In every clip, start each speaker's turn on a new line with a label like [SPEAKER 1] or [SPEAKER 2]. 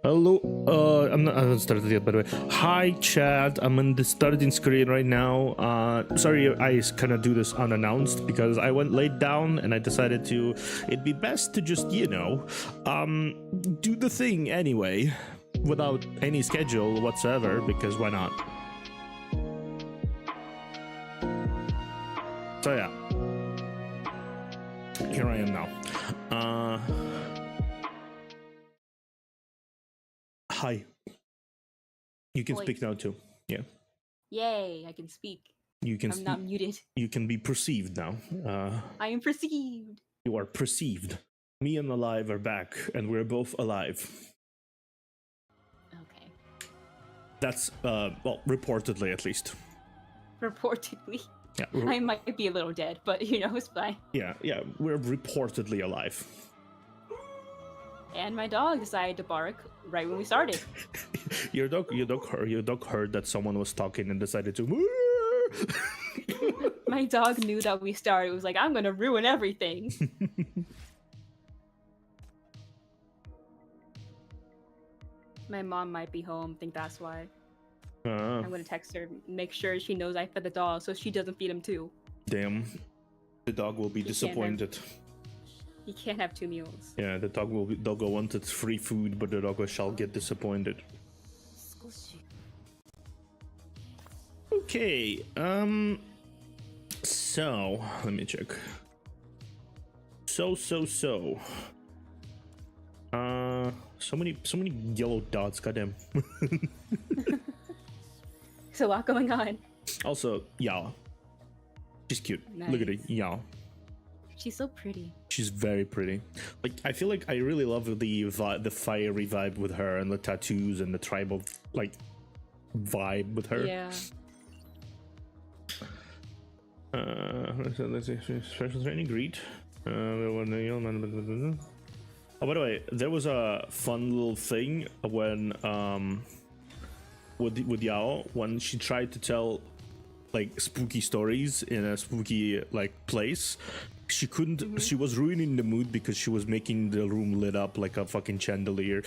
[SPEAKER 1] Hello, I haven't started yet, by the way. Hi, chat. I'm in the starting screen right now. Sorry, I kind of do this unannounced because I went laid down and I decided to. It'd be best to just, do the thing anyway, without any schedule whatsoever. Because why not? So yeah, here I am now. Hi. You can
[SPEAKER 2] Oi.
[SPEAKER 1] speak now too. Yeah.
[SPEAKER 2] Yay, I can speak.
[SPEAKER 1] You can.
[SPEAKER 2] I'm not muted.
[SPEAKER 1] You can be perceived now.
[SPEAKER 2] I am perceived.
[SPEAKER 1] You are perceived. Me and Alive are back, and we're both alive.
[SPEAKER 2] Okay.
[SPEAKER 1] That's well, reportedly at least.
[SPEAKER 2] Reportedly.
[SPEAKER 1] Yeah.
[SPEAKER 2] I might be a little dead, but it's fine.
[SPEAKER 1] Yeah, we're reportedly alive.
[SPEAKER 2] And my dog decided to bark right when we started.
[SPEAKER 1] Your dog heard that someone was talking and decided to.
[SPEAKER 2] My dog knew that we started. It was like, I'm gonna ruin everything. My mom might be home. I think that's why. I'm gonna text her, make sure she knows I fed the dog, so she doesn't feed him too.
[SPEAKER 1] Damn, the dog will be disappointed.
[SPEAKER 2] He can't have 2 meals.
[SPEAKER 1] Yeah, the dog wanted free food, but the dog shall get disappointed. Okay, so let me check. So many yellow dots, goddamn.
[SPEAKER 2] There's a lot going on.
[SPEAKER 1] Also, Yao. She's cute.
[SPEAKER 2] Nice.
[SPEAKER 1] Look at it, Yao.
[SPEAKER 2] She's so pretty.
[SPEAKER 1] She's very pretty. Like, I feel like I really love the fiery vibe with her and the tattoos and the tribal vibe with her.
[SPEAKER 2] Yeah.
[SPEAKER 1] Let's see. Special training, greet. Oh, by the way, there was a fun little thing when with Yao when she tried to tell like spooky stories in a spooky place. She couldn't. Mm-hmm. She was ruining the mood because she was making the room lit up like a fucking chandelier.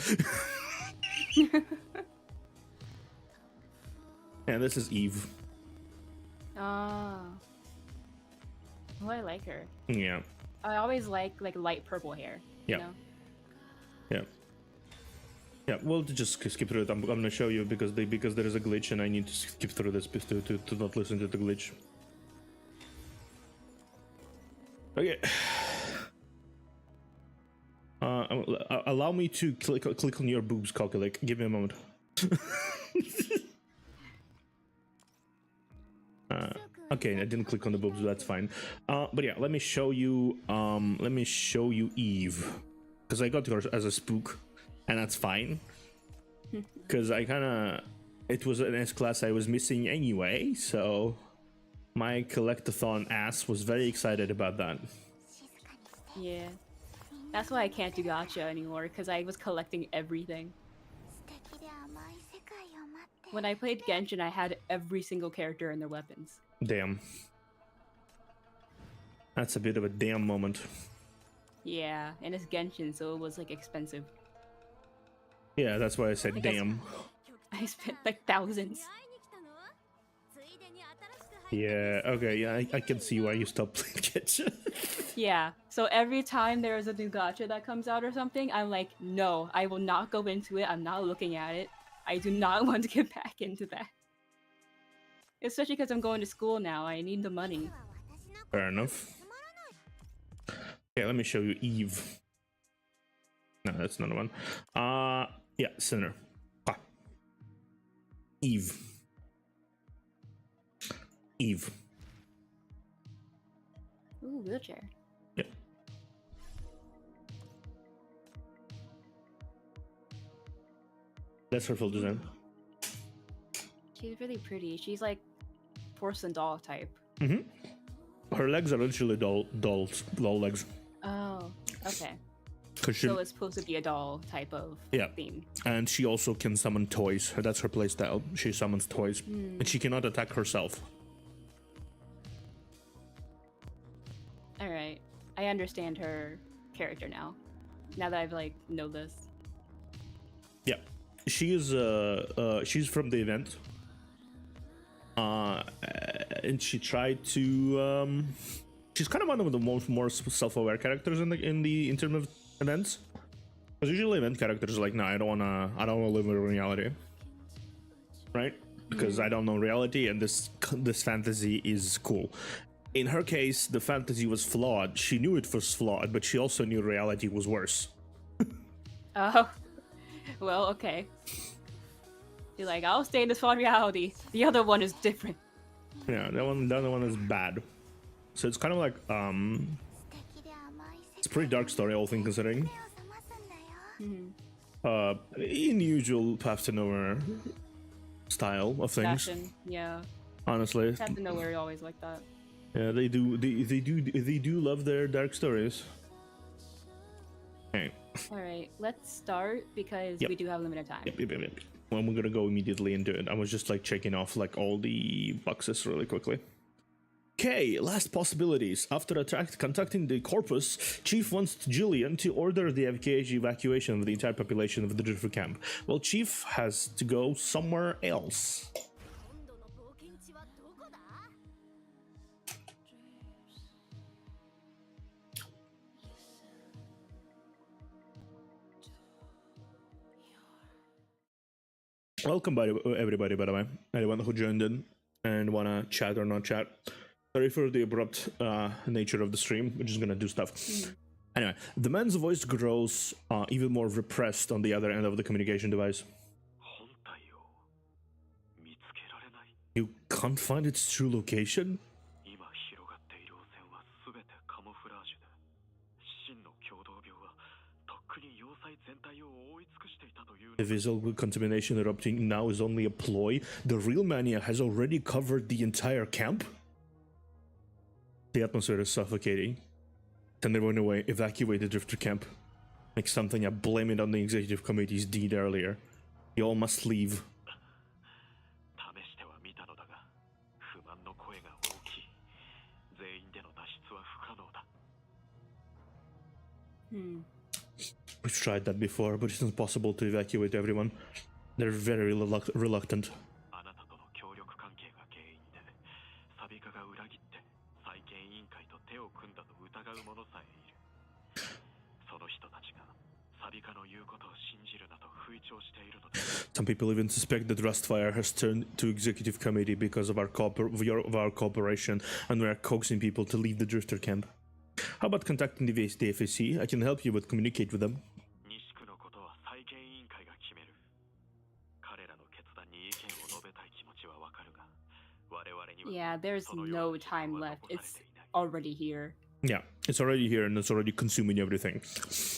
[SPEAKER 1] And this is Eve.
[SPEAKER 2] Oh, I like her.
[SPEAKER 1] Yeah.
[SPEAKER 2] I always like light purple hair.
[SPEAKER 1] Yeah.
[SPEAKER 2] You know?
[SPEAKER 1] Yeah. Yeah. We'll just skip through it. I'm gonna show you because there is a glitch and I need to skip through this to not listen to the glitch. Okay. Allow me to click on your boobs, Cockilick. Give me a moment. Okay, I didn't click on the boobs, that's fine. But yeah, let me show you Eve. Because I got her as a spook, and that's fine. Because it was an S class I was missing anyway, so my collectathon ass was very excited about that.
[SPEAKER 2] Yeah. That's why I can't do gacha anymore, because I was collecting everything. When I played Genshin, I had every single character and their weapons.
[SPEAKER 1] Damn. That's a bit of a damn moment.
[SPEAKER 2] Yeah, and it's Genshin, so it was expensive.
[SPEAKER 1] Yeah, that's why I said damn.
[SPEAKER 2] I spent thousands.
[SPEAKER 1] Yeah, okay, yeah, I can see why you stopped playing Genshin.
[SPEAKER 2] Yeah, so every time there is a new gacha that comes out or something, I'm like, no, I will not go into it. I'm not looking at it. I do not want to get back into that. Especially because I'm going to school now. I need the money.
[SPEAKER 1] Fair enough. Okay, let me show you Eve. No, that's another one. Yeah, Sinner. Eve. Eve.
[SPEAKER 2] Ooh, wheelchair.
[SPEAKER 1] Yeah. That's her full design.
[SPEAKER 2] She's really pretty. She's like porcelain doll type.
[SPEAKER 1] Mm-hmm. Her legs are literally doll legs.
[SPEAKER 2] Oh, okay.
[SPEAKER 1] So
[SPEAKER 2] it's supposed to be a doll type of theme.
[SPEAKER 1] And she also can summon toys. That's her playstyle. She summons toys. And she cannot attack herself.
[SPEAKER 2] Alright. I understand her character now. Now that I've know this.
[SPEAKER 1] Yeah, she's from the event, and she tried to. She's kind of one of the more self-aware characters in terms of events. Because usually event characters are like, no, I don't wanna live in reality, right? Because I don't know reality, and this fantasy is cool. In her case, the fantasy was flawed. She knew it was flawed, but she also knew reality was worse.
[SPEAKER 2] Oh, well, okay. You're like, I'll stay in this flawed reality. The other one is different.
[SPEAKER 1] Yeah, the other one is bad. So it's kind of like it's a pretty dark story, all things considering. In usual Path to Nowhere style of things.
[SPEAKER 2] Fashion, yeah.
[SPEAKER 1] Honestly,
[SPEAKER 2] Path to Nowhere is always like that.
[SPEAKER 1] yeah, they do love their dark stories. Okay.
[SPEAKER 2] All right, let's start because we do have limited time.
[SPEAKER 1] Yep. Well, we're gonna go immediately into it. I was just like checking off like all the boxes really quickly. Okay, last possibilities. After contacting the corpus, Chief wants Julian to order the evacuation of the entire population of the Drifter camp. Well, Chief has to go somewhere else. Welcome, everybody, by the way. Anyone who joined in and wanna chat or not chat. Sorry for the abrupt nature of the stream. We're just gonna do stuff. Anyway, the man's voice grows even more repressed on the other end of the communication device. You can't find its true location? The visual contamination erupting now is only a ploy. The real mania has already covered the entire camp? The atmosphere is suffocating. Send everyone away. Evacuate the Drifter camp. Make something up. Blame it on the executive committee's deed earlier. You all must leave. We've tried that before, but it's impossible to evacuate everyone. They're very reluctant. Some people even suspect that Rustfire has turned to executive committee because of our cooperation, and we are coaxing people to leave the Drifter camp. How about contacting the FAC? I can help you with communicate with them.
[SPEAKER 2] Yeah, there's no time left. It's already here.
[SPEAKER 1] Yeah, it's already here and it's already consuming everything.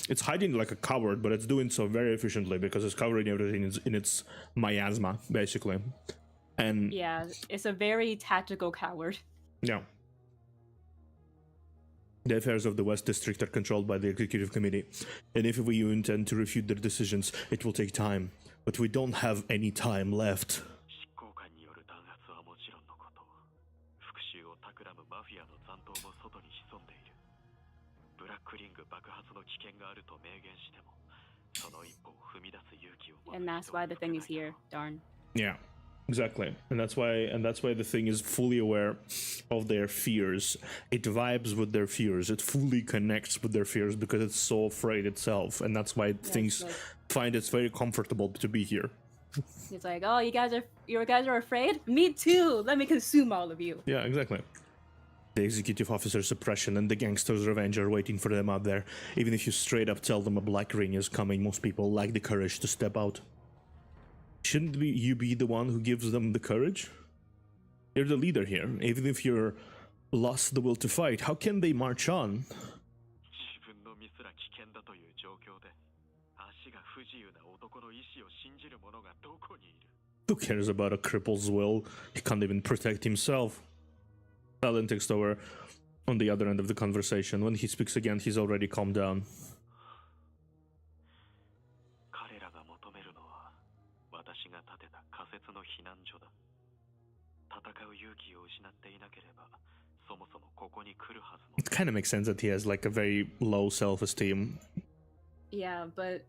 [SPEAKER 1] It's hiding like a coward, but it's doing so very efficiently because it's covering everything in its miasma, basically. And
[SPEAKER 2] yeah, it's a very tactical coward.
[SPEAKER 1] Yeah. The affairs of the West District are controlled by the Executive Committee, and if we intend to refute their decisions, it will take time. But we don't have any time left.
[SPEAKER 2] And that's why the thing is here, darn.
[SPEAKER 1] Yeah. Exactly, and that's why the thing is fully aware of their fears. It vibes with their fears. It fully connects with their fears because it's so afraid itself, and that's why things find it's very comfortable to be here.
[SPEAKER 2] It's like, oh, you guys are afraid? Me too. Let me consume all of you.
[SPEAKER 1] Yeah, exactly. The executive officer suppression and the gangster's revenge are waiting for them out there. Even if you straight up tell them a black ring is coming, most people lack the courage to step out. Shouldn't you be the one who gives them the courage? You're the leader here. Even if you're lost the will to fight, how can they march on? Who cares about a cripple's will? He can't even protect himself. Talon takes over on the other end of the conversation. When he speaks again, he's already calmed down. It kind of makes sense that he has like a very low self-esteem.
[SPEAKER 2] Yeah, but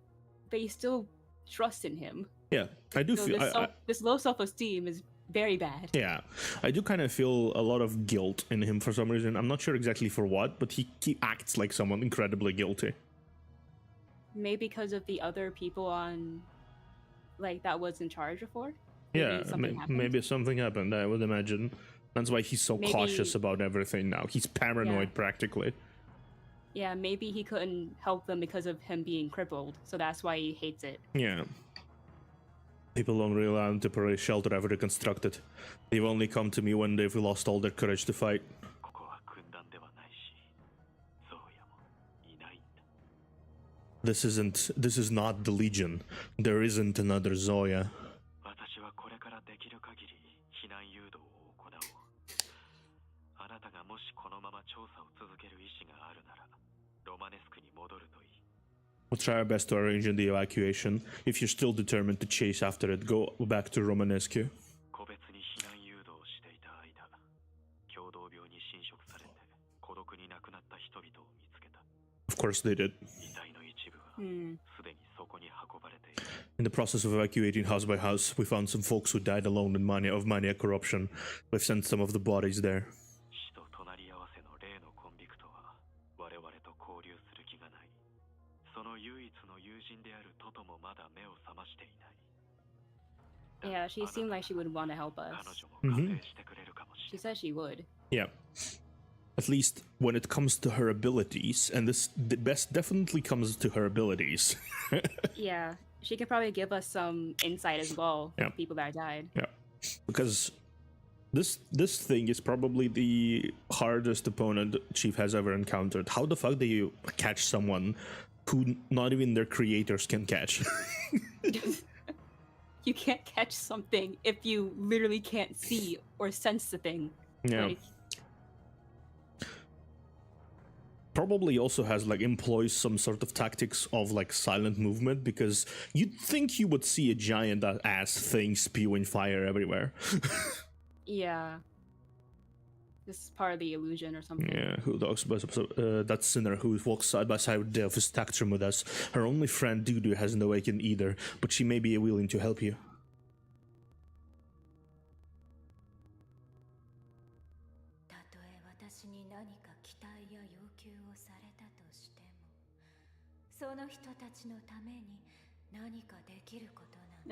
[SPEAKER 2] they still trust in him.
[SPEAKER 1] Yeah, I do
[SPEAKER 2] So
[SPEAKER 1] feel
[SPEAKER 2] this low self-esteem is very bad.
[SPEAKER 1] yeah, I do kind of feel a lot of guilt in him for some reason. I'm not sure exactly for what, but he acts like someone incredibly guilty.
[SPEAKER 2] Maybe because of the other people on, like, that was in charge before.
[SPEAKER 1] Maybe something happened. I would imagine that's why he's so cautious about everything now. He's paranoid practically.
[SPEAKER 2] Yeah, maybe he couldn't help them because of him being crippled, so that's why he hates it.
[SPEAKER 1] Yeah. People don't rely on temporary shelter ever reconstructed. They've only come to me when they've lost all their courage to fight. This is not the Legion. There isn't another Zoya. We'll try our best to arrange the evacuation. If you're still determined to chase after it, go back to Romanescu. Of course they did. In the process of evacuating house by house, we found some folks who died alone in mania corruption. We've sent some of the bodies there.
[SPEAKER 2] Yeah, she seemed like she would want to help us. She said she would.
[SPEAKER 1] Yeah. At least when it comes to her abilities, and the best definitely comes to her abilities.
[SPEAKER 2] Yeah, she could probably give us some insight as well. Yeah. People that died.
[SPEAKER 1] Yeah, because this thing is probably the hardest opponent Chief has ever encountered. How the fuck do you catch someone who not even their creators can catch?
[SPEAKER 2] You can't catch something if you literally can't see or sense the thing.
[SPEAKER 1] Yeah.
[SPEAKER 2] Like,
[SPEAKER 1] probably also has employs some sort of tactics of silent movement, because you'd think you would see a giant ass thing spewing fire everywhere.
[SPEAKER 2] Yeah. This is part of the illusion or something.
[SPEAKER 1] Yeah, that sinner who walks side by side with Delphus Tactrum with us. Her only friend Dudu hasn't awakened either, but she may be willing to help you.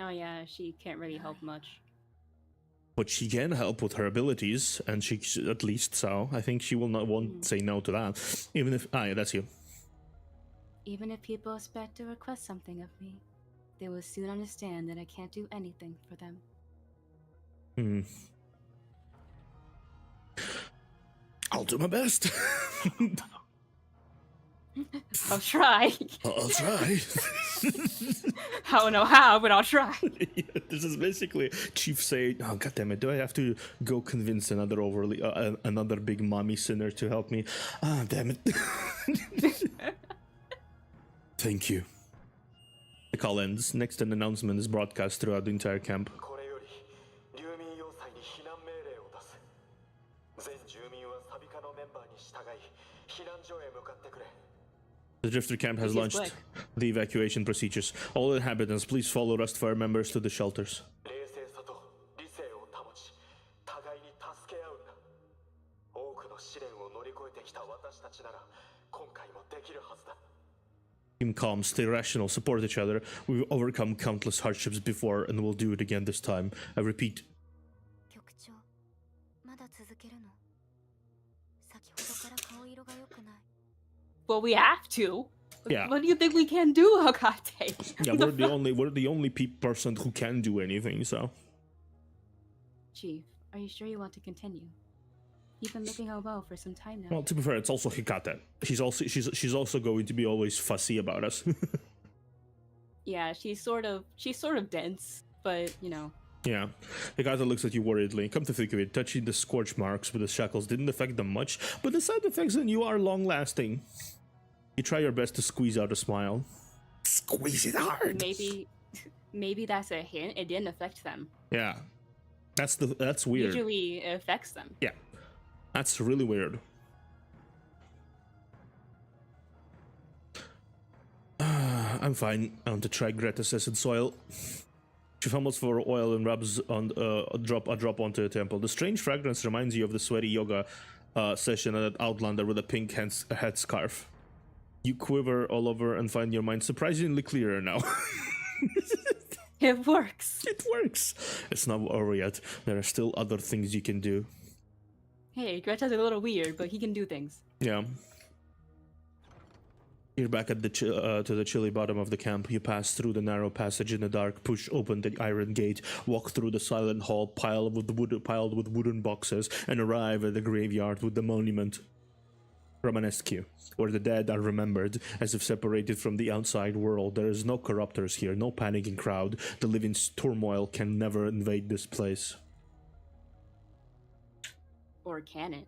[SPEAKER 2] Oh yeah, she can't really help much.
[SPEAKER 1] But she can help with her abilities, and she at least so. I think she won't say no to that. Even if yeah, that's you.
[SPEAKER 2] Even if people expect to request something of me, they will soon understand that I can't do anything for them.
[SPEAKER 1] I'll do my best.
[SPEAKER 2] I'll try.
[SPEAKER 1] I'll try.
[SPEAKER 2] I don't know how, but I'll try.
[SPEAKER 1] Yeah, this is basically Chief saying, "Oh god damn it! Do I have to go convince another big mommy sinner to help me? Ah, damn it!" Thank you. The call ends. Next, an announcement is broadcast throughout the entire camp. The Drifter camp has launched the evacuation procedures. All inhabitants, please follow Rustfire members to the shelters. Keep calm, stay rational, support each other. We've overcome countless hardships before and we'll do it again this time. I repeat.
[SPEAKER 2] Well, we have to.
[SPEAKER 1] Yeah.
[SPEAKER 2] What do you think we can do, Hakate?
[SPEAKER 1] Yeah, we're the only person who can do anything, so.
[SPEAKER 2] Chief, are you sure you want to continue? You've been looking well for some time now.
[SPEAKER 1] Well, to be fair, it's also Hikate. She's also going to be always fussy about us.
[SPEAKER 2] Yeah, she's sort of dense, but you know.
[SPEAKER 1] Yeah, Hikate looks at you worriedly. Come to think of it, touching the scorch marks with the shackles didn't affect them much, but the side effects on you are long-lasting. You try your best to squeeze out a smile. Squeeze it hard.
[SPEAKER 2] Maybe that's a hint. It didn't affect them.
[SPEAKER 1] Yeah, that's weird.
[SPEAKER 2] Usually, it affects them.
[SPEAKER 1] Yeah, that's really weird. I'm fine. On to try Greta's acid soil. She fumbles for oil and rubs on a drop onto the temple. The strange fragrance reminds you of the sweaty yoga session at Outlander with a pink headscarf. You quiver all over and find your mind surprisingly clearer now.
[SPEAKER 2] It works.
[SPEAKER 1] It works. It's not over yet. There are still other things you can do.
[SPEAKER 2] Hey, Greta's a little weird, but he can do things.
[SPEAKER 1] Yeah. You're back at the to the chilly bottom of the camp. You pass through the narrow passage in the dark, push open the iron gate, walk through the silent hall piled with wooden boxes, and arrive at the graveyard with the monument Romanesque, where the dead are remembered, as if separated from the outside world. There is no corruptors here, no panicking crowd. The living turmoil can never invade this place.
[SPEAKER 2] Or can it?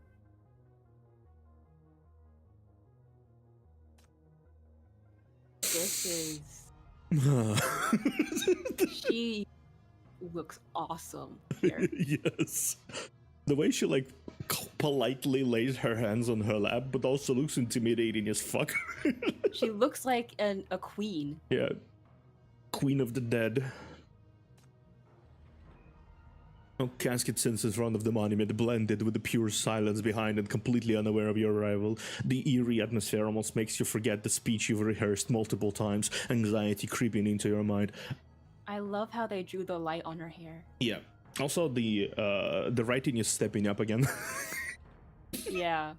[SPEAKER 2] This is... She looks awesome here.
[SPEAKER 1] Yes. The way she, like, politely lays her hands on her lap, but also looks intimidating as fuck.
[SPEAKER 2] She looks like a queen.
[SPEAKER 1] Yeah. Queen of the dead. No casket sits in front of the monument, blended with the pure silence behind and completely unaware of your arrival. The eerie atmosphere almost makes you forget the speech you've rehearsed multiple times, anxiety creeping into your mind.
[SPEAKER 2] I love how they drew the light on her hair.
[SPEAKER 1] Yeah. Also, the writing is stepping up again.
[SPEAKER 2] Yeah.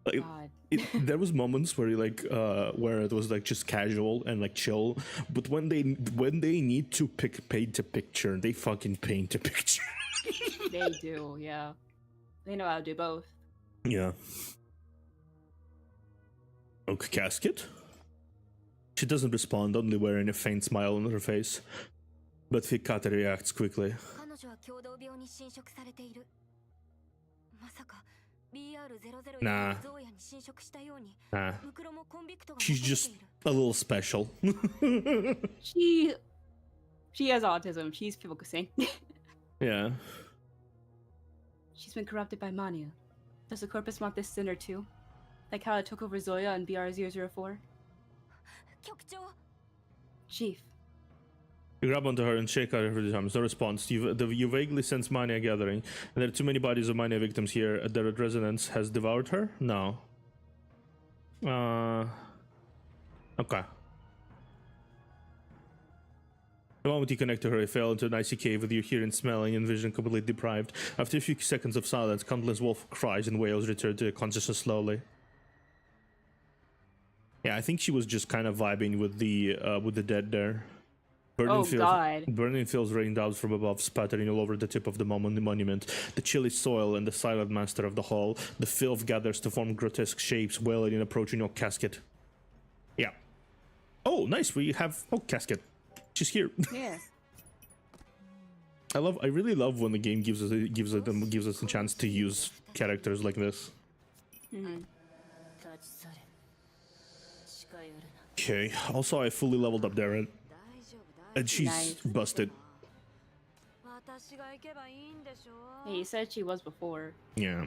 [SPEAKER 1] Like,
[SPEAKER 2] God.
[SPEAKER 1] There was moments where where it was like just casual and like chill, but when they need to paint a picture, they fucking paint a picture.
[SPEAKER 2] They do, yeah. They know how to do both.
[SPEAKER 1] Yeah. Oak casket? She doesn't respond, only wearing a faint smile on her face. But Hikata reacts quickly. Nah. She's just a little special.
[SPEAKER 2] She has autism. She's focusing.
[SPEAKER 1] Yeah.
[SPEAKER 2] She's been corrupted by Mania. Does the corpus mark this sinner too? Like how it took over Zoya and BR-004? Chief.
[SPEAKER 1] You grab onto her and shake her every time. No response. You vaguely sense Mania gathering. And there are too many bodies of Mania victims here. The resonance has devoured her? No. Okay. The moment you connect to her, you fell into an icy cave with your hearing, smelling, and vision completely deprived. After a few seconds of silence, countless wolf cries and wails return to consciousness slowly. Yeah, I think she was just kind of vibing with the dead there. Burning fields rained out from above, spattering all over the tip of the monument. The chilly soil and the silent master of the hall. The filth gathers to form grotesque shapes, wailing and approaching your casket. Yeah. Oh, nice. We have casket. She's here.
[SPEAKER 2] Yeah.
[SPEAKER 1] I really love when the game gives us a chance to use characters like this.
[SPEAKER 2] Mm-hmm.
[SPEAKER 1] Okay. Also, I fully leveled up Darren. And she's
[SPEAKER 2] Nice.
[SPEAKER 1] busted.
[SPEAKER 2] Yeah, you said she was before.
[SPEAKER 1] Yeah.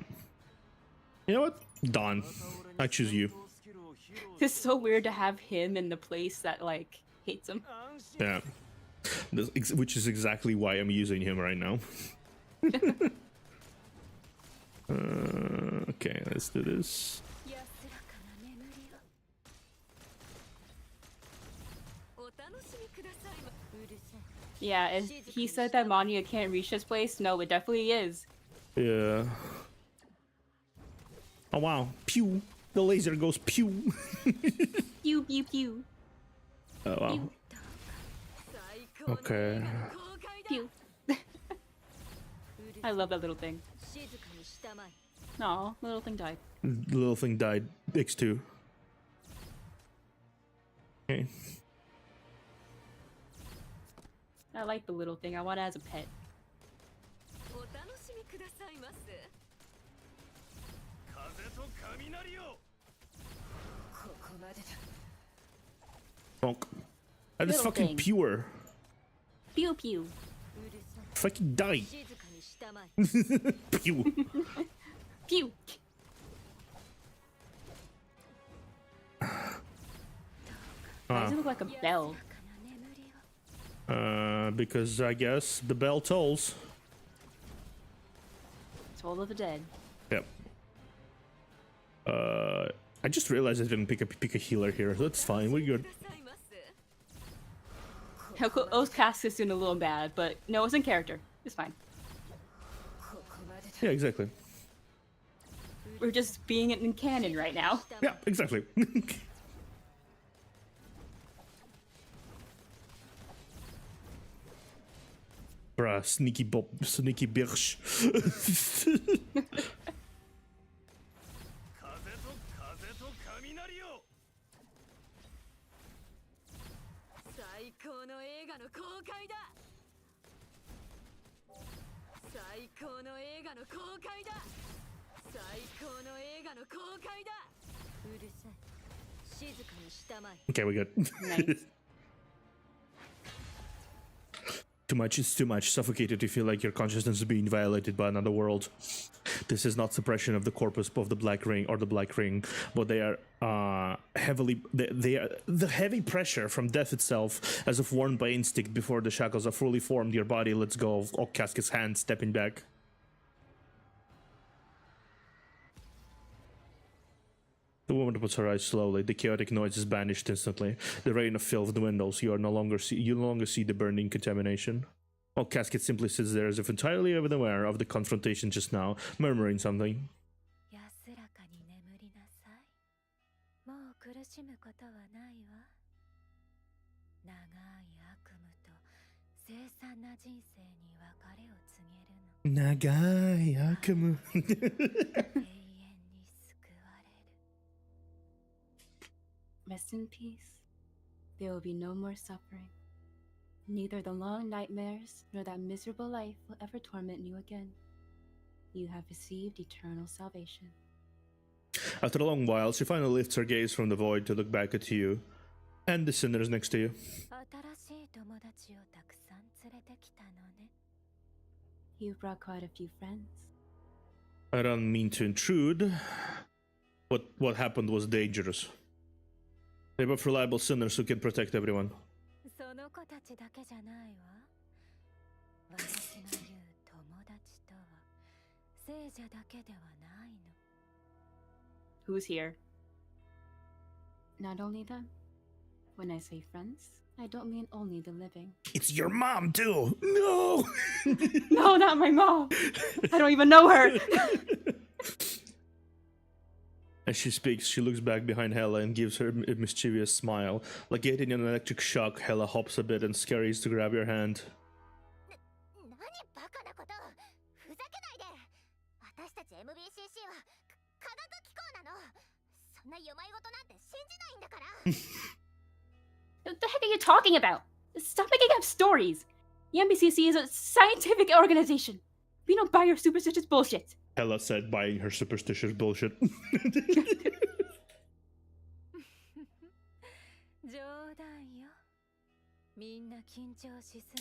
[SPEAKER 1] You know what? Dawn. I choose you.
[SPEAKER 2] It's so weird to have him in the place that, like, hates him.
[SPEAKER 1] Yeah. Which is exactly why I'm using him right now. Okay, let's do this.
[SPEAKER 2] Yeah, he said that Mania can't reach this place. No, it definitely is.
[SPEAKER 1] Yeah. Oh wow. Pew. The laser goes pew.
[SPEAKER 2] Pew, pew, pew.
[SPEAKER 1] Oh wow. Okay.
[SPEAKER 2] Pew. I love that little thing. No, little thing died.
[SPEAKER 1] The little thing died. X2. Okay.
[SPEAKER 2] I like the little thing. I want it as a pet.
[SPEAKER 1] Bonk. That is
[SPEAKER 2] Little
[SPEAKER 1] fucking
[SPEAKER 2] thing.
[SPEAKER 1] pure.
[SPEAKER 2] Pew, pew.
[SPEAKER 1] Fucking die. Pew.
[SPEAKER 2] Pew. Why does it look like a bell?
[SPEAKER 1] Because I guess the bell tolls.
[SPEAKER 2] Toll of the Dead.
[SPEAKER 1] Yep. I just realized I didn't pick a healer here. That's fine. We're good.
[SPEAKER 2] Those casks is doing a little bad, but no, it's in character. It's fine.
[SPEAKER 1] Yeah, exactly.
[SPEAKER 2] We're just being in canon right now.
[SPEAKER 1] Yeah, exactly. Bruh, sneaky bitch. Okay, we're good.
[SPEAKER 2] Nice.
[SPEAKER 1] Too much is too much. Suffocated, you feel like your consciousness is being violated by another world. This is not suppression of the corpus of the Black Ring or the Black Ring, but they are heavily. They are the heavy pressure from death itself, as if worn by instinct before the shackles are fully formed. Your body lets go of Casca's hand, stepping back. The woman puts her eyes slowly. The chaotic noise is banished instantly. The rain of filth dwindles. You no longer see the burning contamination. Casket simply sits there as if entirely unaware of the confrontation just now, murmuring something. Nagai Akumu.
[SPEAKER 2] Rest in peace. There will be no more suffering. Neither the long nightmares nor that miserable life will ever torment you again. You have received eternal salvation.
[SPEAKER 1] After a long while, she finally lifts her gaze from the void to look back at you and the sinners next to you.
[SPEAKER 2] You've brought quite a few friends.
[SPEAKER 1] I don't mean to intrude, but what happened was dangerous. They were reliable sinners who can protect everyone.
[SPEAKER 2] Who's here? Not only them. When I say friends, I don't mean only the living.
[SPEAKER 1] It's your mom, too! No!
[SPEAKER 2] No, not my mom! I don't even know her!
[SPEAKER 1] As she speaks, she looks back behind Hella and gives her a mischievous smile. Like getting an electric shock, Hella hops a bit and scurries to grab your hand.
[SPEAKER 2] What the heck are you talking about? Stop making up stories! The MBCC is a scientific organization. We don't buy your superstitious bullshit.
[SPEAKER 1] Hella said, buying her superstitious bullshit.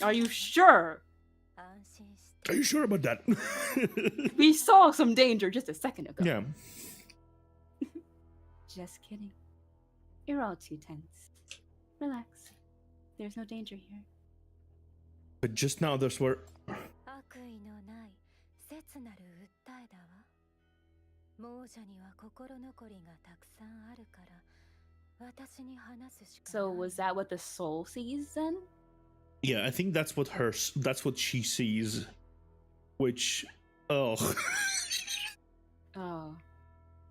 [SPEAKER 2] Are you sure?
[SPEAKER 1] Are you sure about that?
[SPEAKER 2] We saw some danger just a second ago.
[SPEAKER 1] Yeah.
[SPEAKER 2] Just kidding. You're all too tense. Relax. There's no danger here.
[SPEAKER 1] But just now there's where...
[SPEAKER 2] So was that what the soul sees then?
[SPEAKER 1] Yeah, I think that's what she sees. Which... Oh.
[SPEAKER 2] Oh.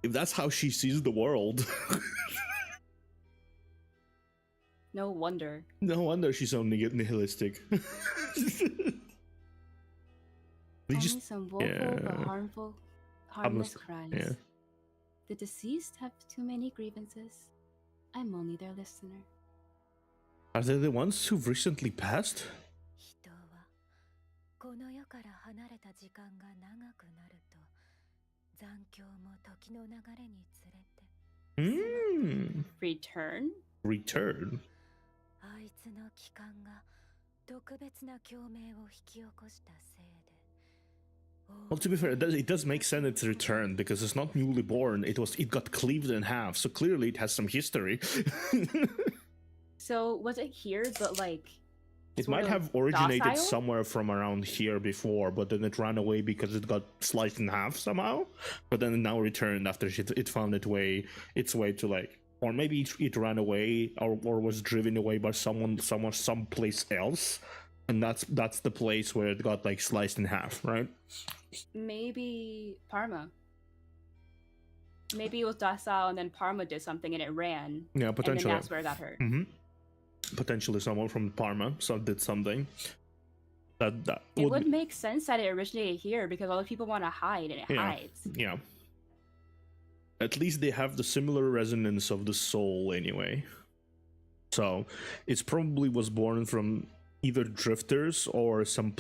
[SPEAKER 1] If that's how she sees the world...
[SPEAKER 2] No wonder.
[SPEAKER 1] No wonder she's so nihilistic.
[SPEAKER 2] Only some woeful but harmless crimes.
[SPEAKER 1] Yeah.
[SPEAKER 2] The deceased have too many grievances. I'm only their listener.
[SPEAKER 1] Are they the ones who've recently passed?
[SPEAKER 2] Return?
[SPEAKER 1] Return? Well, to be fair, it does make sense it's return because it's not newly born. It got cleaved in half, so clearly it has some history.
[SPEAKER 2] So was it here, but like
[SPEAKER 1] It
[SPEAKER 2] sort
[SPEAKER 1] might
[SPEAKER 2] of
[SPEAKER 1] have originated
[SPEAKER 2] docile?
[SPEAKER 1] somewhere from around here before, but then it ran away because it got sliced in half somehow. But then it now returned after it found its way to like, or maybe it ran away or was driven away by someone someplace else, and that's the place where it got like sliced in half, right?
[SPEAKER 2] Maybe Parma. Maybe it was docile, and then Parma did something, and it ran.
[SPEAKER 1] Yeah, potentially.
[SPEAKER 2] And then that's where it got hurt.
[SPEAKER 1] Potentially someone from Parma did something. That
[SPEAKER 2] it would make sense that it originated here because all the people want to hide, and it hides.
[SPEAKER 1] Yeah. At least they have the similar resonance of the soul anyway. So it probably was born from either drifters or some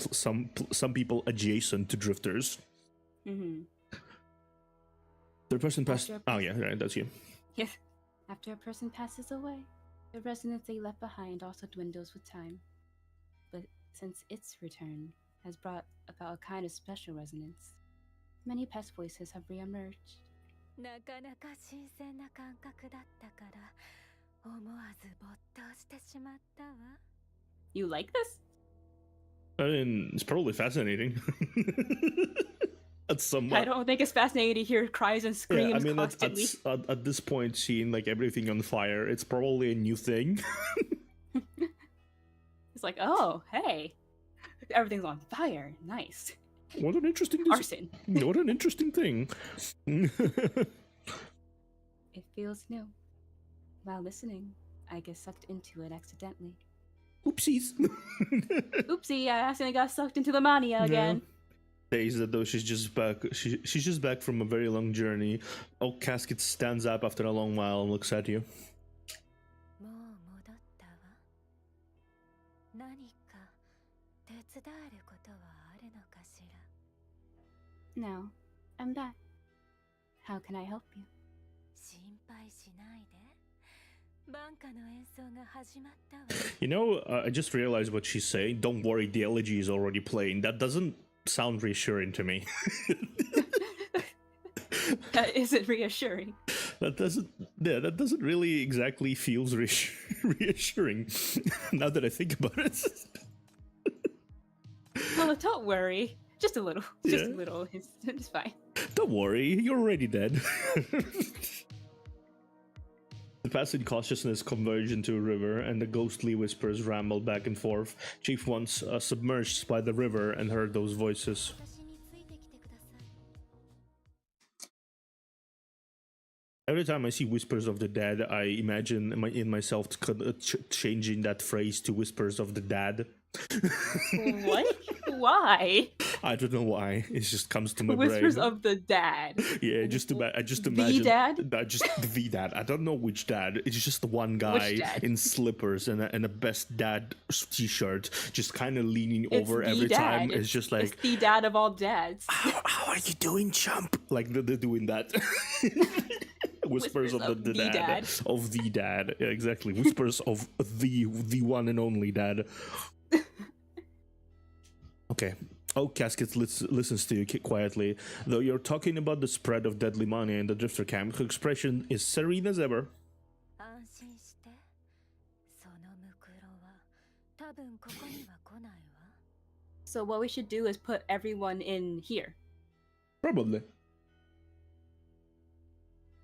[SPEAKER 1] people adjacent to drifters. The person passed. Oh yeah, right, that's you.
[SPEAKER 2] Yes. After a person passes away, the resonance they left behind also dwindles with time. But since its return has brought about a kind of special resonance, many past voices have reemerged. You like this?
[SPEAKER 1] I mean, it's probably fascinating.
[SPEAKER 2] I don't think it's fascinating to hear cries and screams constantly.
[SPEAKER 1] At this point, seeing like everything on fire, it's probably a new thing.
[SPEAKER 2] It's like, oh, hey, everything's on fire. Nice.
[SPEAKER 1] What an interesting
[SPEAKER 2] arson.
[SPEAKER 1] What an interesting thing.
[SPEAKER 2] It feels new. While listening, I get sucked into it accidentally.
[SPEAKER 1] Oopsies.
[SPEAKER 2] Oopsie! I accidentally got sucked into the mania again.
[SPEAKER 1] Days that though she's just back. She's just back from a very long journey. Oh, Casket stands up after a long while and looks at you.
[SPEAKER 2] No, I'm back. How can I help you?
[SPEAKER 1] You know, I just realized what she's saying. Don't worry, the elegy is already playing. That doesn't sound reassuring to me.
[SPEAKER 2] That isn't reassuring.
[SPEAKER 1] That doesn't really exactly feels reassuring. Now that I think about it.
[SPEAKER 2] Well, don't worry. Just a little. Just a little. It's fine.
[SPEAKER 1] Don't worry, you're already dead. The passing consciousness converged into a river, and the ghostly whispers rambled back and forth. Chief once submerged by the river and heard those voices. Every time I see Whispers of the Dead, I imagine in myself changing that phrase to Whispers of the Dad.
[SPEAKER 2] What? Why?
[SPEAKER 1] I don't know why. It just comes to my
[SPEAKER 2] Whispers
[SPEAKER 1] brain.
[SPEAKER 2] of the Dad.
[SPEAKER 1] Yeah, I just imagine
[SPEAKER 2] the dad.
[SPEAKER 1] Just the dad. I don't know which dad. It's just the one guy in slippers and a best dad t-shirt, just kind of leaning over every time. It's just like
[SPEAKER 2] it's the dad of all dads.
[SPEAKER 1] How are you doing, chump? Like they're doing that. Whispers of the dad. Of the dad. Yeah, exactly. Whispers of the one and only dad. Okay. Oh, Casket listens to you quietly. Though you're talking about the spread of deadly mania in the drifter camp, her expression is serene as ever.
[SPEAKER 2] So what we should do is put everyone in here.
[SPEAKER 1] Probably.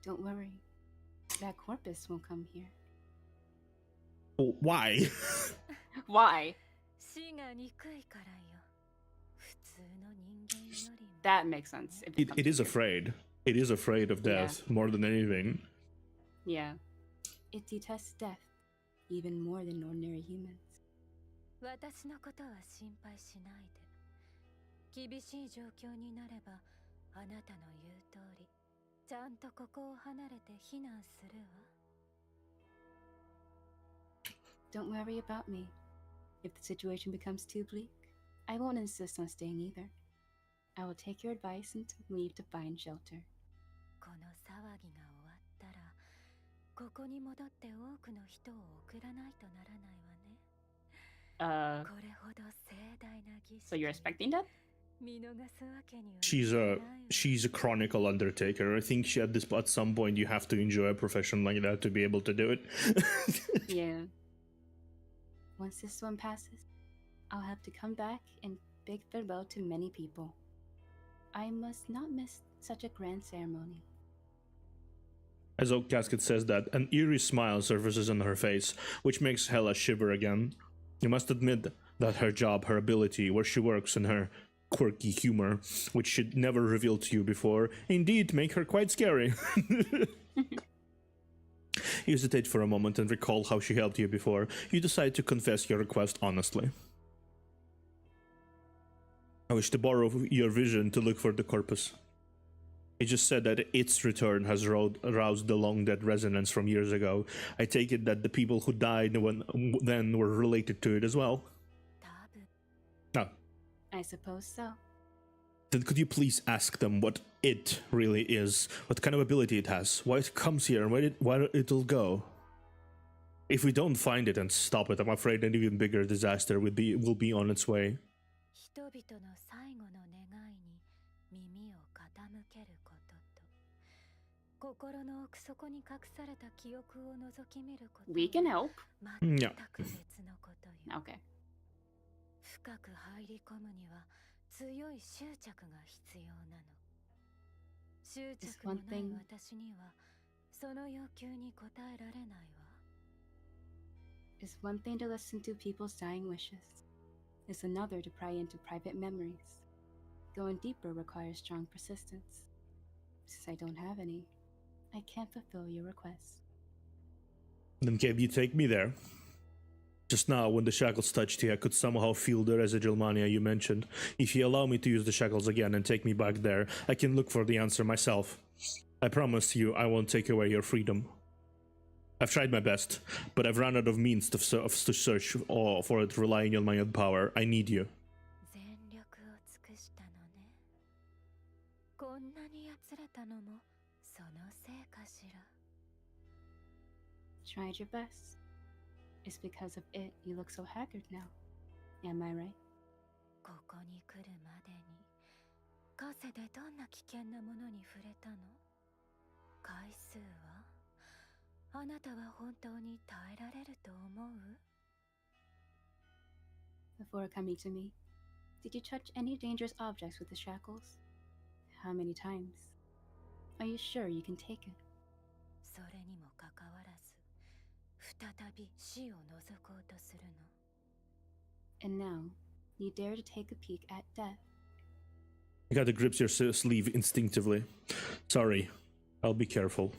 [SPEAKER 2] Don't worry. That corpus won't come here.
[SPEAKER 1] Well, why?
[SPEAKER 2] Why? That makes sense.
[SPEAKER 1] It is afraid. It is afraid of death more than anything.
[SPEAKER 2] Yeah. It detests death even more than ordinary humans. Don't worry about me. If the situation becomes too bleak, I won't insist on staying either. I will take your advice and leave to find shelter. So you're expecting that?
[SPEAKER 1] She's a chronicle undertaker. I think at some point you have to enjoy a profession like that to be able to do it.
[SPEAKER 2] Yeah. once this one passes, I'll have to come back and bid farewell to many people. I must not miss such a grand ceremony.
[SPEAKER 1] As Oak Casket says that, an eerie smile surfaces on her face, which makes Hella shiver again. You must admit that her job, her ability, where she works, and her quirky humor, which she'd never revealed to you before, indeed make her quite scary. You hesitate for a moment and recall how she helped you before. You decide to confess your request honestly. I wish to borrow your vision to look for the corpus. It just said that its return has aroused the long-dead resonance from years ago. I take it that the people who died then were related to it as well? No.
[SPEAKER 2] I suppose so.
[SPEAKER 1] Then could you please ask them what it really is, what kind of ability it has, why it comes here, and where it'll go? If we don't find it and stop it, I'm afraid an even bigger disaster will be on its way.
[SPEAKER 2] We can help.
[SPEAKER 1] Yeah.
[SPEAKER 2] Okay. Is one thing to listen to people's dying wishes. Is another to pry into private memories. Going deeper requires strong persistence. Since I don't have any, I can't fulfill your request.
[SPEAKER 1] Then can you take me there? Just now, when the shackles touched you, I could somehow feel the residual mania you mentioned. If you allow me to use the shackles again and take me back there, I can look for the answer myself. I promise you, I won't take away your freedom. I've tried my best, but I've run out of means to search for it relying on my own power. I need you.
[SPEAKER 2] Tried your best. It's because of it you look so haggard now. Am I right? Before coming to me, did you touch any dangerous objects with the shackles? How many times? Are you sure you can take it? And now, you dare to take a peek at death.
[SPEAKER 1] I gotta grip your sleeve instinctively. Sorry, I'll be careful.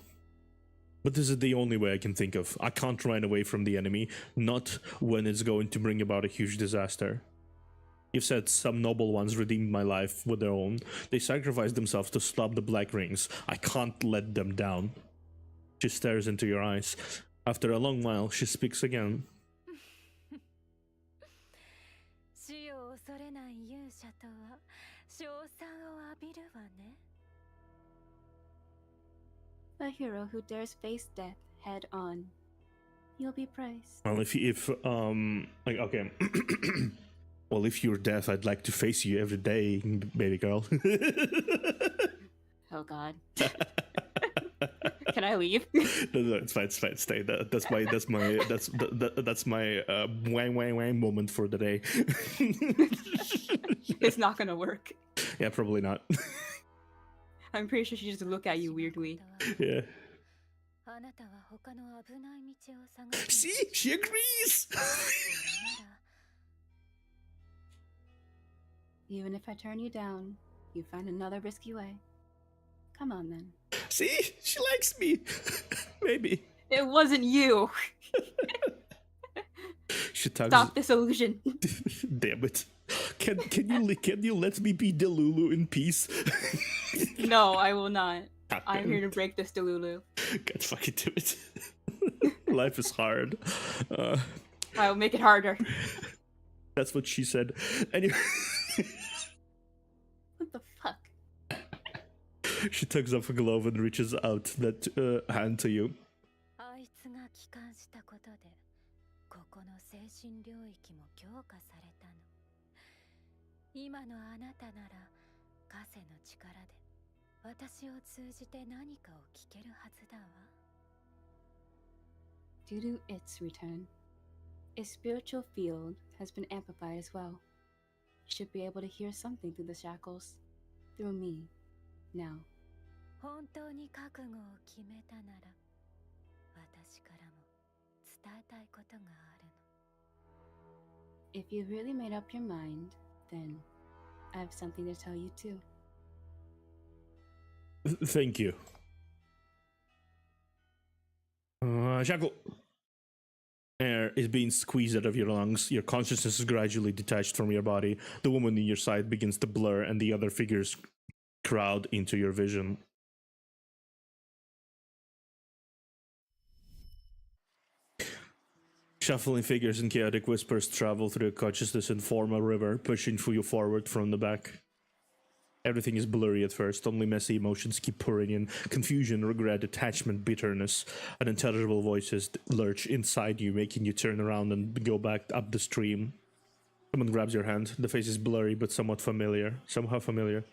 [SPEAKER 1] But this is the only way I can think of. I can't run away from the enemy, not when it's going to bring about a huge disaster. You've said some noble ones redeemed my life with their own. They sacrificed themselves to stop the Black Rings. I can't let them down. She stares into your eyes. After a long while, she speaks again.
[SPEAKER 2] A hero who dares face death head on. You'll be praised.
[SPEAKER 1] Well, okay. Well, if you're deaf, I'd like to face you every day, baby girl.
[SPEAKER 2] Oh God. Can I leave?
[SPEAKER 1] No, it's fine. Stay. That's my wang moment for the day.
[SPEAKER 2] It's not gonna work.
[SPEAKER 1] Yeah, probably not.
[SPEAKER 2] I'm pretty sure she just look at you weirdly.
[SPEAKER 1] Yeah. See, she agrees.
[SPEAKER 2] Even if I turn you down, you find another risky way. Come on then.
[SPEAKER 1] See, she likes me. Maybe.
[SPEAKER 2] It wasn't you.
[SPEAKER 1] She tugs.
[SPEAKER 2] Stop this illusion.
[SPEAKER 1] Damn it. Can you let me be Delulu in peace?
[SPEAKER 2] No, I will not. I'm here to break this Delulu.
[SPEAKER 1] God fucking do it. Life is hard.
[SPEAKER 2] I will make it harder.
[SPEAKER 1] That's what she said. Anyway.
[SPEAKER 2] What the fuck?
[SPEAKER 1] She tugs off a glove and reaches out that hand to you.
[SPEAKER 2] Due to its return, A spiritual field has been amplified as well. You should be able to hear something through the shackles. Through me. Now.
[SPEAKER 3] 本当に覚悟を決めたなら、私からも伝えたいことがあるの。
[SPEAKER 2] If you really made up your mind, then I have something to tell you too.
[SPEAKER 1] Thank you. Shackle. Air is being squeezed out of your lungs. Your consciousness is gradually detached from your body. The woman in your side begins to blur, and the other figures crowd into your vision. Shuffling figures and chaotic whispers travel through your consciousness and form a river, pushing you forward from the back. Everything is blurry at first, only messy emotions keep pouring in. Confusion, regret, attachment, bitterness. Unintelligible voices lurch inside you, making you turn around and go back up the stream. Someone grabs your hand. The face is blurry, but somewhat familiar. Somehow familiar.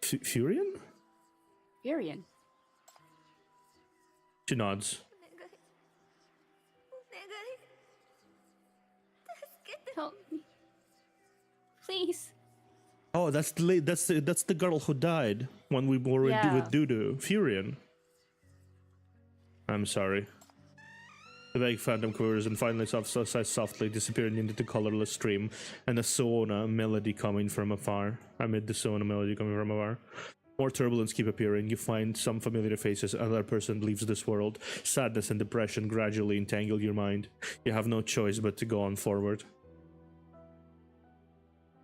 [SPEAKER 1] Furion?
[SPEAKER 2] Furion?
[SPEAKER 1] She nods.
[SPEAKER 2] Help me. Please.
[SPEAKER 1] Oh, that's the girl who died when we were with Dudu. Furion. I'm sorry. The vague phantom quivers and finally softly disappearing into the colorless stream, and a Soona melody coming from afar. Amid the Soona melody coming from afar. More turbulence keep appearing. You find some familiar faces. Another person leaves this world. Sadness and depression gradually entangle your mind. You have no choice but to go on forward.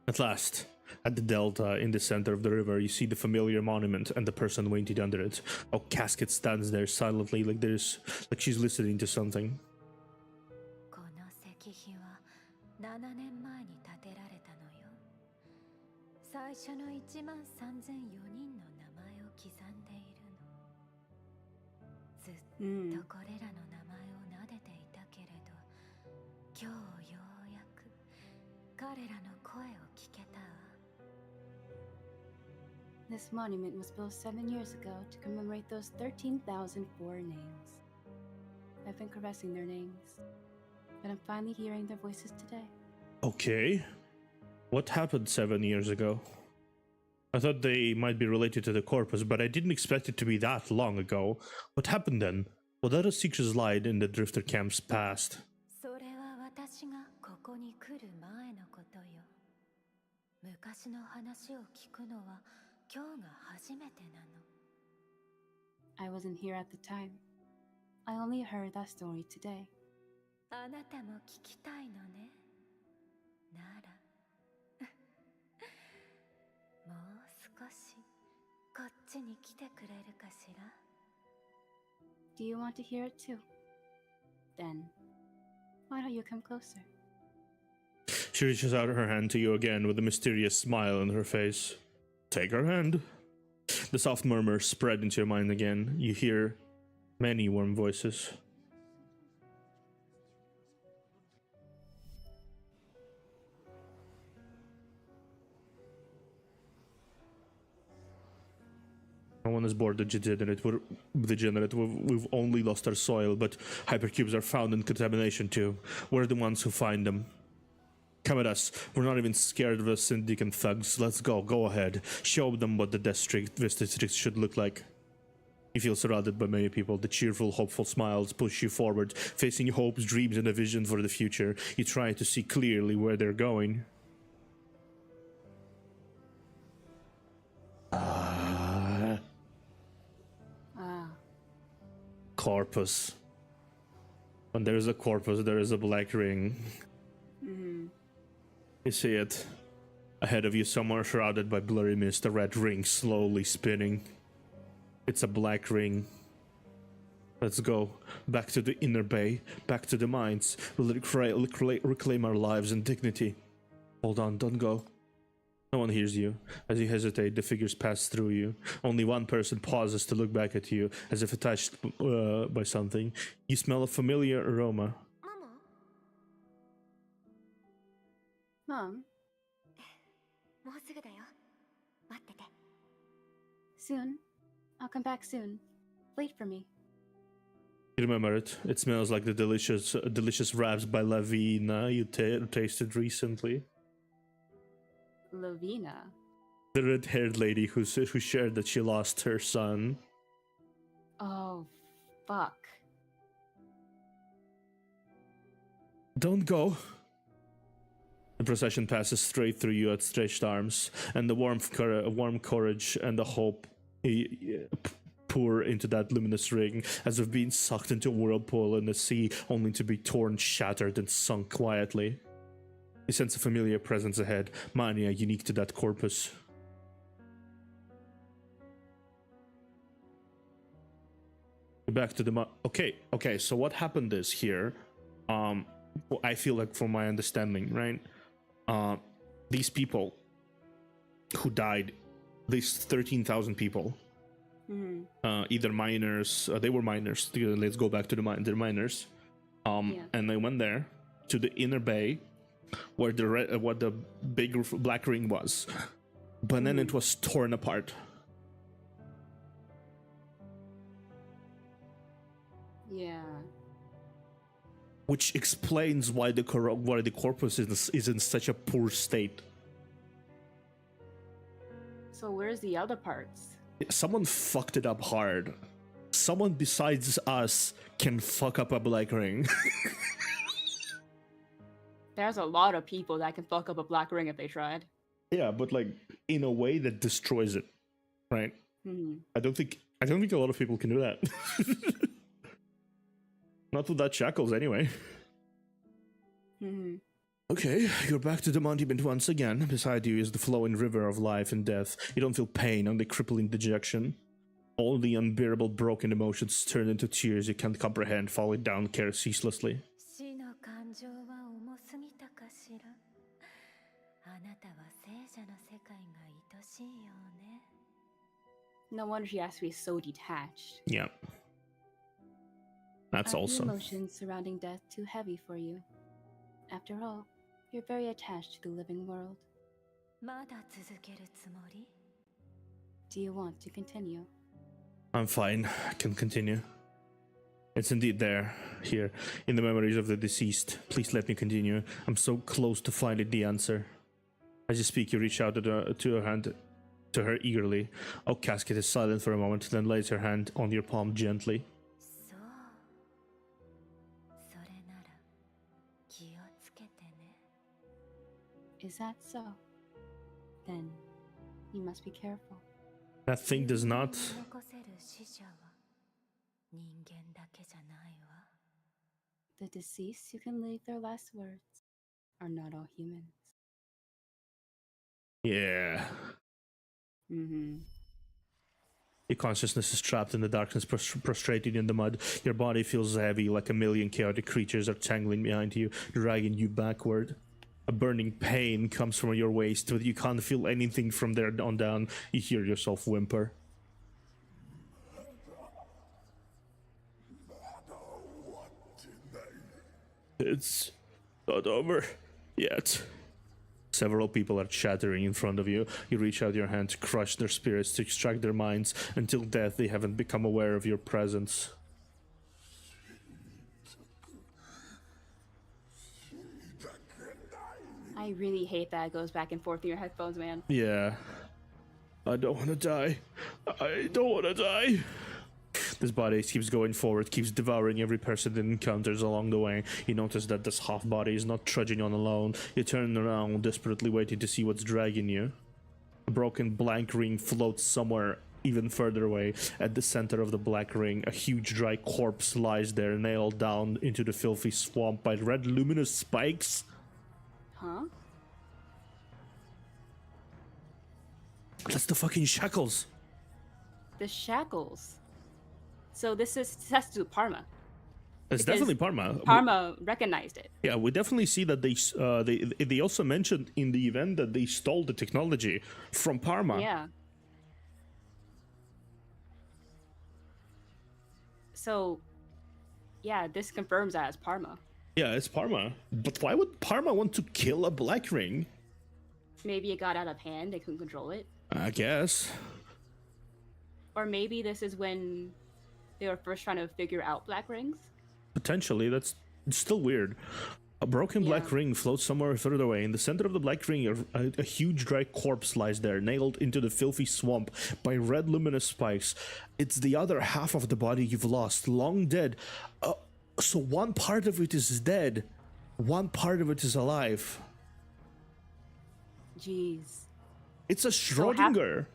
[SPEAKER 1] At last, at the delta in the center of the river, you see the familiar monument and the person waiting under it. A casket stands there silently, like she's listening to something.
[SPEAKER 3] この石碑は7年前に建てられたのよ。最初の1万3004人の名前を刻んでいるの。ずっとこれらの名前を撫でていたけれど、今日ようやく彼らの声を聞けたわ。
[SPEAKER 2] This monument was built 7 years ago to commemorate those 13,004 names. I've been caressing their names, but I'm finally hearing their voices today.
[SPEAKER 1] Okay. What happened 7 years ago? I thought they might be related to the corpus, but I didn't expect it to be that long ago. What happened then? What other secrets lied in the Drifter camp's past?
[SPEAKER 3] それは私がここに来る前のことよ。昔の話を聞くのは今日が初めてなの。
[SPEAKER 2] I wasn't here at the time. I only heard that story today.
[SPEAKER 3] あなたも聞きたいのね。ならもう少しこっちに来てくれるかしら。
[SPEAKER 2] Do you want to hear it too? Then, why don't you come closer?
[SPEAKER 1] She reaches out her hand to you again with a mysterious smile on her face. Take her hand. The soft murmur spread into your mind again. You hear many warm voices. No one is bored degenerate. We've only lost our soil, but hypercubes are found in contamination too. We're the ones who find them. Come at us. We're not even scared of the syndicate thugs. Let's go. Go ahead. Show them what the district should look like. You feel surrounded by many people. The cheerful, hopeful smiles push you forward, facing hopes, dreams, and a vision for the future. You try to see clearly where they're going. Corpus. When there is a corpus, there is a black ring. You see it. Ahead of you, somewhere shrouded by blurry mist, a red ring slowly spinning. It's a black ring. Let's go. Back to the inner bay. Back to the mines. We'll reclaim our lives and dignity. Hold on, don't go. No one hears you. As you hesitate, the figures pass through you. Only one person pauses to look back at you, as if attached by something. You smell a familiar aroma.
[SPEAKER 2] Mom?
[SPEAKER 3] もうすぐだよ。待ってて。
[SPEAKER 2] Soon. I'll come back soon. Wait for me.
[SPEAKER 1] You remember it? It smells like the delicious wraps by Lavina you tasted recently.
[SPEAKER 2] Lavina.
[SPEAKER 1] The red-haired lady who shared that she lost her son.
[SPEAKER 2] Oh, fuck.
[SPEAKER 1] Don't go. The procession passes straight through you at stretched arms, and the warm courage and the hope pour into that luminous ring as if being sucked into a whirlpool in the sea, only to be torn, shattered, and sunk quietly. You sense a familiar presence ahead, mania unique to that corpus. Back to the okay, so what happened is here, I feel like from my understanding, right? These people who died, these 13,000 people, either miners, they were miners. Let's go back to they're miners. And they went there to the inner bay where the big black ring was, but then it was torn apart.
[SPEAKER 2] Yeah.
[SPEAKER 1] Which explains why the corpus is in such a poor state.
[SPEAKER 2] So where's the other parts?
[SPEAKER 1] Someone fucked it up hard. Someone besides us can fuck up a black ring.
[SPEAKER 2] There's a lot of people that can fuck up a black ring if they tried.
[SPEAKER 1] Yeah, but like in a way that destroys it, right? I don't think a lot of people can do that. Not without shackles, anyway. Okay, you're back to the monument once again. Beside you is the flowing river of life and death. You don't feel pain, only crippling dejection. All the unbearable broken emotions turned into tears you can't comprehend, falling down ceaselessly.
[SPEAKER 2] No wonder she has to be so detached.
[SPEAKER 1] Yeah. That's also.
[SPEAKER 2] The emotions surrounding death too heavy for you? After all, you're very attached to the living world. Do you want to continue?
[SPEAKER 1] I'm fine. I can continue. It's indeed here, in the memories of the deceased. Please let me continue. I'm so close to finding the answer. As you speak, you reach out to her eagerly. Oh, Casket is silent for a moment, then lays her hand on your palm gently.
[SPEAKER 2] Is that so? Then you must be careful.
[SPEAKER 1] That thing does not.
[SPEAKER 2] The deceased who can leave their last words are not all humans.
[SPEAKER 1] Yeah. Your consciousness is trapped in the darkness, prostrated in the mud. Your body feels heavy, like a million chaotic creatures are tangling behind you, dragging you backward. A burning pain comes from your waist, but you can't feel anything from there on down. You hear yourself whimper. It's not over yet. Several people are chattering in front of you. You reach out your hand to crush their spirits, to extract their minds. Until death, they haven't become aware of your presence.
[SPEAKER 2] I really hate that it goes back and forth in your headphones, man.
[SPEAKER 1] Yeah. I don't want to die. I don't want to die. This body keeps going forward, keeps devouring every person it encounters along the way. You notice that this half body is not trudging on alone. You turn around, desperately waiting to see what's dragging you. A broken blank ring floats somewhere even further away. At the center of the black ring, a huge dry corpse lies there, nailed down into the filthy swamp by red luminous spikes.
[SPEAKER 2] Huh?
[SPEAKER 1] That's the fucking shackles.
[SPEAKER 2] The shackles. So this has to do with Parma.
[SPEAKER 1] It's definitely Parma.
[SPEAKER 2] Parma recognized it.
[SPEAKER 1] Yeah, we definitely see that they also mentioned in the event that they stole the technology from Parma.
[SPEAKER 2] Yeah. So, yeah, this confirms that it's Parma.
[SPEAKER 1] Yeah, it's Parma. But why would Parma want to kill a black ring?
[SPEAKER 2] Maybe it got out of hand. They couldn't control it.
[SPEAKER 1] I guess.
[SPEAKER 2] Or maybe this is when they were first trying to figure out black rings.
[SPEAKER 1] Potentially, it's still weird. A broken black
[SPEAKER 2] Yeah.
[SPEAKER 1] ring floats somewhere further away. In the center of the black ring, a huge dry corpse lies there, nailed into the filthy swamp by red luminous spikes. It's the other half of the body you've lost, long dead. So one part of it is dead, one part of it is alive.
[SPEAKER 2] Jeez.
[SPEAKER 1] It's a Schrödinger.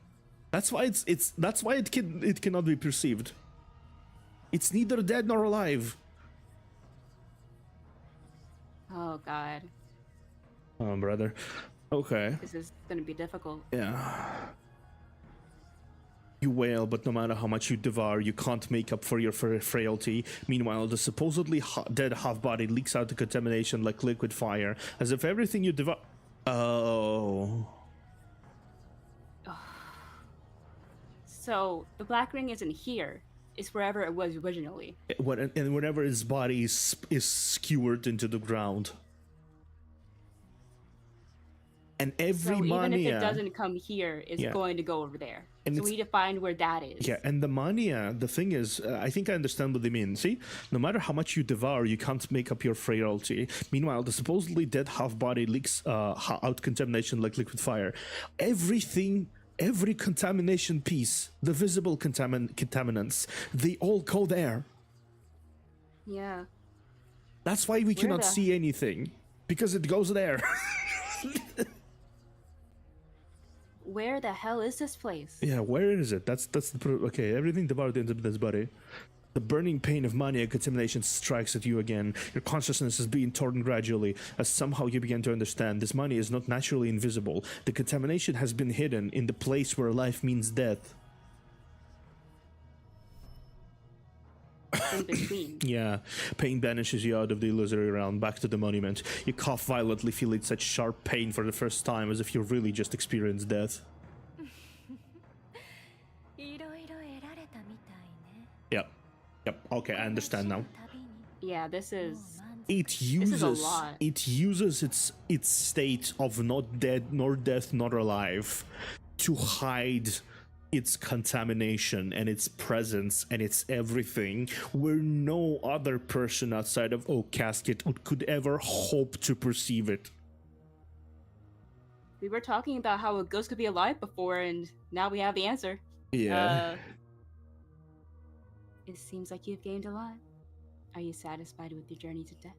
[SPEAKER 1] That's why it cannot be perceived. It's neither dead nor alive.
[SPEAKER 2] Oh god.
[SPEAKER 1] Oh, brother. Okay.
[SPEAKER 2] This is gonna be difficult.
[SPEAKER 1] Yeah. You wail, but no matter how much you devour, you can't make up for your frailty. Meanwhile, the supposedly dead half-body leaks out the contamination like liquid fire, as if everything you devour... Oh.
[SPEAKER 2] So, the black ring isn't here. It's wherever it was originally.
[SPEAKER 1] And whenever his body is skewered into the ground. And every
[SPEAKER 2] So even if
[SPEAKER 1] mania...
[SPEAKER 2] it doesn't come here, it's
[SPEAKER 1] Yeah.
[SPEAKER 2] going to go over there.
[SPEAKER 1] And
[SPEAKER 2] So
[SPEAKER 1] it's-
[SPEAKER 2] we need to find where that is.
[SPEAKER 1] Yeah, and the mania, the thing is, I think I understand what they mean. See, no matter how much you devour, you can't make up your frailty. Meanwhile, the supposedly dead half-body leaks out contamination like liquid fire. Everything, every contamination piece, the visible contaminants, they all go there.
[SPEAKER 2] Yeah.
[SPEAKER 1] That's why we cannot
[SPEAKER 2] the-
[SPEAKER 1] see anything, because it goes there.
[SPEAKER 2] Where the hell is this place?
[SPEAKER 1] Yeah, where is it? That's okay. Everything devoured into this body. The burning pain of mania contamination strikes at you again. Your consciousness is being torn gradually as somehow you begin to understand this mania is not naturally invisible. The contamination has been hidden in the place where life means death.
[SPEAKER 2] In between.
[SPEAKER 1] Yeah, pain banishes you out of the illusory realm, back to the monument. You cough violently, feeling such sharp pain for the first time, as if you really just experienced death.
[SPEAKER 3] いろいろ得られたみたいね。
[SPEAKER 1] Yep, okay, I understand now.
[SPEAKER 3] 旅に
[SPEAKER 2] Yeah, this is...
[SPEAKER 1] It
[SPEAKER 2] is a
[SPEAKER 1] uses
[SPEAKER 2] lot.
[SPEAKER 1] its state of not dead nor death nor alive to hide its contamination and its presence and its everything, where no other person outside of Oak Casket could ever hope to perceive it.
[SPEAKER 2] We were talking about how a ghost could be alive before, and now we have the answer.
[SPEAKER 1] Yeah.
[SPEAKER 2] It seems like you've gained a lot. Are you satisfied with your journey to death?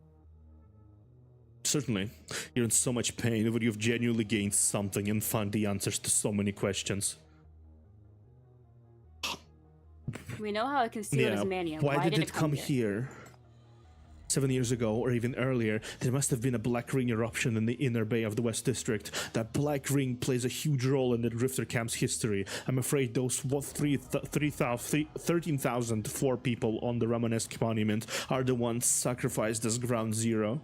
[SPEAKER 1] Certainly. You're in so much pain, but you've genuinely gained something and found the answers to so many questions.
[SPEAKER 2] We know how it concealed his mania.
[SPEAKER 1] Why did it come
[SPEAKER 2] here?
[SPEAKER 1] here? 7 years ago, or even earlier, there must have been a black ring eruption in the inner bay of the West District. That black ring plays a huge role in the Drifter Camp's history. I'm afraid those 13,004 people on the Romanesque monument are the ones sacrificed as ground zero.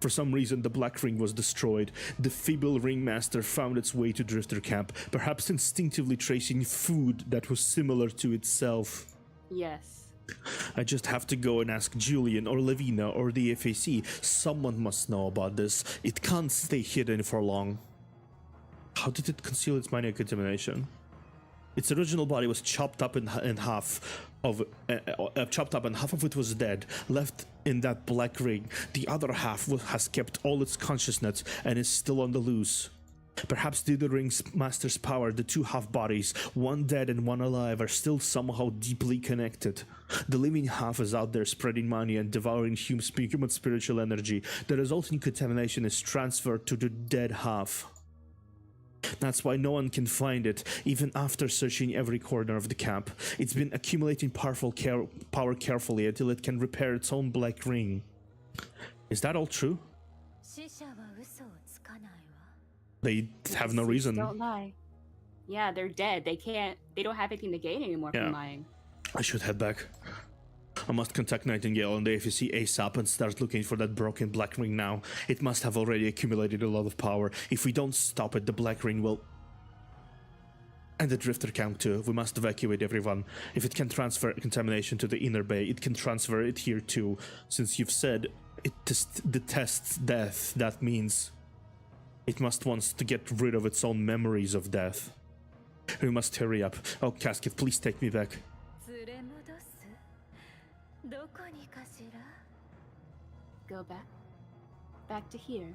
[SPEAKER 1] For some reason, the black ring was destroyed. The feeble ringmaster found its way to Drifter Camp, perhaps instinctively tracing food that was similar to itself.
[SPEAKER 2] Yes.
[SPEAKER 1] I just have to go and ask Julian or Lavina or the FAC. Someone must know about this. It can't stay hidden for long. How did it conceal its mania contamination? Its original body was chopped up in half of it was dead, left in that black ring. The other half has kept all its consciousness and is still on the loose. Perhaps due to the ring's master's power, the two half-bodies, one dead and one alive, are still somehow deeply connected. The living half is out there spreading money and devouring human spiritual energy. The resulting contamination is transferred to the dead half. That's why no one can find it, even after searching every corner of the camp. It's been accumulating power carefully until it can repair its own black ring. Is that all true?
[SPEAKER 3] 死者は嘘をつかないわ。
[SPEAKER 1] They have no reason.
[SPEAKER 2] Don't lie. Yeah, they're dead. They don't have anything to gain anymore
[SPEAKER 1] Yeah.
[SPEAKER 2] from lying.
[SPEAKER 1] I should head back. I must contact Nightingale and the FEC ASAP and start looking for that broken black ring now. It must have already accumulated a lot of power. If we don't stop it, the black ring will... And the Drifter Camp too. We must evacuate everyone. If it can transfer contamination to the inner bay, it can transfer it here too. Since you've said it detests death, that means it must want to get rid of its own memories of death. We must hurry up. Oh, Casket, please take me back.
[SPEAKER 3] 連れ戻すにかしら
[SPEAKER 2] Go back. Back to here.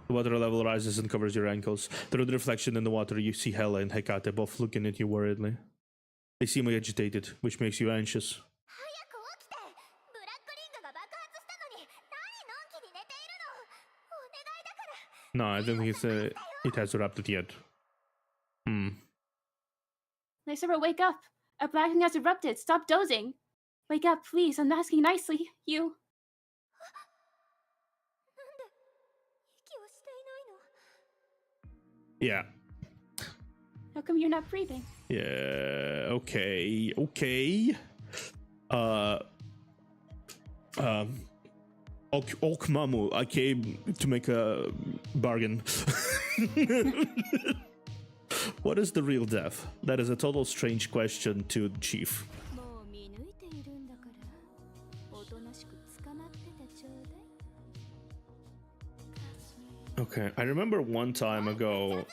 [SPEAKER 1] The water level rises and covers your ankles. Through the reflection in the water, you see Hela and Hecate both looking at you worriedly. They seem agitated, which makes you anxious.
[SPEAKER 3] 早く起きてブラックリングが爆発したのに何のんきに寝ているのお願いだから
[SPEAKER 1] No, I don't think it has erupted yet.
[SPEAKER 2] Lysander, wake up! A black thing has erupted. Stop dozing. Wake up, please. I'm asking nicely. You.
[SPEAKER 3] なんで息をしていないの
[SPEAKER 1] Yeah.
[SPEAKER 2] How come you're not breathing?
[SPEAKER 1] Yeah, okay. Okmamu, I came to make a bargain. What is the real death? That is a total strange question to the chief.
[SPEAKER 3] もう見抜いているんだからおとなしく捕まっててちょうだい
[SPEAKER 1] Okay, I remember one time ago,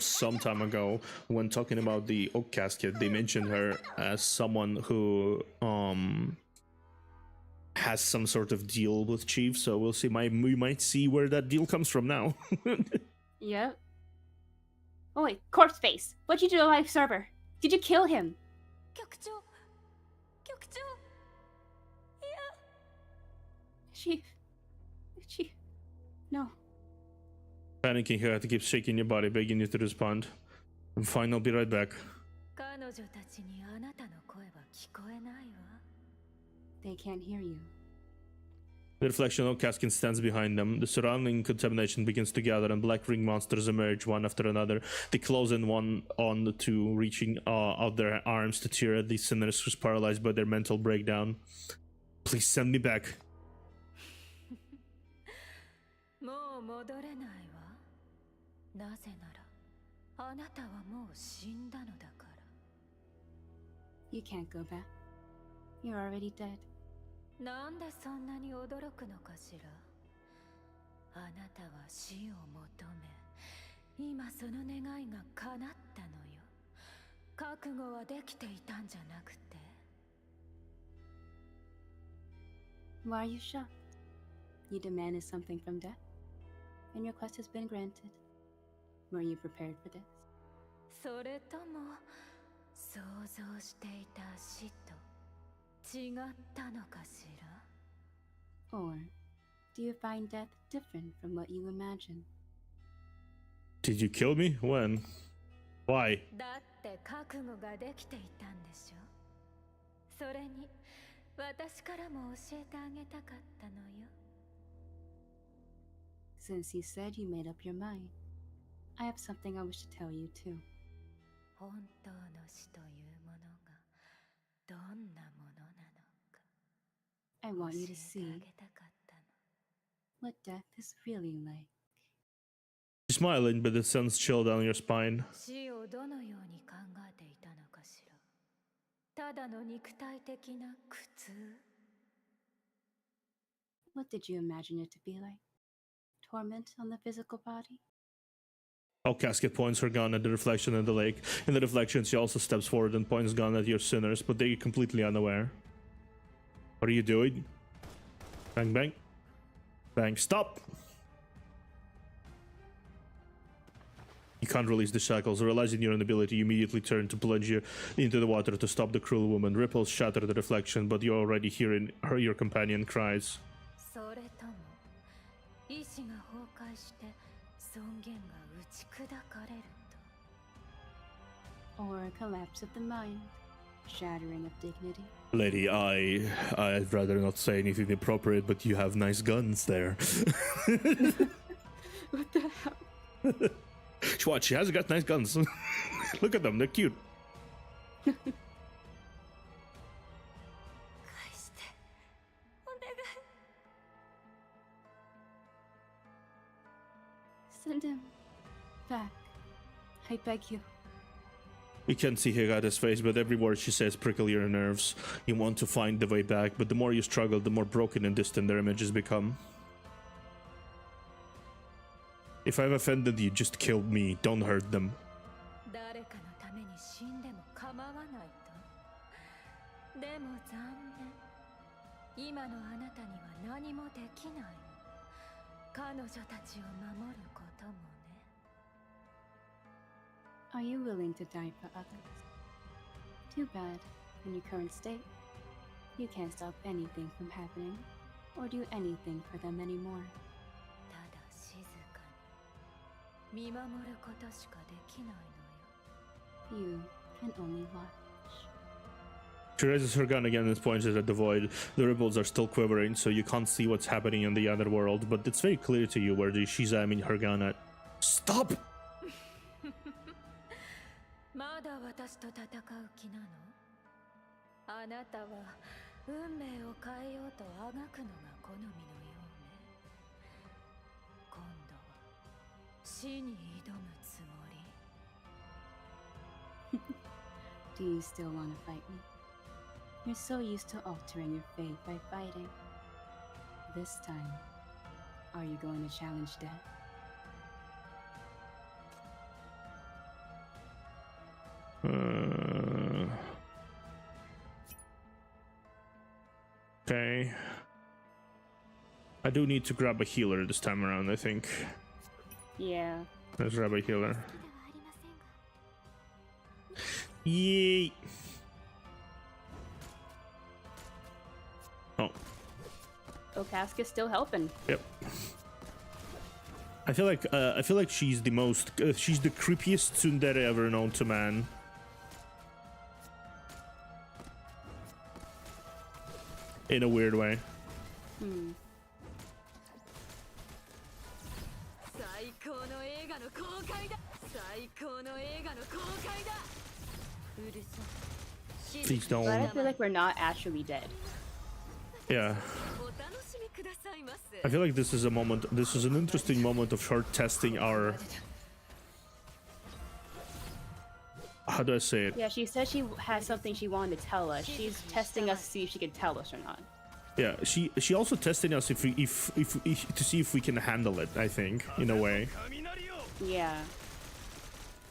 [SPEAKER 1] some time ago, when talking about the oak casket, they mentioned her as someone who has some sort of deal with Chief. So we'll see. We might see where that deal comes from now.
[SPEAKER 2] Yep. Oh wait, corpse face. What'd you do to Life Server? Did you kill him?
[SPEAKER 3] 局長局長いや
[SPEAKER 2] She. No.
[SPEAKER 1] Panicking, you have to keep shaking your body, begging you to respond. I'm fine. I'll be right back.
[SPEAKER 3] 彼女たちにあなたの声は聞こえないわ
[SPEAKER 2] They can't hear you.
[SPEAKER 1] The reflection of Caskin stands behind them. The surrounding contamination begins to gather, and black ring monsters emerge one after another. They close in one on the two, reaching out their arms to tear at the sinners who's paralyzed by their mental breakdown. Please send me back.
[SPEAKER 3] もう戻れないわなぜならあなたはもう死んだのだから
[SPEAKER 2] You can't go back. You're already dead.
[SPEAKER 3] なんでそんなに驚くのかしらあなたは死を求め今その願いが叶ったのよ覚悟はできていたんじゃなくて
[SPEAKER 2] Why are you shocked? You demanded something from death, and your quest has been granted. Were you prepared for this?
[SPEAKER 3] それとも想像していた死と違ったのかしら
[SPEAKER 2] Or do you find death different from what you imagine?
[SPEAKER 1] Did you kill me? When? Why?
[SPEAKER 3] だって覚悟ができていたんでしょそれに私からも教えてあげたかったのよ
[SPEAKER 2] Since you said you made up your mind, I have something I wish to tell you too.
[SPEAKER 3] 本当の死というものがどんなものなのか
[SPEAKER 2] I
[SPEAKER 3] 教
[SPEAKER 2] want you
[SPEAKER 3] え
[SPEAKER 2] to
[SPEAKER 3] てあ
[SPEAKER 2] see
[SPEAKER 3] げたかったの
[SPEAKER 2] what death is really like.
[SPEAKER 1] You're smiling, but it sends chill down your spine.
[SPEAKER 3] 死をどのように考えていたのかしらただの肉体的な苦痛
[SPEAKER 2] What did you imagine it to be like? Torment on the physical body?
[SPEAKER 1] Oh, Casket points her gun at the reflection in the lake. In the reflection, she also steps forward and points gun at your sinners, but they're completely unaware. What are you doing? Bang, bang. Bang, stop! You can't release the shackles. Realizing your inability, you immediately turn to plunge you into the water to stop the cruel woman. Ripples shatter the reflection, but you're already hearing her, your companion cries.
[SPEAKER 3] それとも意志が崩壊して尊厳が打ち砕かれると
[SPEAKER 2] Or a collapse of the mind, shattering of dignity?
[SPEAKER 1] Lady, I'd rather not say anything appropriate, but you have nice guns there.
[SPEAKER 2] What the hell?
[SPEAKER 1] What? She has got nice guns. Look at them, they're cute.
[SPEAKER 3] 返してお願い
[SPEAKER 2] Send him back. I beg you.
[SPEAKER 1] You can't see Higata's face, but every word she says prickle your nerves. You want to find the way back, but the more you struggle, the more broken and distant their images become. If I've offended you, just kill me. Don't hurt them.
[SPEAKER 3] 誰かのために死んでも構わないとでも残今のあなたには何もできないの。彼女たちを守ることもね。
[SPEAKER 2] Are you willing to die for others? Too bad, in your current state, you can't stop anything from happening, or do anything for them anymore.
[SPEAKER 3] ただ静かに見守ることしかできないのよ。
[SPEAKER 2] You can only watch.
[SPEAKER 1] She raises her gun again and points it at the void. The ripples are still quivering, so you can't see what's happening in the other world, but it's very clear to you where she's aiming her gun at. Stop!
[SPEAKER 3] まだ私と戦う気なの？あなたは運命を変えようとあがくのが好みのようね。今度は死に挑むつもり？
[SPEAKER 2] Do you still want to fight me? You're so used to altering your fate by fighting. This time, are you going to challenge death?
[SPEAKER 1] Okay. I do need to grab a healer this time around, I think.
[SPEAKER 2] Yeah.
[SPEAKER 1] Let's grab a healer. Yay! Oh.
[SPEAKER 2] Okaska's still helping.
[SPEAKER 1] Yep. I feel like she's the most she's the creepiest tsundere ever known to man. In a weird way.
[SPEAKER 2] Hmm.
[SPEAKER 1] Please don't.
[SPEAKER 2] But I feel like we're not actually dead.
[SPEAKER 1] Yeah. I feel like this is a moment, this is an interesting moment of her testing our... How do I say it?
[SPEAKER 2] Yeah, she said she has something she wanted to tell us. She's testing us to see if she can tell us or not.
[SPEAKER 1] Yeah, she also testing us if to see if we can handle it, I think, in a way.
[SPEAKER 2] Yeah.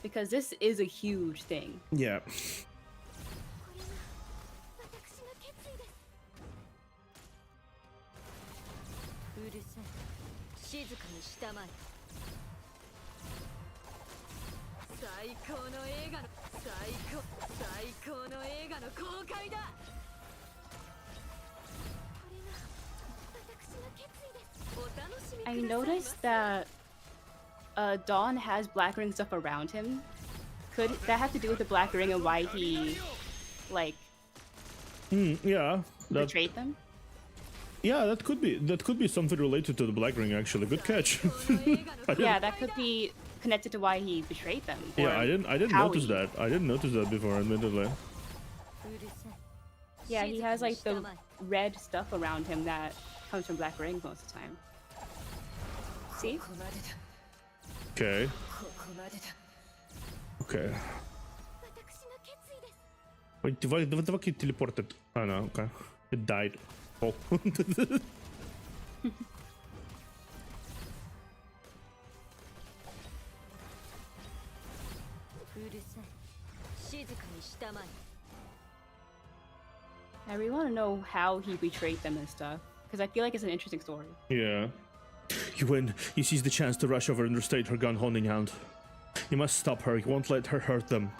[SPEAKER 2] Because this is a huge thing.
[SPEAKER 1] Yeah.
[SPEAKER 2] I noticed that Dawn has black ring stuff around him. Could that have to do with the black ring and why he, like,
[SPEAKER 1] yeah,
[SPEAKER 2] betrayed them?
[SPEAKER 1] Yeah, that could be something related to the black ring, actually. Good catch.
[SPEAKER 2] Yeah, that could be connected to why he betrayed them.
[SPEAKER 1] Yeah, I didn't notice that. I didn't notice that before, admittedly.
[SPEAKER 2] Yeah, he has like the red stuff around him that comes from black rings most of the time. See?
[SPEAKER 1] Okay. Okay. Wait, the fuck it teleported? Oh no, okay. It died. Oh.
[SPEAKER 2] I really want to know how he betrayed them and stuff, because I feel like it's an interesting story.
[SPEAKER 1] Yeah. You win. You seize the chance to rush over and restate her gun holding hand. You must stop her. You won't let her hurt them.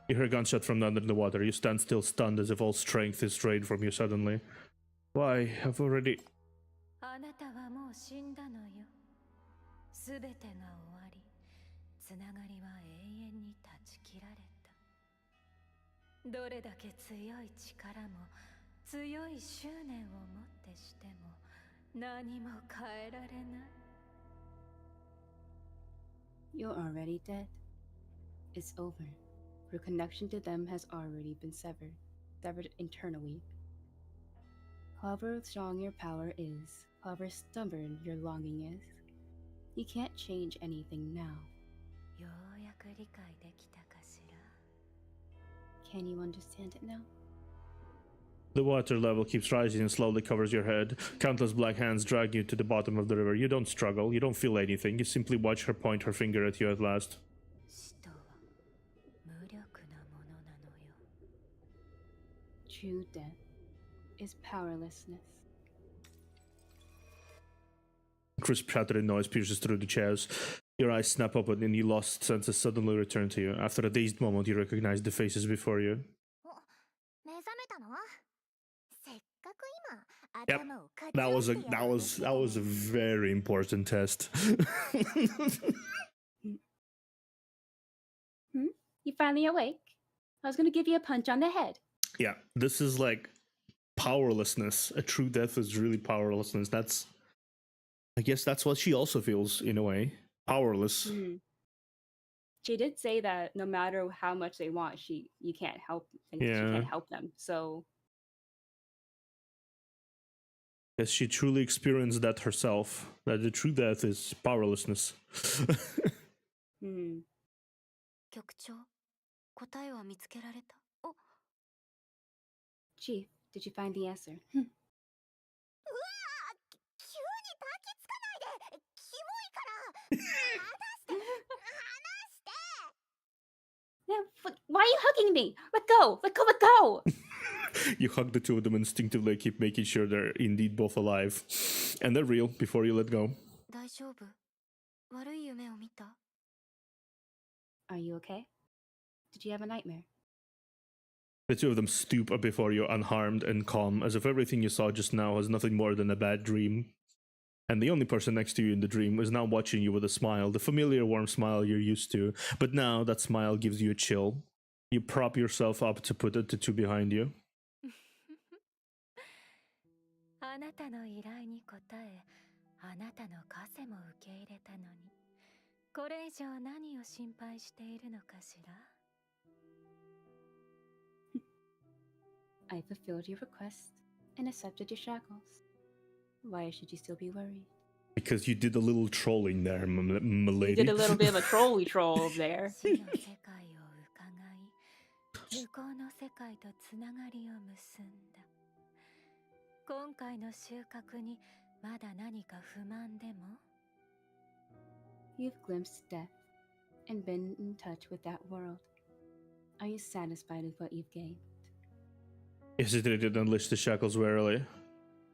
[SPEAKER 1] You hear a gunshot from under the water. You stand still, stunned, as if all strength is drained from you suddenly. Why? I've already...
[SPEAKER 3] あなたはもう死んだのよ。すべてが終わり、つながりは永遠に断ち切られた。どれだけ強い力も強い執念をもってしても何も変えられない。
[SPEAKER 2] You're already dead. It's over. Your connection to them has already been severed internally. However strong your power is, however stubborn your longing is, you can't change anything now.
[SPEAKER 3] ようやく理解できたかしら。
[SPEAKER 2] Can you understand it now?
[SPEAKER 1] The water level keeps rising and slowly covers your head. Countless black hands drag you to the bottom of the river. You don't struggle, you don't feel anything. You simply watch her point her finger at you at last.
[SPEAKER 3] 死とは無力なものなのよ。
[SPEAKER 2] True death is powerlessness.
[SPEAKER 1] Crisp shattering noise pierces through the chairs. Your eyes snap open and your lost senses suddenly return to you. After a dazed moment, you recognize the faces before you.
[SPEAKER 3] 目覚めたの？せっかく今
[SPEAKER 1] Yep.
[SPEAKER 3] 頭をカチ
[SPEAKER 1] That
[SPEAKER 3] ン
[SPEAKER 1] was
[SPEAKER 3] っ
[SPEAKER 1] a
[SPEAKER 3] てや
[SPEAKER 1] that
[SPEAKER 3] ろうと
[SPEAKER 1] was
[SPEAKER 3] して
[SPEAKER 1] that
[SPEAKER 3] た
[SPEAKER 1] was a
[SPEAKER 3] ね。
[SPEAKER 1] very important test.
[SPEAKER 2] You finally awake? I was gonna give you a punch on the head.
[SPEAKER 1] Yeah, this is like powerlessness. A true death is really powerlessness. That's, I guess that's what she also feels in a way. Powerless.
[SPEAKER 2] She did say that no matter how much they want, you can't help. She
[SPEAKER 1] Yeah.
[SPEAKER 2] can't help them. So
[SPEAKER 1] Yes, she truly experienced that herself. That the true death is powerlessness.
[SPEAKER 3] 局長、答えは見つけられた？お、
[SPEAKER 2] Chief, did you find the answer?
[SPEAKER 3] うわー、急に抱きつかないで、キモいから。離して、離して。
[SPEAKER 2] Yeah, why are you hugging me? Let go! Let go! Let go!
[SPEAKER 1] You hug the two of them instinctively, keep making sure they're indeed both alive. And they're real before you let go.
[SPEAKER 3] 大丈夫？悪い夢を見た？
[SPEAKER 2] Are you okay? Did you have a nightmare?
[SPEAKER 1] The two of them stoop up before you, unharmed and calm, as if everything you saw just now was nothing more than a bad dream. And the only person next to you in the dream is now watching you with a smile, the familiar warm smile you're used to. But now that smile gives you a chill. You prop yourself up to put the two behind you.
[SPEAKER 3] あなたの依頼に応え、あなたの枷も受け入れたのに、これ以上何を心配しているのかしら？
[SPEAKER 2] I fulfilled your request and accepted your shackles. Why should you still be worried?
[SPEAKER 1] Because you did a little trolling there,
[SPEAKER 2] You
[SPEAKER 1] milady.
[SPEAKER 2] did a little bit of a trolly troll there.
[SPEAKER 3] 死の世界を伺い、向こうの世界とつながりを結んだ。今回の収穫にまだ何か不満でも？
[SPEAKER 2] You've glimpsed death and been in touch with that world. Are you satisfied with what you've gained?
[SPEAKER 1] He hesitated and unleashed the shackles warily.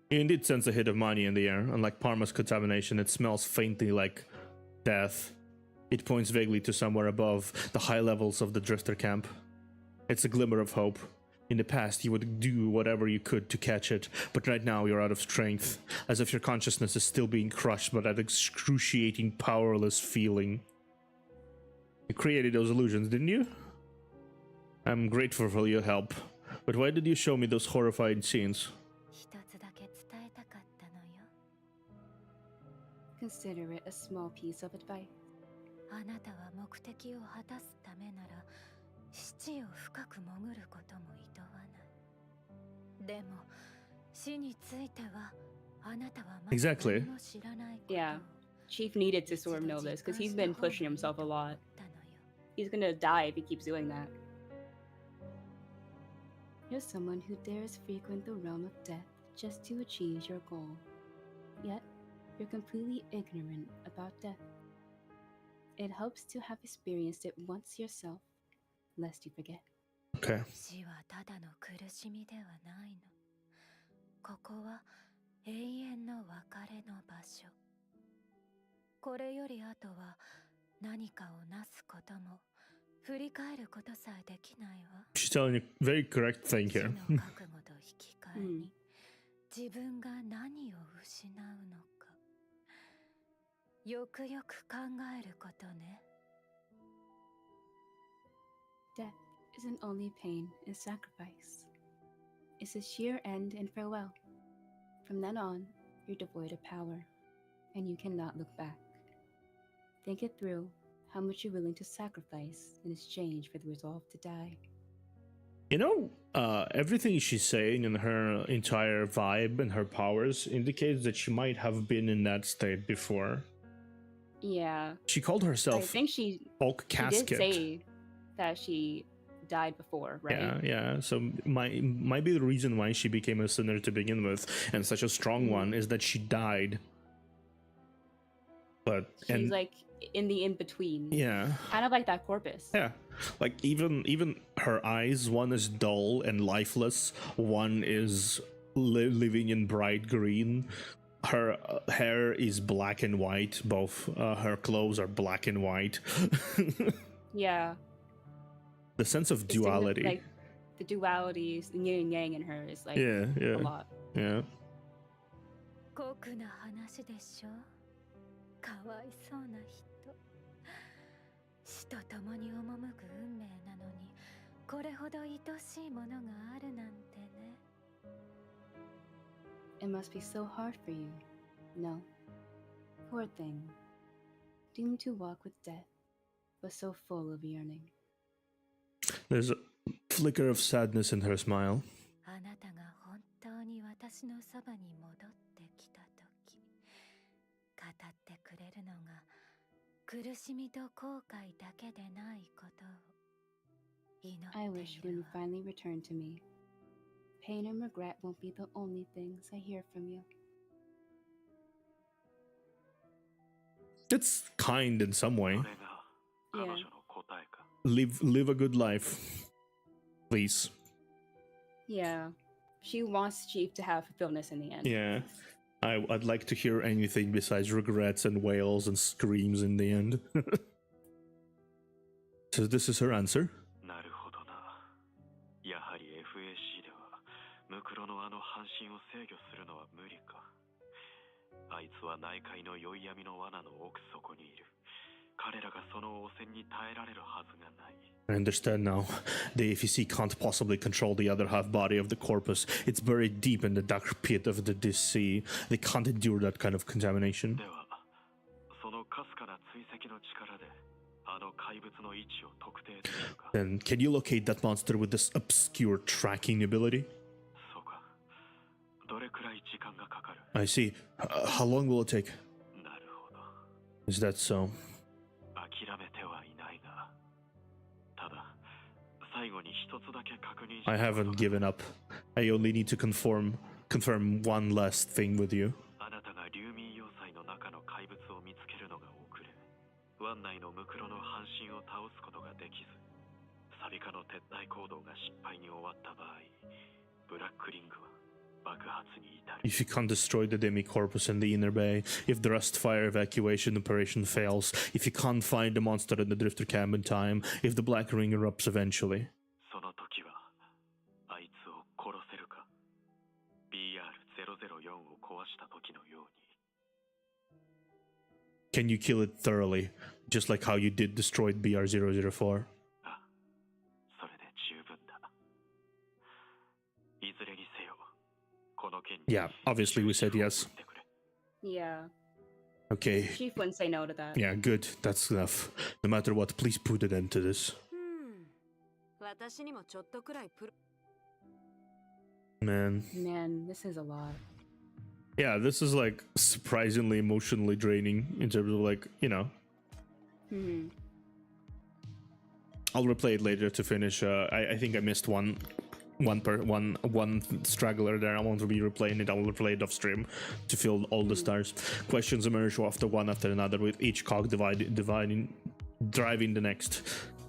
[SPEAKER 1] You indeed sense a hit of money in the air. Unlike Parma's contamination, it smells faintly like death. It points vaguely to somewhere above the high levels of the drifter camp. It's a glimmer of hope. In the past, you would do whatever you could to catch it, but right now you're out of strength, as if your consciousness is still being crushed by that excruciating, powerless feeling. You created those illusions, didn't you? I'm grateful for your help, but why did you show me those horrifying scenes?
[SPEAKER 3] 一つだけ伝えたかったのよ。
[SPEAKER 2] Consider it a small piece of advice.
[SPEAKER 3] あなたは目的を果たすためなら、死を深く潜ることも厭わない。でも、死については、あなたはまだ
[SPEAKER 1] Exactly.
[SPEAKER 3] 何も知らないことを。
[SPEAKER 2] Yeah, Chief needed to sort of know this because he's been pushing himself a lot. He's gonna die if he keeps doing that. You're someone who dares frequent the realm of death just to achieve your goal. Yet, you're completely ignorant about death. It helps to have experienced it once yourself, lest you forget.
[SPEAKER 1] Okay.
[SPEAKER 3] 死はただの苦しみではないの。ここは永遠の別れの場所。これより後は何かをなすことも振り返ることさえできないわ。
[SPEAKER 1] She's telling you a very correct thing
[SPEAKER 3] 死
[SPEAKER 1] here.
[SPEAKER 3] の覚悟と引き換えに自分が何を失うのか。よくよく考えることね。
[SPEAKER 2] Death isn't only pain and sacrifice. It's a sheer end and farewell. From then on, you're devoid of power, and you cannot look back. Think it through how much you're willing to sacrifice in exchange for the resolve to die.
[SPEAKER 1] You know, everything she's saying and her entire vibe and her powers indicates that she might have been in that state before.
[SPEAKER 2] Yeah,
[SPEAKER 1] She called
[SPEAKER 2] I
[SPEAKER 1] herself
[SPEAKER 2] think she
[SPEAKER 1] Oak
[SPEAKER 2] did
[SPEAKER 1] Casket.
[SPEAKER 2] say that she died before, right?
[SPEAKER 1] Yeah, yeah. So might be the reason why she became a sinner to begin with, and such a strong one, is that she died. but
[SPEAKER 2] She's like in the in-between.
[SPEAKER 1] yeah,
[SPEAKER 2] Kind of like that corpus.
[SPEAKER 1] yeah, like even her eyes, one is dull and lifeless, one is living in bright green. Her hair is black and white. Both her clothes are black and white.
[SPEAKER 2] Yeah.
[SPEAKER 1] The sense of duality.
[SPEAKER 2] Like the dualities, the yin and yang in her is like
[SPEAKER 1] yeah,
[SPEAKER 2] a lot.
[SPEAKER 1] yeah.
[SPEAKER 3] 酷な話でしょ。かわいそうな人。死と共に赴く運命なのに、これほど愛しいものがあるなんてね。
[SPEAKER 2] It must be so hard for you. No. Poor thing. Doomed to walk with death, but so full of yearning.
[SPEAKER 1] There's a flicker of sadness in her smile.
[SPEAKER 3] あなたが本当に私のそばに戻ってきたとき、語ってくれるのが苦しみと後悔だけでないことを祈っているわ。
[SPEAKER 2] I wish when you finally return to me, pain and regret won't be the only things I hear from you.
[SPEAKER 1] It's kind in some way.
[SPEAKER 2] Yeah.
[SPEAKER 1] Live a good life, please.
[SPEAKER 2] Yeah. She wants Chief to have fulfillment in the end.
[SPEAKER 1] Yeah, I'd like to hear anything besides regrets and wails and screams in the end. So this is her answer.
[SPEAKER 4] なるほどな。やはり FAC ではムクロのあの半身を制御するのは無理か。あいつは内海の宵闇の罠の奥底にいる。彼らがその汚染に耐えられるはずがない。
[SPEAKER 1] I understand now. The AFC can't possibly control the other half body of the corpus. It's buried deep in the dark pit of the sea. They can't endure that kind of contamination.
[SPEAKER 4] では、そのかすかな追跡の力であの怪物の位置を特定できるか。
[SPEAKER 1] Then can you locate that monster with this obscure tracking ability?
[SPEAKER 4] そうか。どれくらい時間がかかる？
[SPEAKER 1] I see. How long will it take?
[SPEAKER 4] なるほど。
[SPEAKER 1] Is that so?
[SPEAKER 4] 諦めてはいないが、ただ最後に一つだけ確認し
[SPEAKER 1] I haven't given up. I only need to confirm one last thing with you.
[SPEAKER 4] あなたが流民要塞の中の怪物を見つけるのが遅れ、湾内のムクロの半身を倒すことができず、サビカの撤退行動が失敗に終わった場合、ブラックリングは爆発に至る。
[SPEAKER 1] If you can't destroy the demi-corpus in the inner bay, if the rust fire evacuation operation fails, if you can't find the monster in the drifter camp in time, if the black ring erupts eventually.
[SPEAKER 4] その時はあいつを殺せるか？ BR004 を壊した時のように。
[SPEAKER 1] Can you kill it thoroughly, just like how you did destroy BR004?
[SPEAKER 4] あ、それで十分だ。いずれにせよ、この件に
[SPEAKER 1] Yeah, obviously we said yes.
[SPEAKER 2] Yeah.
[SPEAKER 1] Okay.
[SPEAKER 2] Chief wouldn't say no to that.
[SPEAKER 1] Yeah, good. That's enough. No matter what, please put an end to this.
[SPEAKER 3] 私にもちょっとくらいプロ
[SPEAKER 1] Man.
[SPEAKER 2] Man, this is a lot.
[SPEAKER 1] Yeah, this is like surprisingly emotionally draining in terms of like, you know. I'll replay it later to finish. I think I missed one straggler there. I want to be replaying it. I will replay it off stream to fill all the stars. Questions emerge after one after another, with each cog driving the next,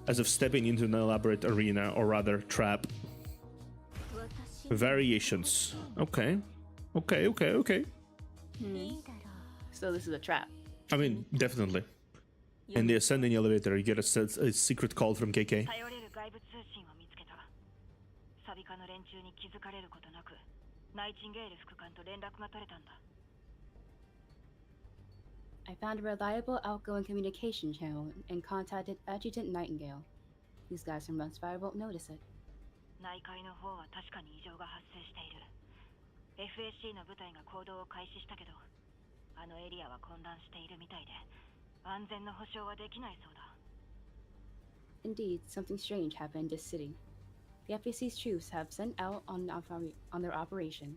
[SPEAKER 1] as if stepping into an elaborate arena, or rather trap. Variations. Okay.
[SPEAKER 2] So this is a trap.
[SPEAKER 1] I mean, definitely. In the ascending elevator, you get a secret call from KK.
[SPEAKER 5] 頼れる外部通信を見つけた。サビカの連中に気づかれることなく、ナイチンゲール副官と連絡が取れたんだ。
[SPEAKER 2] I found a reliable outgoing communication channel and contacted Adjutant Nightingale. These guys from Runspire won't notice it.
[SPEAKER 5] 内海の方は確かに異常が発生している。FAC の部隊が行動を開始したけど、あのエリアは混乱しているみたいで、安全の保証はできないそうだ。
[SPEAKER 2] Indeed, something strange happened in this city. The FAC's troops have sent out on their operation,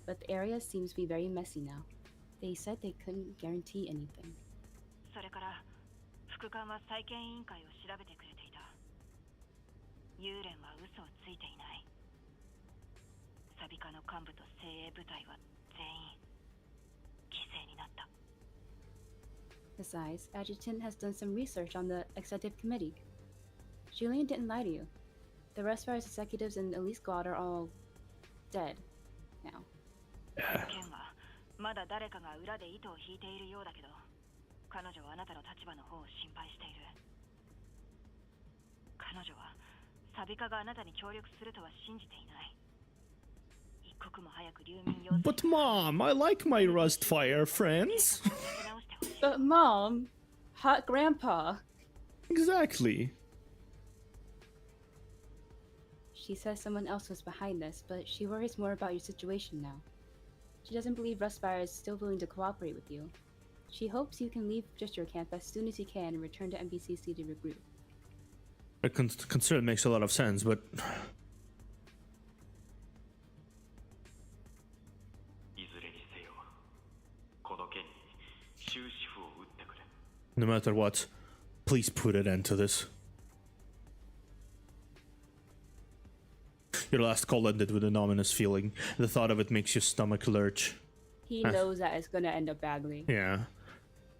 [SPEAKER 2] but the area seems to be very messy now. They said they couldn't guarantee anything.
[SPEAKER 5] それから、副官は再建委員会を調べてくれていた。幽連は嘘をついていない。サビカの幹部と精鋭部隊は全員犠牲になった。
[SPEAKER 2] Besides, Adjutant has done some research on the executive committee. Julian didn't lie to you. The rest of our executives and Elite Squad are all dead now.
[SPEAKER 5] ケンはまだ誰かが裏で糸を引いているようだけど、彼女はあなたの立場の方を心配している。彼女はサビカがあなたに協力するとは信じていない。一刻も早く流民要請。
[SPEAKER 1] But mom, I like my Rustfire friends.
[SPEAKER 2] But Mom, hot grandpa.
[SPEAKER 1] Exactly.
[SPEAKER 2] She says someone else was behind this, but she worries more about your situation now. She doesn't believe Rustfire is still willing to cooperate with you. She hopes you can leave just your camp as soon as you can and return to MBCC to regroup.
[SPEAKER 1] Her concern makes a lot of sense, but
[SPEAKER 4] いずれにせよ、この件に終止符を打ってくれ。
[SPEAKER 1] no matter what, please put an end to this. Your last call ended with an ominous feeling. The thought of it makes your stomach lurch.
[SPEAKER 2] He knows that it's gonna end up badly.
[SPEAKER 1] Yeah.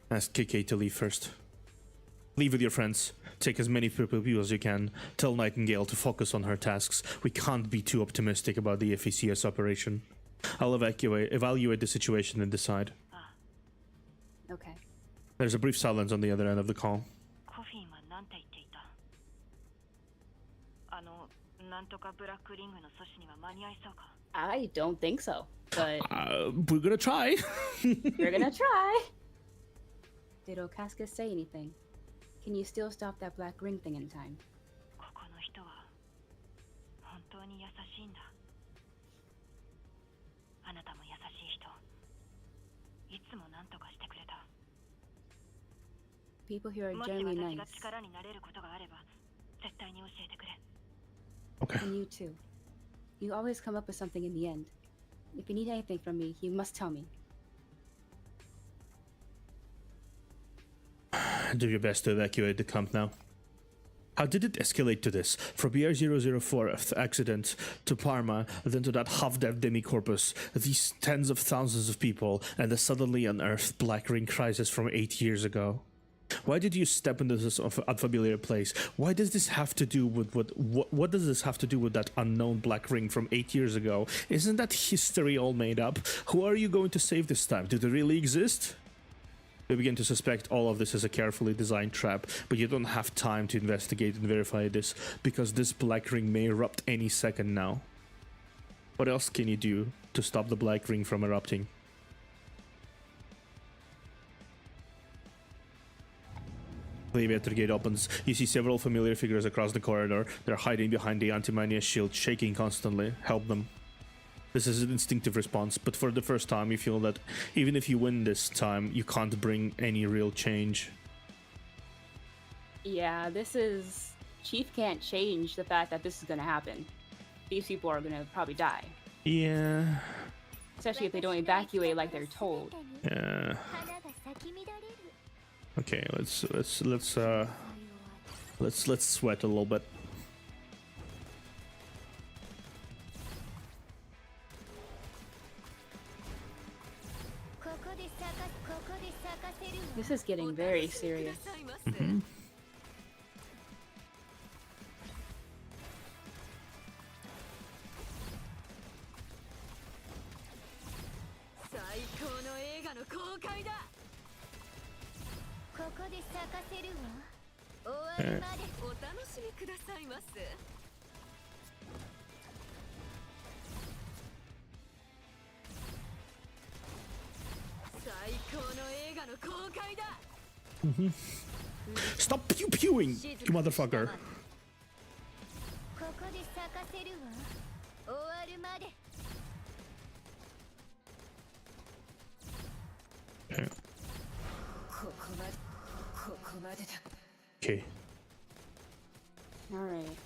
[SPEAKER 1] Ask KK to leave first. Leave with your friends. Take as many people as you can. Tell Nightingale to focus on her tasks. We can't be too optimistic about the FECS operation. I'll evaluate the situation and decide.
[SPEAKER 2] Okay.
[SPEAKER 1] There's a brief silence on the other end of the call.
[SPEAKER 5] コフィンは何て言っていた？なんとかブラックリングの阻止には間に合いそうか？
[SPEAKER 2] I don't think so, but
[SPEAKER 1] We're gonna try.
[SPEAKER 2] we're gonna try. Did Okaskas say anything? Can you still stop that black ring thing in time?
[SPEAKER 5] ここの人は本当に優しいんだ。あなたも優しい人。いつも何とかしてくれた。
[SPEAKER 2] People here are
[SPEAKER 5] もし
[SPEAKER 2] generally
[SPEAKER 5] 私
[SPEAKER 2] nice.
[SPEAKER 5] が力になれることがあれば、絶対に教えてくれ。
[SPEAKER 1] Okay.
[SPEAKER 2] And you too. You always come up with something in the end. If you need anything from me, you must tell me.
[SPEAKER 1] Do your best to evacuate the camp now. How did it escalate to this? From BR-004 accident to Parma, then to that half-dead demi-corpus, these tens of thousands of people, and the suddenly unearthed Black Ring crisis from 8 years ago. Why did you step into this unfamiliar place? Why does this have to do with what does this have to do with that unknown Black Ring from 8 years ago? Isn't that history all made up? Who are you going to save this time? Do they really exist? You begin to suspect all of this is a carefully designed trap, but you don't have time to investigate and verify this, because this Black Ring may erupt any second now. What else can you do to stop the Black Ring from erupting? The elevator gate opens. You see several familiar figures across the corridor. They're hiding behind the anti-mania shield, shaking constantly. Help them. This is an instinctive response, but for the first time you feel that even if you win this time, you can't bring any real change.
[SPEAKER 2] Yeah, this is... Chief can't change the fact that this is gonna happen. These people are gonna probably die.
[SPEAKER 1] Yeah.
[SPEAKER 2] Especially if they don't evacuate like they're told.
[SPEAKER 1] Yeah. Okay, let's sweat a little bit.
[SPEAKER 2] This is getting very serious.
[SPEAKER 1] Mm-hmm. Mm-hmm. Stop pew-pewing, you motherfucker. Okay. Okay.
[SPEAKER 2] Alright.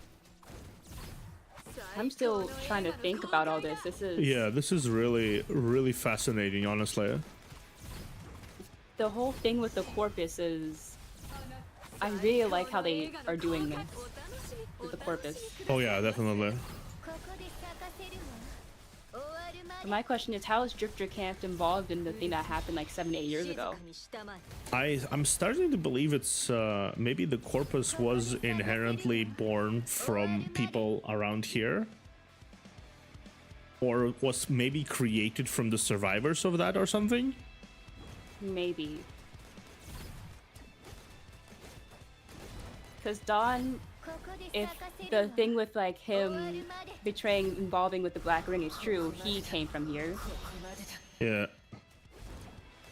[SPEAKER 2] I'm still trying to think about all this. This is...
[SPEAKER 1] Yeah, this is really, really fascinating, honestly.
[SPEAKER 2] The whole thing with the corpus is... I really like how they are doing this with the corpus.
[SPEAKER 1] Oh yeah, definitely.
[SPEAKER 2] But my question is, how is Drifter Camp involved in the thing that happened like 7 to 8 years ago?
[SPEAKER 1] I'm starting to believe it's maybe the corpus was inherently born from people around here, or was maybe created from the survivors of that or something.
[SPEAKER 2] Maybe. Because Dawn, if the thing with like him betraying, involving with the Black Ring is true, he came from here.
[SPEAKER 1] Yeah.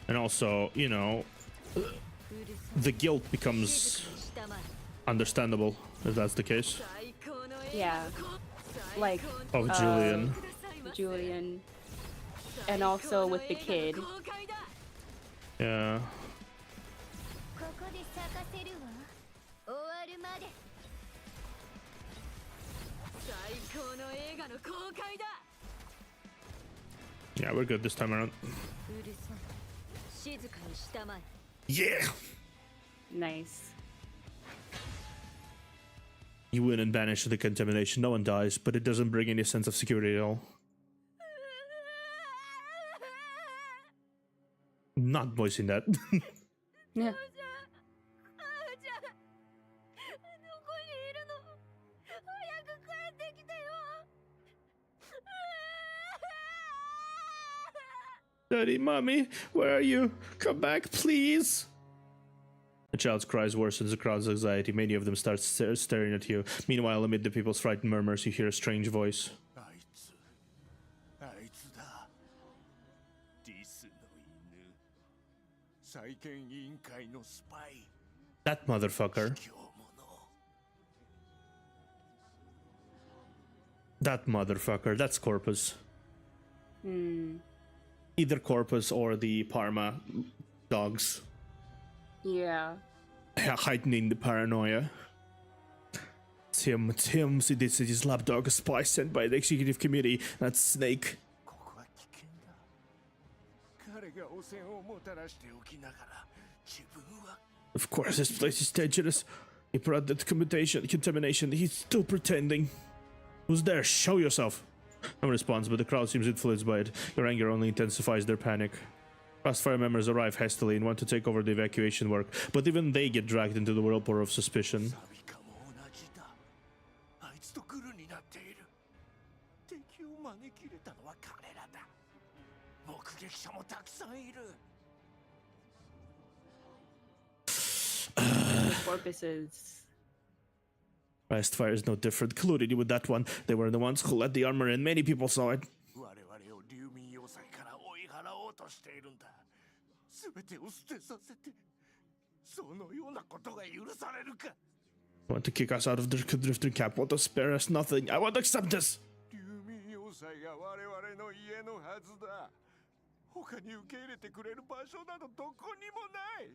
[SPEAKER 1] And also, you know, the guilt becomes understandable if that's the case.
[SPEAKER 2] Yeah. Like
[SPEAKER 1] Of Julian.
[SPEAKER 2] Julian. And also with the kid.
[SPEAKER 1] Yeah.
[SPEAKER 3] ここで咲かせるわ終わるまで
[SPEAKER 1] Yeah, we're good this time around.
[SPEAKER 3] うるさい静かにしたまえ
[SPEAKER 1] Yeah!
[SPEAKER 2] Nice.
[SPEAKER 1] You win and banish the contamination. No one dies, but it doesn't bring any sense of security at all. Not voicing that.
[SPEAKER 2] Yeah.
[SPEAKER 3] どこにいるの早く帰ってきてよ
[SPEAKER 1] Daddy, mommy, where are you? Come back, please. The child's cries worsens the crowd's anxiety. Many of them start staring at you. Meanwhile, amid the people's frightened murmurs, you hear a strange voice.
[SPEAKER 6] あいつだディスの犬再建委員会のスパイ
[SPEAKER 1] That motherfucker.
[SPEAKER 6] 今日もの
[SPEAKER 1] That motherfucker. That's Corpus. Either Corpus or the Parma dogs.
[SPEAKER 2] Yeah.
[SPEAKER 1] Heightening the paranoia. It's him. See, this is his lapdog, a spy sent by the executive committee. That's Snake.
[SPEAKER 6] ここは危険だ彼が汚染をもたらしておきながら自分は
[SPEAKER 1] Of course, this place is dangerous. He brought that contamination. He's still pretending. Who's there? Show yourself. No response, but the crowd seems influenced by it. Your anger only intensifies their panic. Crossfire members arrive hastily and want to take over the evacuation work, but even they get dragged into the whirlpool of suspicion.
[SPEAKER 6] サビカも同じだあいつとグルになっている敵を招き入れたのは彼らだ目撃者もたくさんいる
[SPEAKER 2] The Corpuses.
[SPEAKER 1] Crossfire is no different. Colluded with that one. They were the ones who let the armor in. Many people saw it.
[SPEAKER 6] 我々を流民要塞から追い払おうとしているんだ全てを捨てさせてそのようなことが許されるか
[SPEAKER 1] Want to kick us out of the drifter camp. Want to spare us nothing. I won't accept this.
[SPEAKER 6] 流民要塞が我々の家のはずだ他に受け入れてくれる場所などどこにもない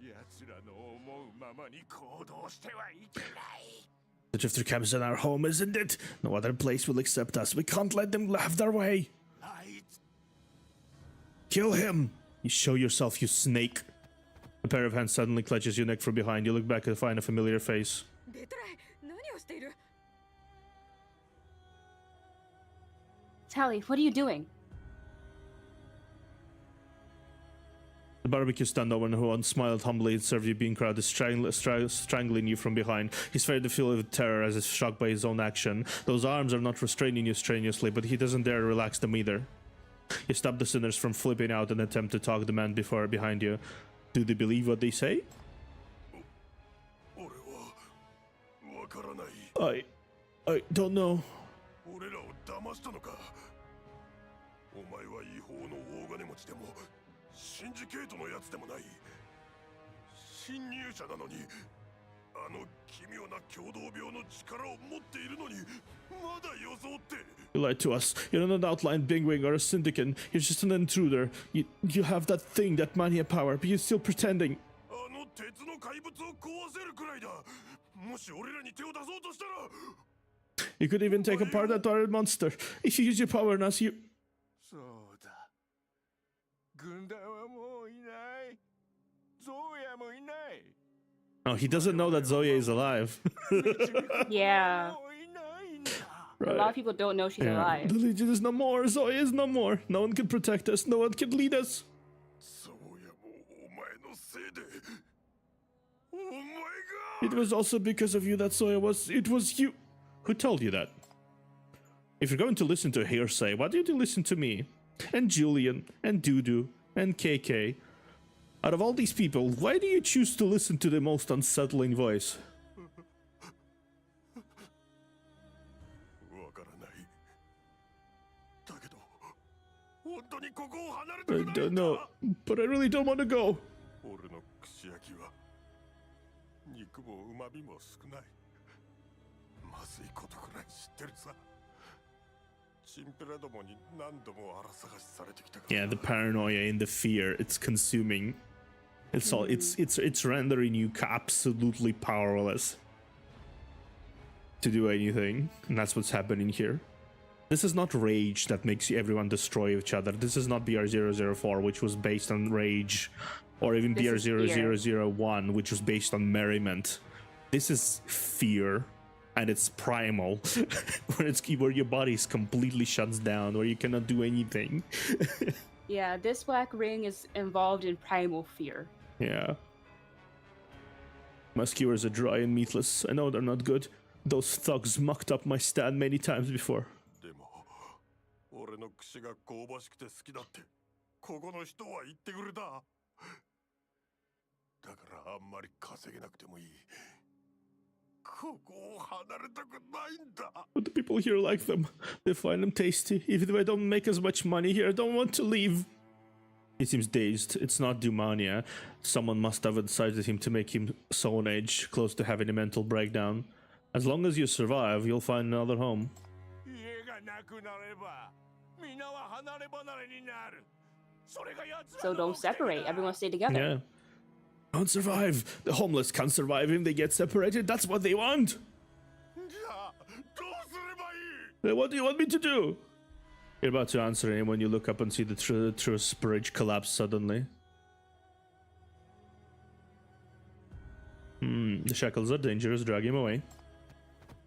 [SPEAKER 6] 奴らの思うままに行動してはいけない
[SPEAKER 1] The drifter camp is in our home, isn't it? No other place will accept us. We can't let them have their way.
[SPEAKER 6] あいつ
[SPEAKER 1] Kill him! You show yourself, you snake. A pair of hands suddenly clutches your neck from behind. You look back and find a familiar face.
[SPEAKER 3] ベトライ何をしている
[SPEAKER 2] Tally, what are you doing?
[SPEAKER 1] The barbecue stand owner who once smiled humbly and served you being crowd is strangling you from behind. He's filled with terror as if shocked by his own action. Those arms are not restraining you strenuously, but he doesn't dare relax them either. You stop the sinners from flipping out and attempt to talk the man behind you. Do they believe what they say?
[SPEAKER 6] 俺はわからない
[SPEAKER 1] I don't know.
[SPEAKER 6] 俺らを騙したのかお前は違法の大金持ちでもシンジケートのやつでもない侵入者なのにあの奇妙な共同病の力を持っているのにまだ装って
[SPEAKER 1] You lied to us. You're not an outline bigwig or a syndicate. You're just an intruder. You have that thing, that mania power, but you're still pretending.
[SPEAKER 6] あの鉄の怪物を壊せるくらいだもし俺らに手を出そうとしたら
[SPEAKER 1] You could even take apart that horrid monster. If you use your power on us, you...
[SPEAKER 6] そうだ軍団はもういないゾーヤもいない
[SPEAKER 1] Oh, he doesn't know that Zoya is alive.
[SPEAKER 2] Yeah.
[SPEAKER 6] もういないんだ
[SPEAKER 2] A lot of people don't know she's alive.
[SPEAKER 1] The Legion is no more. Zoe is no more. No one can protect us. No one can lead us.
[SPEAKER 6] そうやもうお前のせいでお前が
[SPEAKER 1] It was also because of you that Zoya was. It was you. Who told you that? If you're going to listen to hearsay, why don't you listen to me? And Julian, and Dudu, and KK. Out of all these people, why do you choose to listen to the most unsettling voice?
[SPEAKER 6] わからないだけど本当にここを離れ
[SPEAKER 1] I
[SPEAKER 6] たくない
[SPEAKER 1] don't
[SPEAKER 6] んだ
[SPEAKER 1] know, but I really don't want to go.
[SPEAKER 6] 俺の串焼きは肉も旨味も少ないまずいことくらい知ってるさチンペラどもに何度も荒探しされてきたから
[SPEAKER 1] Yeah, the paranoia and the fear it's consuming. It's all it's rendering you absolutely powerless to do anything, and that's what's happening here. This is not rage that makes everyone destroy each other. This is not BR004, which was based on rage, or even
[SPEAKER 2] This is fear.
[SPEAKER 1] BR0001, which was based on merriment. This is fear, and it's primal, where your body completely shuts down, where you cannot do anything.
[SPEAKER 2] Yeah, this black ring is involved in primal fear.
[SPEAKER 1] Yeah. My skewers are dry and meatless. I know they're not good. Those thugs mucked up my stand many times before.
[SPEAKER 6] でも俺の串が香ばしくて好きだってここの人は言ってくれただからあんまり稼げなくてもいいここを離れたくないんだ
[SPEAKER 1] But the people here like them. They find them tasty. Even if I don't make as much money here, I don't want to leave. He seems dazed. It's not Dumania. Someone must have incited him to make him so on edge, close to having a mental breakdown. As long as you survive, you'll find another home.
[SPEAKER 6] 家がなくなれば皆は離れ離れになるそれが奴ら
[SPEAKER 2] So
[SPEAKER 6] の
[SPEAKER 2] don't separate. Everyone stay together.
[SPEAKER 1] Yeah. Don't survive. The homeless can't survive if they get separated. That's what they want.
[SPEAKER 6] じゃあどうすればいい
[SPEAKER 1] What do you want me to do? You're about to answer him when you look up and see the truss bridge collapse suddenly. The shackles are dangerous. Drag him away.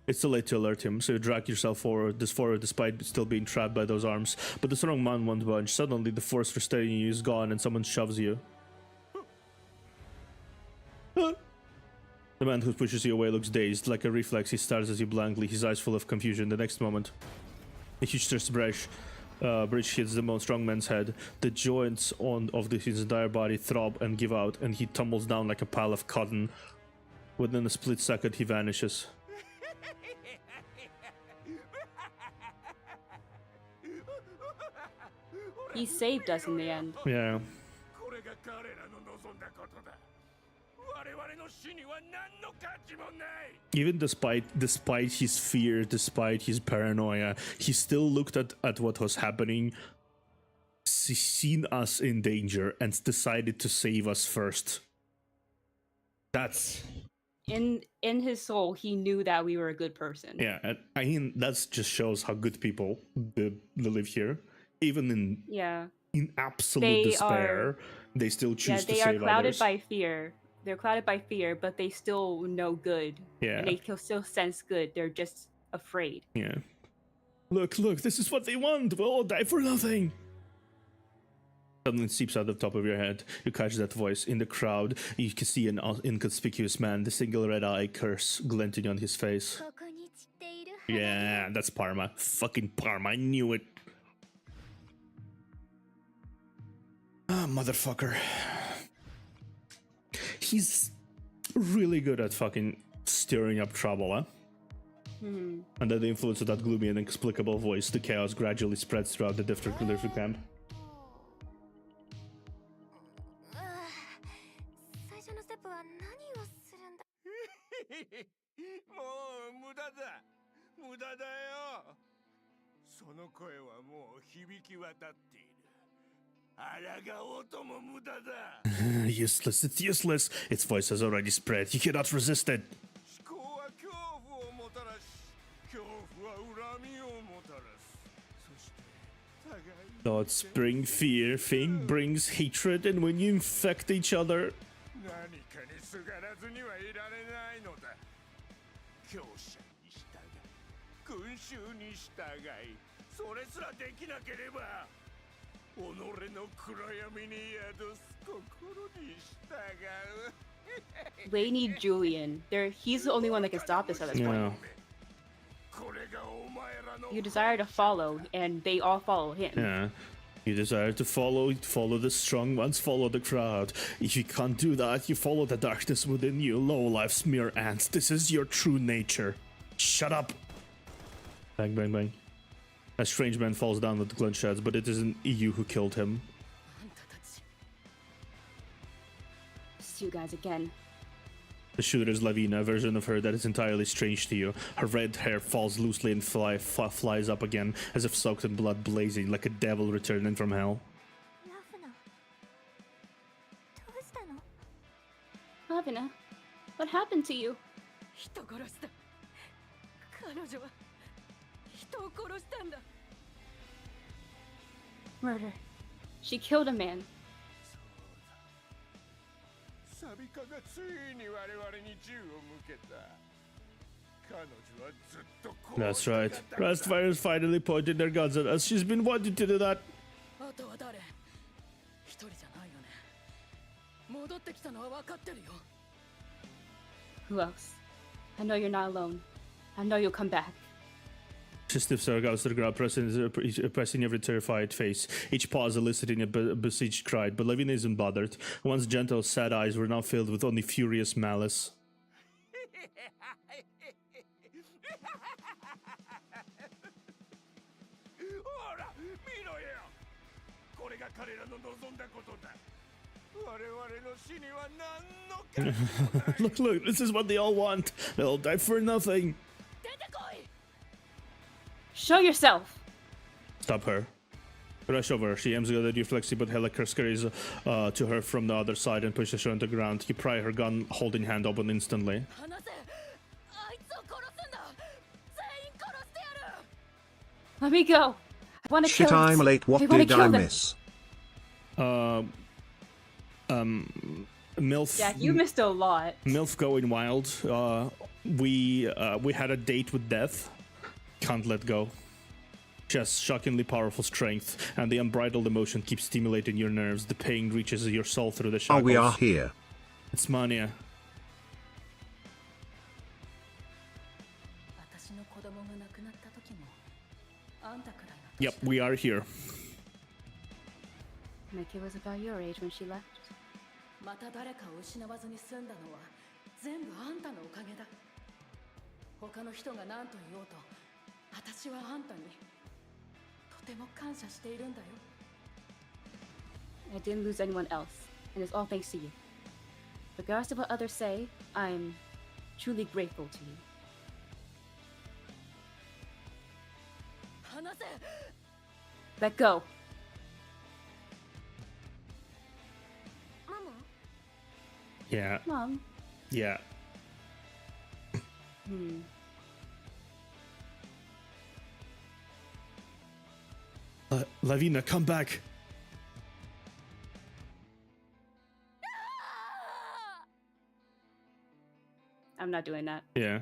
[SPEAKER 1] It's too late to alert him, so you drag yourself forward despite still being trapped by those arms. But the strong man won't budge. Suddenly, the force restraining you is gone and someone shoves you. The man who pushes you away looks dazed. Like a reflex, he stares at you blankly, his eyes full of confusion. The next moment, a huge bridge hits the strong man's head. The joints of his entire body throb and give out, and he tumbles down like a pile of cotton. Within a split second, he vanishes.
[SPEAKER 2] He saved us in the end.
[SPEAKER 1] Yeah.
[SPEAKER 6] これが彼らの望んだことだ我々の死には何の価値もない
[SPEAKER 1] Even despite his fear, despite his paranoia, he still looked at what was happening, seen us in danger, and decided to save us first. That's
[SPEAKER 2] In his soul, he knew that we were a good person.
[SPEAKER 1] yeah. And I mean, that just shows how good people live here. Even in absolute despair, they still choose to
[SPEAKER 2] they
[SPEAKER 1] save
[SPEAKER 2] are clouded
[SPEAKER 1] others.
[SPEAKER 2] by fear. They're clouded by fear, but they still know good.
[SPEAKER 1] Yeah.
[SPEAKER 2] And they can still sense good. They're just afraid.
[SPEAKER 1] Yeah. Look, this is what they want. We'll all die for nothing. Suddenly seeps out the top of your head. You catch that voice. In the crowd, you can see an inconspicuous man, the single red eye curse glinting on his face.
[SPEAKER 3] ここに散っている
[SPEAKER 1] Yeah, that's Parma. Fucking Parma, I knew it. Ah, motherfucker. He's really good at fucking stirring up trouble, huh? Under the influence of that gloomy and inexplicable voice, the chaos gradually spreads throughout the different camp.
[SPEAKER 3] 最初のステップは何をするんだ
[SPEAKER 6] もう無駄だ無駄だよその声はもう響き渡っている抗おうとも無駄だ
[SPEAKER 1] Useless, it's useless. Its voice has already spread. You cannot resist it.
[SPEAKER 6] 思考は恐怖をもたらし恐怖は恨みをもたらすそして互いに
[SPEAKER 1] Thoughts bring fear, fear brings hatred, and when you infect each other,
[SPEAKER 6] 何かにすがらずにはいられないのだ強者に従群衆に従い、それすらできなければ己の暗闇に宿す心に従う。
[SPEAKER 2] They need Julian. He's the only one that can stop this at this point.
[SPEAKER 1] Yeah.
[SPEAKER 6] これがお前らの
[SPEAKER 2] You desire to follow, and they all follow him.
[SPEAKER 1] Yeah. You desire to follow the strong ones, follow the crowd. If you can't do that, you follow the darkness within you, low-life mere ants. This is your true nature. Shut up! Bang, bang, bang. A strange man falls down with gunshots, but it isn't you who killed him.
[SPEAKER 2] It's you guys again.
[SPEAKER 1] The shooter is Lavina, a version of her that is entirely strange to you. Her red hair falls loosely and flies up again, as if soaked in blood, blazing like a devil returning from hell.
[SPEAKER 3] ラフナ、どうしたの？
[SPEAKER 2] Lavina, what happened to you?
[SPEAKER 3] 人殺した。彼女は人を殺したんだ。
[SPEAKER 2] Murder. She killed a man.
[SPEAKER 6] サビカがついに我々に銃を向けた。彼女はずっとこう
[SPEAKER 1] That's right. Rastfire has finally pointed their guns at us. She's been wanting to do that.
[SPEAKER 3] あとは誰？一人じゃないよね。戻ってきたのは分かってるよ。
[SPEAKER 2] Who else? I know you're not alone. I know you'll come back.
[SPEAKER 1] She stiffs her against the ground, pressing every terrified face. Each pause eliciting a besieged cry, but Lavina isn't bothered. Once gentle, sad eyes were now filled with only furious malice.
[SPEAKER 6] ほら、見ろよ。これが彼らの望んだことだ。我々の死には何の関係もない。
[SPEAKER 1] Look, this is what they all want. They'll die for nothing.
[SPEAKER 3] 出てこい。
[SPEAKER 2] Show yourself!
[SPEAKER 1] Stop her. Rush over. She aims at you, Flexi, but Helicar scurries to her from the other side and pushes her on the ground. You pry her gun, holding hand open instantly.
[SPEAKER 3] 離せ。あいつを殺すんだ。全員殺してやる。
[SPEAKER 2] Let me go! I wanna kill
[SPEAKER 7] Shit, I'm
[SPEAKER 2] this.
[SPEAKER 7] late. What
[SPEAKER 2] I wanna
[SPEAKER 7] did I
[SPEAKER 2] kill them.
[SPEAKER 7] miss?
[SPEAKER 1] MILF.
[SPEAKER 2] Yeah, you missed a lot.
[SPEAKER 1] MILF going wild. We had a date with death. Can't let go. Just shockingly powerful strength, and the unbridled emotion keeps stimulating your nerves. The pain reaches your soul through the
[SPEAKER 7] Oh,
[SPEAKER 1] shackles.
[SPEAKER 7] we are here.
[SPEAKER 1] It's mania.
[SPEAKER 3] 私の子供が亡くなった時もあんたくらいの
[SPEAKER 1] Yep, we are here.
[SPEAKER 2] My kid was about your age when she left.
[SPEAKER 3] また誰かを失わずに済んだのは全部あんたのおかげだ。他の人が何と言おうと私はあんたにとても感謝しているんだよ。
[SPEAKER 2] I didn't lose anyone else, and it's all thanks to you. Regardless of what others say, I'm truly grateful to you.
[SPEAKER 3] 離せ。
[SPEAKER 2] Let go.
[SPEAKER 3] ママ？
[SPEAKER 1] Yeah,
[SPEAKER 2] Mom.
[SPEAKER 1] yeah. Lavina, come back.
[SPEAKER 2] I'm not doing that.
[SPEAKER 1] Yeah.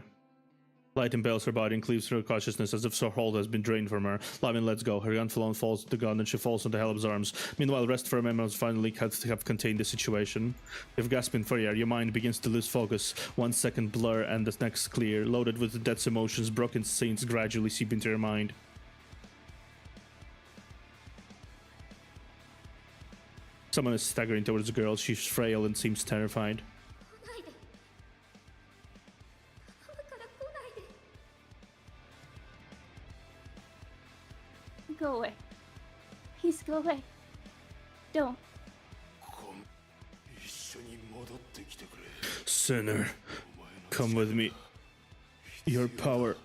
[SPEAKER 1] Light impales her body and cleaves her consciousness as if her hold has been drained from her. Lavin lets go. Her gun falls to the gun and she falls into Heleb's arms. Meanwhile, the rest of her members finally have contained the situation. With gasping for air, your mind begins to lose focus. 1 second blur and the next clear, loaded with the death's emotions, broken scenes gradually seep into your mind. Someone is staggering towards the girl. She's frail and seems terrified.
[SPEAKER 3] 来ないで。だから来ないで。
[SPEAKER 2] Go away. Please go away. Don't.
[SPEAKER 6] 一緒に戻ってきてくれ。
[SPEAKER 1] Sinner, come with me. Your power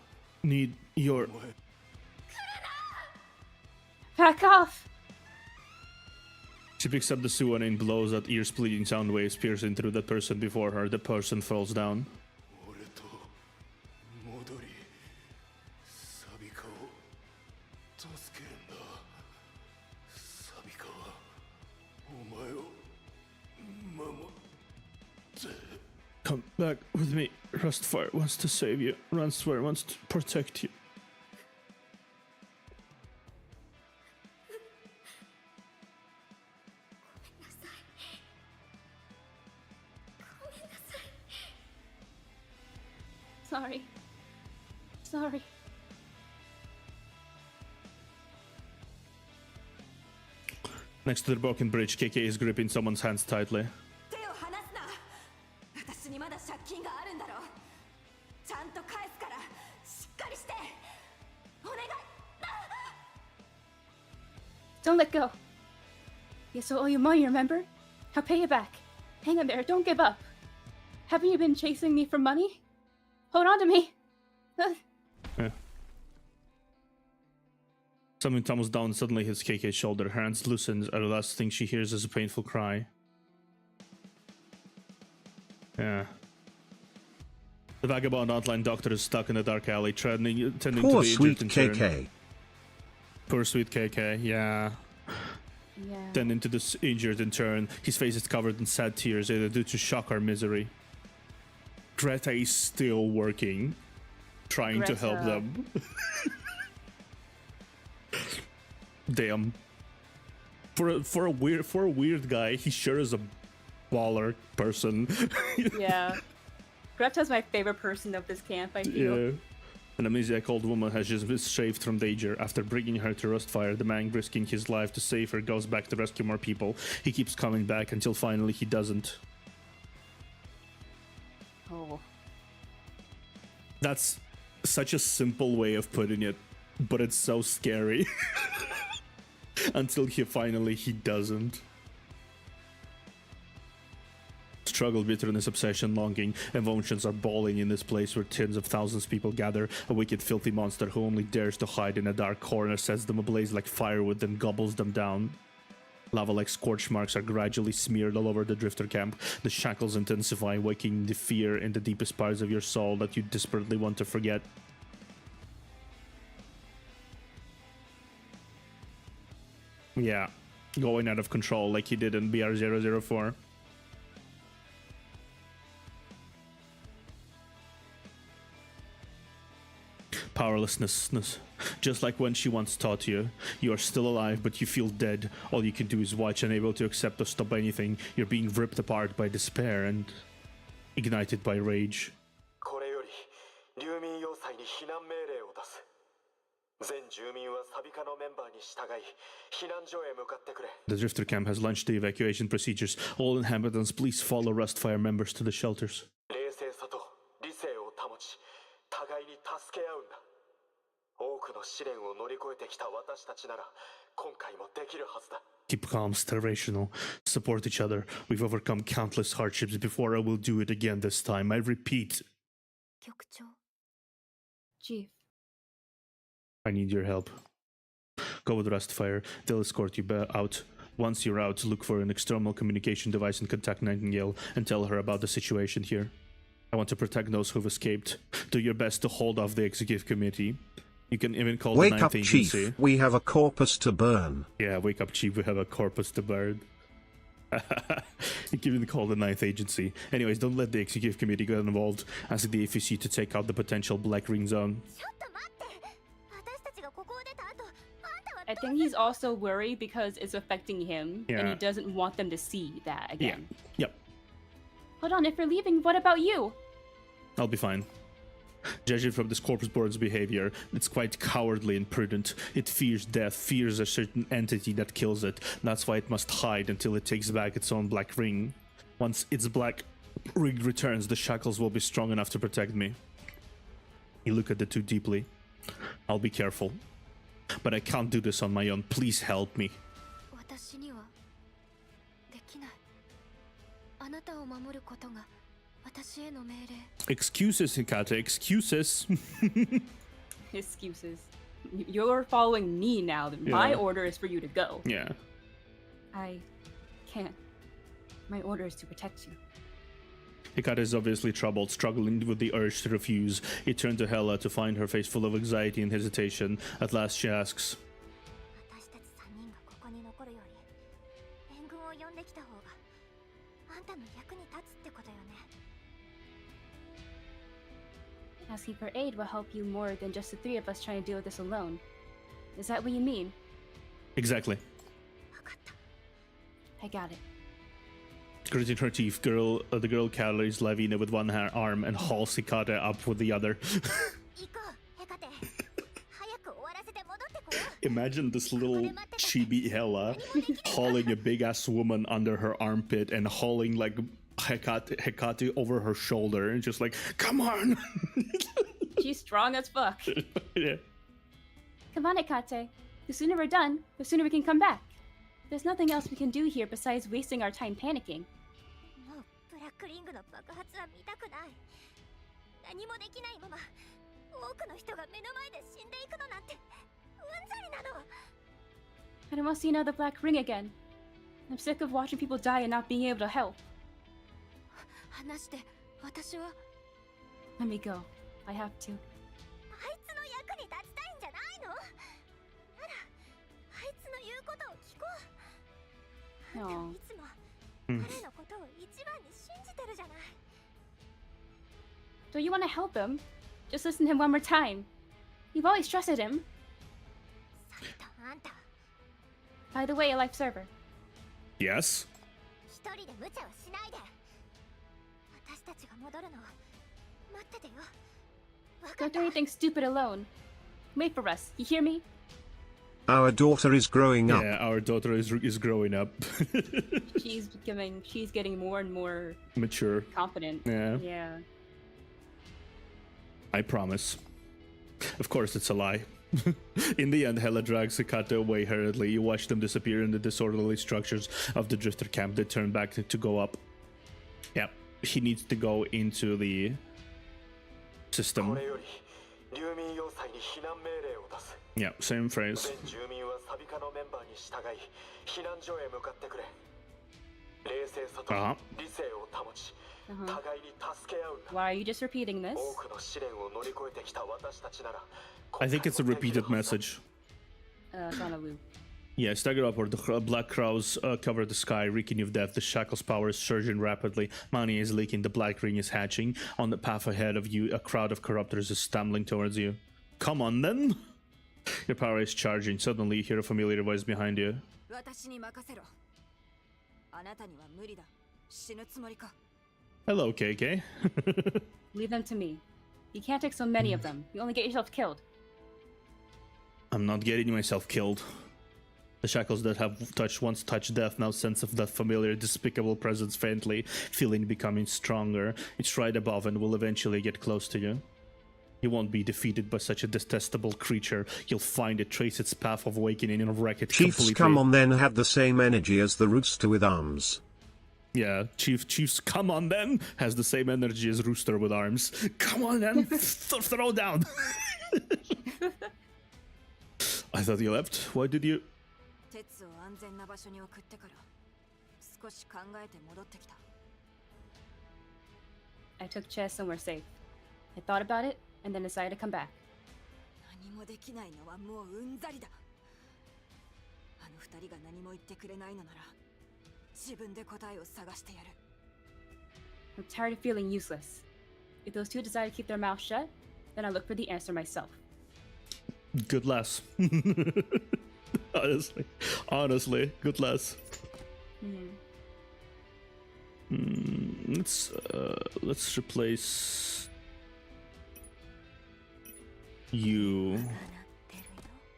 [SPEAKER 1] need your...
[SPEAKER 2] Back off!
[SPEAKER 1] She picks up the suan and blows at ear-splitting sound waves piercing through the person before her. The person falls down.
[SPEAKER 6] 俺と戻り、サビカを助けるんだ。サビカはお前を守って。
[SPEAKER 1] Come back with me. Rustfire wants to save you. Rustfire wants to protect you.
[SPEAKER 2] sorry.
[SPEAKER 1] Next to the broken bridge, KK is gripping someone's hands tightly.
[SPEAKER 3] 手を離すな。私にまだ借金があるんだろ。ちゃんと返すからしっかりして。お願い。
[SPEAKER 2] Don't let go. Yes, I owe you money, remember? I'll pay you back. Hang in there, don't give up. Haven't you been chasing me for money? Hold on to me.
[SPEAKER 1] Yeah. Something tumbles down and suddenly hits KK's shoulder. Her hands loosen, and the last thing she hears is a painful cry. Yeah. The vagabond outline doctor is stuck in a dark alley, tending to
[SPEAKER 7] Poor
[SPEAKER 1] the
[SPEAKER 7] sweet
[SPEAKER 1] injured in turn.
[SPEAKER 7] KK.
[SPEAKER 1] Poor sweet KK, yeah.
[SPEAKER 2] Yeah.
[SPEAKER 1] Tending to this injured in turn. His face is covered in sad tears, either due to shock or misery. Greta is still working, trying to help
[SPEAKER 2] Greta.
[SPEAKER 1] them. Damn. For a weird guy, he sure is a baller person.
[SPEAKER 2] Yeah. Greta's my favorite person of this camp, I feel.
[SPEAKER 1] Yeah. An amnesiac old woman has just been saved from danger. After bringing her to Rustfire, the man risking his life to save her goes back to rescue more people. He keeps coming back until finally he doesn't.
[SPEAKER 2] Oh.
[SPEAKER 1] That's such a simple way of putting it, but it's so scary. Until he doesn't. Struggle, bitterness, obsession, longing, emotions are bawling in this place where tens of thousands of people gather. A wicked, filthy monster who only dares to hide in a dark corner sets them ablaze like firewood, then gobbles them down. Lava-like scorch marks are gradually smeared all over the drifter camp. The shackles intensify, waking the fear in the deepest parts of your soul that you desperately want to forget. Yeah, going out of control like he did in BR004. Powerlessness. Just like when she once taught you. You are still alive, but you feel dead. All you can do is watch, unable to accept or stop anything. You're being ripped apart by despair and ignited by rage.
[SPEAKER 4] これより流民要塞に避難命令を出す。全住民はサビカのメンバーに従い避難所へ向かってくれ。
[SPEAKER 1] The drifter camp has launched the evacuation procedures. All inhabitants, please follow Rustfire members to the shelters.
[SPEAKER 4] 冷静さと理性を保ち、互いに助け合うんだ。多くの試練を乗り越えてきた私たちなら今回もできるはずだ。
[SPEAKER 1] Keep calm, stay rational, support each other. We've overcome countless hardships before. I will do it again this time. I repeat.
[SPEAKER 3] 局長。
[SPEAKER 2] Chief.
[SPEAKER 1] I need your help. Go with Rustfire. They'll escort you out. Once you're out, look for an external communication device and contact Nightingale and tell her about the situation here. I want to protect those who've escaped. Do your best to hold off the executive committee. You can even call the
[SPEAKER 7] Wake
[SPEAKER 1] Ninth
[SPEAKER 7] up,
[SPEAKER 1] Agency.
[SPEAKER 7] Chief. We have a corpus to burn.
[SPEAKER 1] Yeah, wake up, Chief. We have a corpus to burn. You can even call the Ninth Agency. Anyways, don't let the executive committee get involved. Ask the AFC to take out the potential Black Ring Zone.
[SPEAKER 3] ちょっと待って。私たちがここを出た後、あんたは
[SPEAKER 2] I think he's also worried because it's affecting him, and
[SPEAKER 1] Yeah.
[SPEAKER 2] he doesn't want them to see that
[SPEAKER 1] Yeah.
[SPEAKER 2] again.
[SPEAKER 1] Yep.
[SPEAKER 2] Hold on, if you're leaving, what about you?
[SPEAKER 1] I'll be fine. Judging from this corpse board's behavior, it's quite cowardly and prudent. It fears death, fears a certain entity that kills it. That's why it must hide until it takes back its own black ring. Once its black ring returns, the shackles will be strong enough to protect me. You look at the two deeply. I'll be careful. But I can't do this on my own. Please help me.
[SPEAKER 3] 私にはできない。あなたを守ることが私への命令。
[SPEAKER 1] Excuses, Hikata, excuses.
[SPEAKER 2] Excuses. You're following me now. My
[SPEAKER 1] Yeah.
[SPEAKER 2] order is for you to go.
[SPEAKER 1] Yeah.
[SPEAKER 2] I can't. My order is to protect you.
[SPEAKER 1] Hikata is obviously troubled, struggling with the urge to refuse. He turned to Hela to find her face full of anxiety and hesitation. At last she asks,
[SPEAKER 3] 私たち3人がここに残るより援軍を呼んできた方があんたの役に立つってことよね。
[SPEAKER 2] Asking for aid will help you more than just the three of us trying to deal with this alone. Is that what you mean?
[SPEAKER 1] Exactly.
[SPEAKER 3] 分かった。
[SPEAKER 2] I got it.
[SPEAKER 1] Gritting her teeth, the girl carries Lavina with one arm and hauls Hikata up with the other.
[SPEAKER 3] 行こう、ヘ
[SPEAKER 1] Imagine this little chibi Hella hauling a big ass woman under her armpit and hauling like Hecate over her shoulder and just like, come on.
[SPEAKER 2] She's strong as fuck.
[SPEAKER 1] Yeah.
[SPEAKER 2] Come on, Hecate. The sooner we're done, the sooner we can come back. There's nothing else we can do here besides wasting our time panicking.
[SPEAKER 3] もうブラックリングの爆発は見たくない。何もできないまま多くの人が目の前で死んでいくのなんてうんざりなの。
[SPEAKER 2] I don't want to see another black ring again. I'm sick of watching people die and not being able to help.
[SPEAKER 3] 話して私は
[SPEAKER 2] Let me go. I have to.
[SPEAKER 3] あいつの役に立ちたいんじゃないの？ならあいつの言うことを聞こう。あんたはいつも彼のことを一番に信じてるじゃない。
[SPEAKER 2] Don't you want to help him? Just listen to him one more time. You've always trusted him.
[SPEAKER 3] サイトあんた
[SPEAKER 2] By the way, Alive server.
[SPEAKER 1] Yes.
[SPEAKER 3] 一人で無茶はしないで。私たちが戻るのを待っててよ。わか
[SPEAKER 2] Don't
[SPEAKER 3] った
[SPEAKER 2] do anything stupid alone. Wait for us. You hear me?
[SPEAKER 7] Our daughter is growing up.
[SPEAKER 1] Yeah, our daughter is growing up.
[SPEAKER 2] She's getting more and more
[SPEAKER 1] Mature.
[SPEAKER 2] confident.
[SPEAKER 1] Yeah.
[SPEAKER 2] Yeah.
[SPEAKER 1] I promise. Of course, it's a lie. In the end, Hela drags Hecate away hurriedly. You watch them disappear in the disorderly structures of the drifter camp. They turn back to go up. Yep, he needs to go into the system.
[SPEAKER 4] これより流民要塞に避難命令を出す。
[SPEAKER 1] Yeah, same phrase.
[SPEAKER 4] 全住民はサビカのメンバーに従い避難所へ向かってくれ。冷静さと理性を保ち、互いに助け合うんだ。
[SPEAKER 2] Why are you just repeating this?
[SPEAKER 4] 多くの試練を乗り越えてきた私たちなら。
[SPEAKER 1] I think it's a repeated message.
[SPEAKER 2] It's on a loop.
[SPEAKER 1] Yeah, stagger upward. The black clouds cover the sky, reeking of death. The shackle's power is surging rapidly. Money is leaking. The black ring is hatching. On the path ahead of you, a crowd of corruptors is stumbling towards you. Come on, then! Your power is charging. Suddenly, you hear a familiar voice behind you.
[SPEAKER 3] 私に任せろ。あなたには無理だ。死ぬつもりか。
[SPEAKER 1] Hello, KK.
[SPEAKER 2] Leave them to me. You can't take so many of them. You only get yourself killed.
[SPEAKER 1] I'm not getting myself killed. The shackles that have once touched death now sense of that familiar, despicable presence faintly, feeling becoming stronger. It's right above and will eventually get close to you. You won't be defeated by such a detestable creature. You'll find it, trace its path of awakening and wreck it
[SPEAKER 7] Chiefs
[SPEAKER 1] completely.
[SPEAKER 7] come on then had the same energy as the rooster with arms.
[SPEAKER 1] Yeah, Chief's come on then has the same energy as Rooster with arms. Come on then, throw down. I thought you left. Why did you?
[SPEAKER 3] 鉄を安全な場所に送ってから少し考えて戻ってきた。
[SPEAKER 2] I took chess and we're safe. I thought about it and then decided to come back.
[SPEAKER 3] 何もできないのはもううんざりだ。あの二人が何も言ってくれないのなら自分で答えを探してやる。
[SPEAKER 2] I'm tired of feeling useless. If those two decide to keep their mouths shut, then I'll look for the answer myself.
[SPEAKER 1] Good less. Honestly, good less. Let's replace you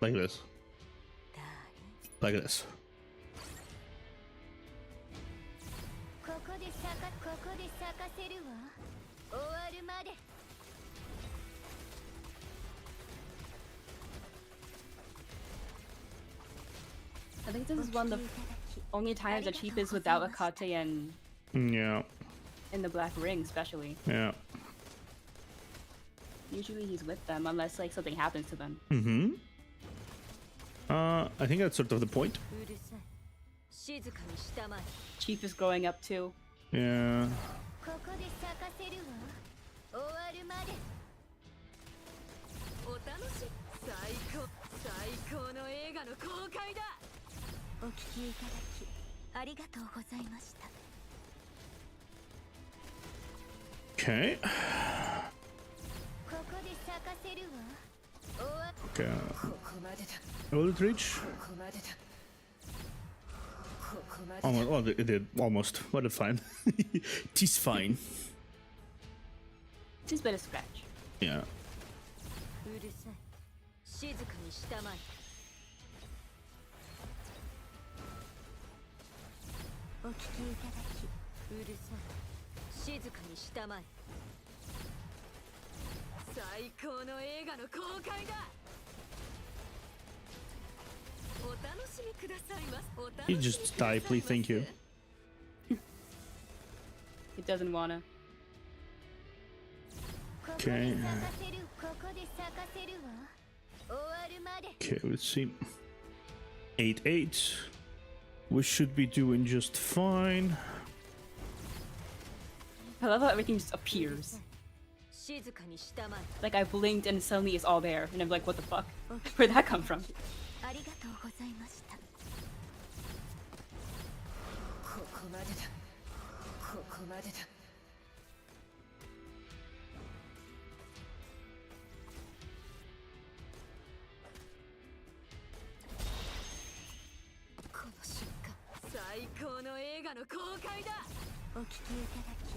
[SPEAKER 1] like this. Like this.
[SPEAKER 3] ここで咲かせるわ。終わるまで。
[SPEAKER 2] I think this is one of the only times that Chief is without Akate and
[SPEAKER 1] Yeah,
[SPEAKER 2] in the Black Ring, especially.
[SPEAKER 1] yeah.
[SPEAKER 2] Usually he's with them unless like something happens to them.
[SPEAKER 1] I think that's sort of the point.
[SPEAKER 3] うるさい。静かにしたまえ。
[SPEAKER 2] Chief is growing up too.
[SPEAKER 1] Yeah.
[SPEAKER 3] ここで咲かせるわ。終わるまで。お楽しみ。最高の映画の公開だ。お聞きいただきありがとうございました。
[SPEAKER 1] Okay.
[SPEAKER 3] ここで咲かせるわ。終わ
[SPEAKER 1] Okay.
[SPEAKER 3] ここまでだ。
[SPEAKER 1] Will it reach?
[SPEAKER 3] ここまでだ。ここまでだ。
[SPEAKER 1] Almost. Well, it did almost, but it's fine. It's fine.
[SPEAKER 2] Just bit of scratch.
[SPEAKER 1] Yeah.
[SPEAKER 3] うるさい。静かにしたまえ。お聞きいただきうるさい静かにしたまえ最高の映画の公開だお楽しみくださいますお楽し
[SPEAKER 1] You
[SPEAKER 3] み
[SPEAKER 1] just
[SPEAKER 3] ください
[SPEAKER 1] die, please, thank you.
[SPEAKER 2] It doesn't wanna.
[SPEAKER 1] Okay. Okay, let's see. 8-8. We should be doing just fine.
[SPEAKER 2] I love how everything just appears.
[SPEAKER 3] 静かにしたまえ
[SPEAKER 2] Like I blinked and suddenly it's all there, and I'm like, what the fuck? Where'd that come from?
[SPEAKER 3] ありがとうございましたここまでだここまでだこの瞬間最高の映画の公開だお聞きいただき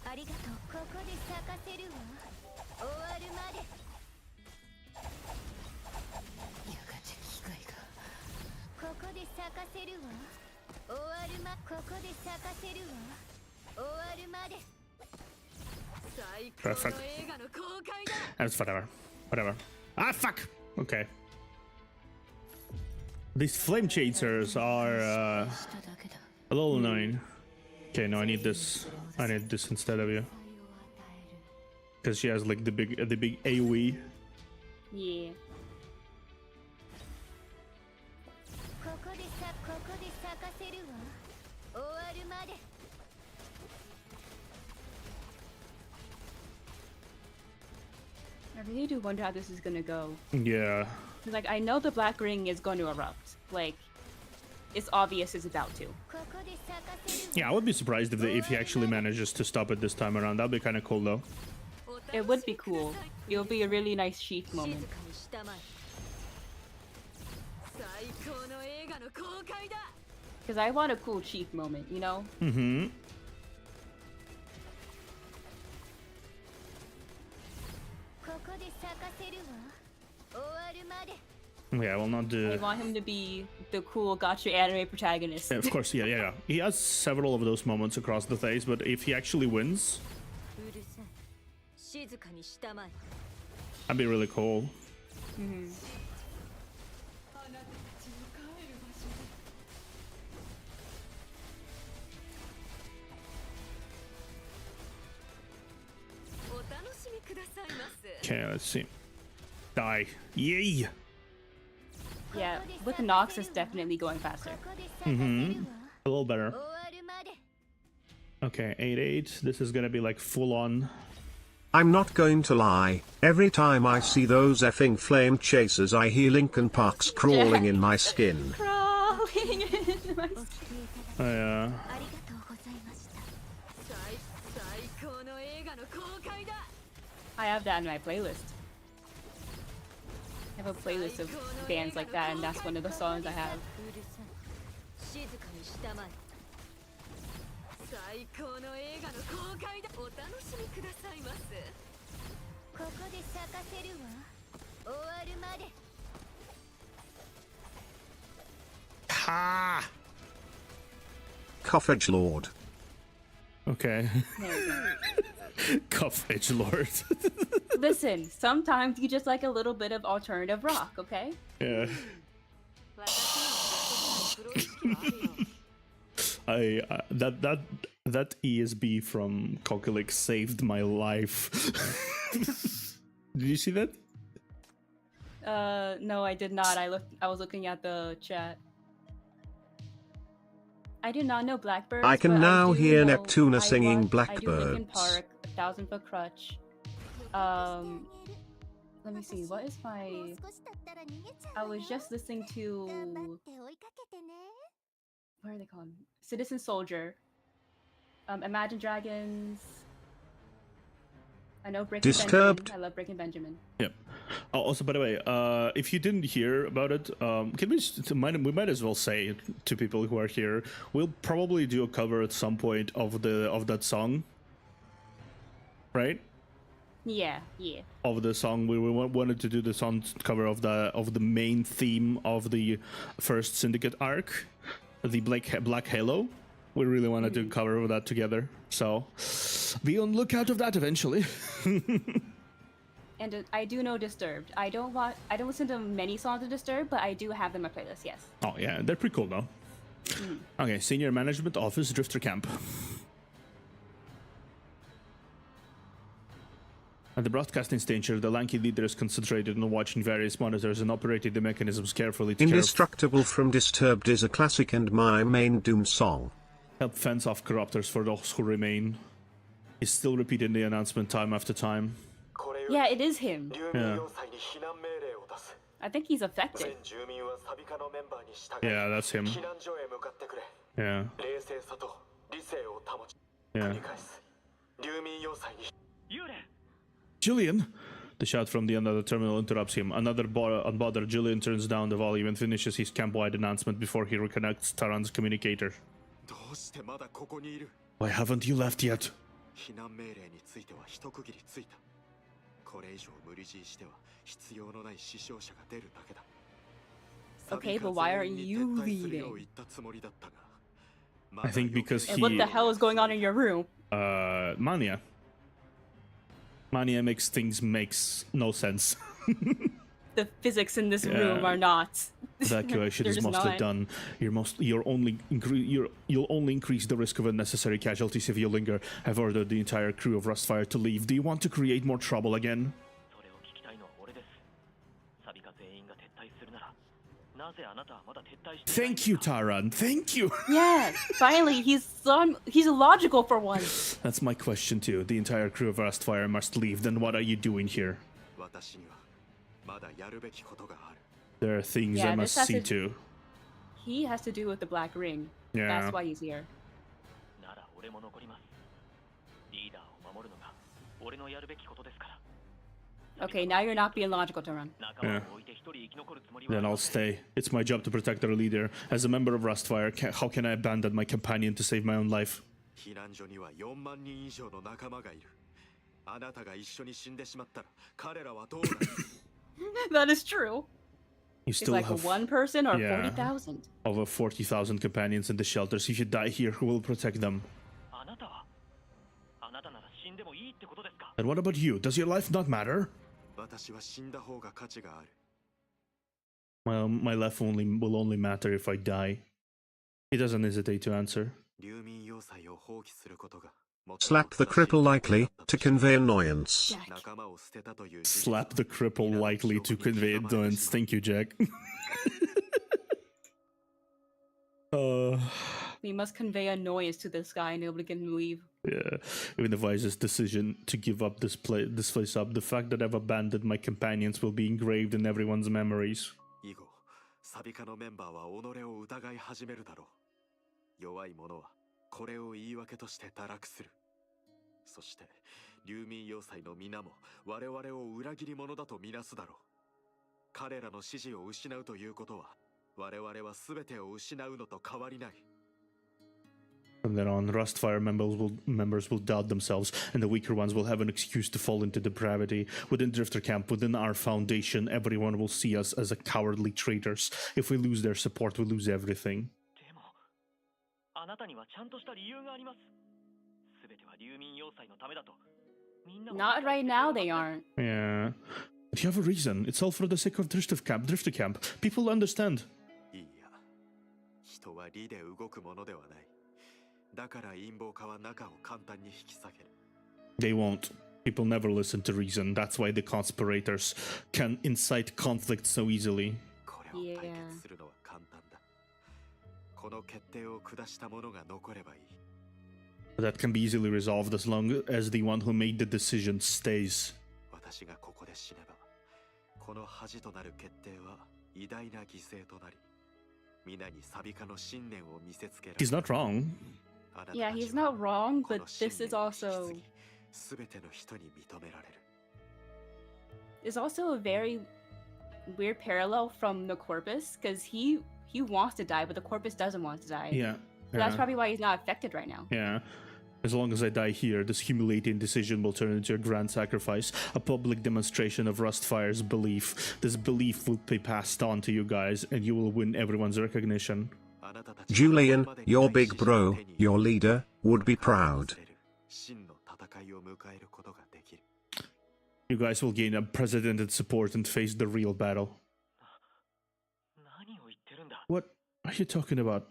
[SPEAKER 3] ありがとうここで咲かせるわ終わるまでやがて機会がここで咲かせるわ終わるまここで咲かせるわ終わるまで最高の映画の公開だ
[SPEAKER 1] That's whatever. Whatever. Ah, fuck! Okay. These flame chasers are a little annoying. Okay, no, I need this. I need this instead of you. Because she has like the big AoE.
[SPEAKER 2] Yeah.
[SPEAKER 3] ここで咲かせるわ終わるまで
[SPEAKER 2] I really do wonder how this is gonna go.
[SPEAKER 1] Yeah.
[SPEAKER 2] 'Cause, like, I know the black ring is going to erupt. Like, it's obvious it's about to.
[SPEAKER 3] ここで咲かせるわ
[SPEAKER 1] Yeah, I would be surprised if he actually manages to stop it this time around. That'd be kind of cool though.
[SPEAKER 2] It would be cool. It would be a really nice sheath
[SPEAKER 3] 静
[SPEAKER 2] moment.
[SPEAKER 3] かにしたまえ最高の映画の公開だ
[SPEAKER 2] Because I want a cool sheath moment, you know?
[SPEAKER 1] Mm-hmm.
[SPEAKER 3] ここで咲かせるわ終わるまで
[SPEAKER 1] Yeah, I will not do.
[SPEAKER 2] I want him to be the cool gotcha anime protagonist.
[SPEAKER 1] Yeah, of course, yeah. He has several of those moments across the face, but if he actually wins,
[SPEAKER 3] うるさい静かにしたまえ
[SPEAKER 1] that'd be really cool.
[SPEAKER 2] Mhm.
[SPEAKER 3] お楽しみくださいます
[SPEAKER 1] Okay, let's see. Die. Yay!
[SPEAKER 2] Yeah, with Nox, it's definitely going faster.
[SPEAKER 3] ここで咲かせるわ
[SPEAKER 1] A little better.
[SPEAKER 3] 終わるまで
[SPEAKER 1] Okay, 8-8. This is gonna be like full on.
[SPEAKER 7] I'm not going to lie, every time I see those effing flame chasers I hear Linkin Park's crawling in my skin.
[SPEAKER 2] Crawling in my
[SPEAKER 3] お聞きいただき
[SPEAKER 1] Yeah.
[SPEAKER 3] ありがとうございました最高の映画の公開だ
[SPEAKER 2] I have that in my playlist. I have a playlist of bands like that, and that's one of the songs I have.
[SPEAKER 3] うるさい静かにしたまえ最高の映画の公開だお楽しみくださいますここで咲かせるわ終わるまで
[SPEAKER 1] Ha!
[SPEAKER 7] Cuffage Lord.
[SPEAKER 1] Okay.
[SPEAKER 2] There we go.
[SPEAKER 1] Cuff Edge Lord.
[SPEAKER 2] Listen, sometimes you just like a little bit of alternative rock, okay?
[SPEAKER 1] Yeah.
[SPEAKER 3] 私にはプロ意識はあるよ
[SPEAKER 1] That ESB from Kokelik saved my life. Did you see that?
[SPEAKER 2] No, I did not. I was looking at the chat. I do not know Blackbirds.
[SPEAKER 7] I can
[SPEAKER 2] but
[SPEAKER 7] now
[SPEAKER 2] do
[SPEAKER 7] hear
[SPEAKER 2] know-
[SPEAKER 7] Neptuna
[SPEAKER 2] I
[SPEAKER 7] singing
[SPEAKER 2] watch- I do Linkin
[SPEAKER 7] Blackbirds.
[SPEAKER 2] Park, 1,000 Foot Crutch. Let me see. What is my? I was just listening to. What are they called? Citizen Soldier. Imagine Dragons. I know Breaking
[SPEAKER 7] Disturbed.
[SPEAKER 2] Benjamin. I love Breaking Benjamin.
[SPEAKER 1] Yep. Oh, also, by the way, if you didn't hear about it, can we we might as well say it to people who are here. We'll probably do a cover at some point of that song, right?
[SPEAKER 2] Yeah.
[SPEAKER 1] Of the song we wanted to do the song cover of the main theme of the first Syndicate arc, the Black Halo. We really wanted to cover that together, so be on lookout of that eventually.
[SPEAKER 2] And I do know Disturbed. I don't listen to many songs of Disturbed, but I do have them on my playlist. Yes.
[SPEAKER 1] Oh yeah, they're pretty cool though. Okay, Senior Management Office, Drifter Camp. At the broadcasting station, the lanky leader is concentrated on watching various monitors and operating the mechanisms carefully to
[SPEAKER 7] Indestructible from Disturbed is a classic and my main Doom song.
[SPEAKER 1] help fence off corruptors for those who remain. He's still repeating the announcement time after time.
[SPEAKER 2] Yeah, it is him.
[SPEAKER 1] Yeah.
[SPEAKER 2] I think he's affected.
[SPEAKER 1] Yeah, that's him. Yeah. Yeah. Julian! The shout from the other terminal interrupts him. Unbothered, Julian turns down the volume and finishes his camp-wide announcement before he reconnects Taran's communicator. Why haven't you left yet?
[SPEAKER 2] Okay, but why aren't you leaving?
[SPEAKER 1] I think because
[SPEAKER 2] And what the hell is going on in your room?
[SPEAKER 1] Mania. Mania makes no sense.
[SPEAKER 2] The physics in this
[SPEAKER 1] Yeah.
[SPEAKER 2] room are not.
[SPEAKER 1] Evacuation
[SPEAKER 2] They're
[SPEAKER 1] is
[SPEAKER 2] just
[SPEAKER 1] mostly
[SPEAKER 2] not.
[SPEAKER 1] done. You'll only increase the risk of unnecessary casualties if you linger. I've ordered the entire crew of Rustfire to leave. Do you want to create more trouble again? Thank you, Taran. Thank you.
[SPEAKER 2] Yes, finally, he's illogical for once.
[SPEAKER 1] That's my question too. The entire crew of Rustfire must leave. Then what are you doing here? There are things
[SPEAKER 2] Yeah,
[SPEAKER 1] I
[SPEAKER 2] this
[SPEAKER 1] must
[SPEAKER 2] has
[SPEAKER 1] see
[SPEAKER 2] to-
[SPEAKER 1] to.
[SPEAKER 2] He has to do with the Black Ring.
[SPEAKER 1] Yeah.
[SPEAKER 2] That's why he's here. Okay, now you're not being logical, Taran.
[SPEAKER 1] Yeah. Then I'll stay. It's my job to protect our leader. As a member of Rustfire, how can I abandon my companion to save my own life?
[SPEAKER 2] That is true.
[SPEAKER 1] You
[SPEAKER 2] It's
[SPEAKER 1] still
[SPEAKER 2] like
[SPEAKER 1] have
[SPEAKER 2] one person or
[SPEAKER 1] Yeah.
[SPEAKER 2] 40,000.
[SPEAKER 1] over 40,000 companions in the shelters. If you die here, who will protect them? And what about you? Does your life not matter? Well, my life will only matter if I die. He doesn't hesitate to answer.
[SPEAKER 7] Slap the cripple lightly, to convey annoyance.
[SPEAKER 2] Jack.
[SPEAKER 1] Slap the cripple lightly to convey annoyance. Thank you, Jack.
[SPEAKER 2] We must convey annoyance to this guy and nobody can leave.
[SPEAKER 1] Yeah, even the wisest decision to give up this place up. The fact that I've abandoned my companions will be engraved in everyone's memories.
[SPEAKER 4] 以後サビカのメンバーは己を疑い始めるだろう。弱い者はこれを言い訳として堕落する。そして流民要塞の皆も我々を裏切り者だとみなすだろう。彼らの支持を失うということは我々は全てを失うのと変わりない。
[SPEAKER 1] From then on, Rustfire members will doubt themselves, and the weaker ones will have an excuse to fall into depravity. Within Drifter Camp, within our foundation, everyone will see us as a cowardly traitors. If we lose their support, we lose everything.
[SPEAKER 8] でもあなたにはちゃんとした理由があります。すべては流民要塞のためだと。みんなも
[SPEAKER 2] Not right now, they aren't.
[SPEAKER 1] Yeah. But you have a reason. It's all for the sake of Drifter Camp. People understand.
[SPEAKER 4] いいや、人は理で動くものではない。だから陰謀家は中を簡単に引き裂ける。
[SPEAKER 1] They won't. People never listen to reason. That's why the conspirators can incite conflict so easily.
[SPEAKER 4] これを解決するのは簡単だ。この決定を下した者が残ればいい。
[SPEAKER 1] That can be easily resolved as long as the one who made the decision stays.
[SPEAKER 4] 私がここで死ねば、この恥となる決定は偉大な犠牲となり、皆にサビカの信念を見せつけられる。
[SPEAKER 1] He's not wrong.
[SPEAKER 2] Yeah, he's not wrong, but this is also...
[SPEAKER 4] 全ての人に認められる。
[SPEAKER 2] It's also a very weird parallel from the Corpus, because he wants to die, but the Corpus doesn't want to die.
[SPEAKER 1] Yeah.
[SPEAKER 2] So that's probably why he's not affected right now.
[SPEAKER 1] Yeah. As long as I die here, this humiliating decision will turn into a grand sacrifice, a public demonstration of Rustfire's belief. This belief will be passed on to you guys, and you will win everyone's recognition.
[SPEAKER 4] あな
[SPEAKER 7] Julian, your big bro, your leader, would be proud.
[SPEAKER 1] You guys will gain unprecedented support and face the real battle.
[SPEAKER 8] 何を言ってるんだ。
[SPEAKER 1] What are you talking about?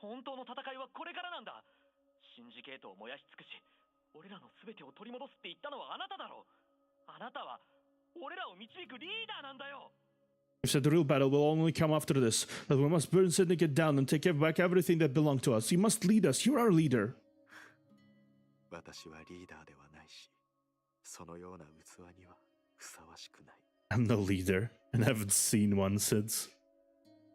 [SPEAKER 8] 本当の戦いはこれからなんだ。シンジケートを燃やし尽くし、俺らの全てを取り戻すって言ったのはあなただろう。あなたは俺らを導くリーダーなんだよ。
[SPEAKER 1] You said the real battle will only come after this, that we must burn Syndicate down and take back everything that belonged to us. You must lead us. You're our leader.
[SPEAKER 4] 私はリーダーではないし、そのような器にはふさわしくない。
[SPEAKER 1] I'm no leader, and haven't seen one since.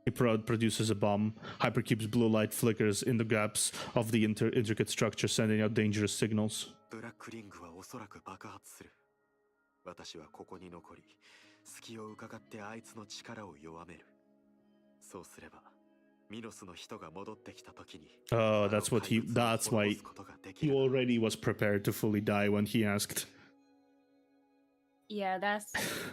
[SPEAKER 1] He produces a bomb. Hypercube's blue light flickers in the gaps of the intricate structure, sending out dangerous signals.
[SPEAKER 4] ブラックリングはおそらく爆発する。私はここに残り、隙を伺ってあいつの力を弱める。そうすれば、ミノスの人が戻ってきた時に。
[SPEAKER 1] Oh, that's why he already was prepared to fully die when he asked.
[SPEAKER 2] Yeah,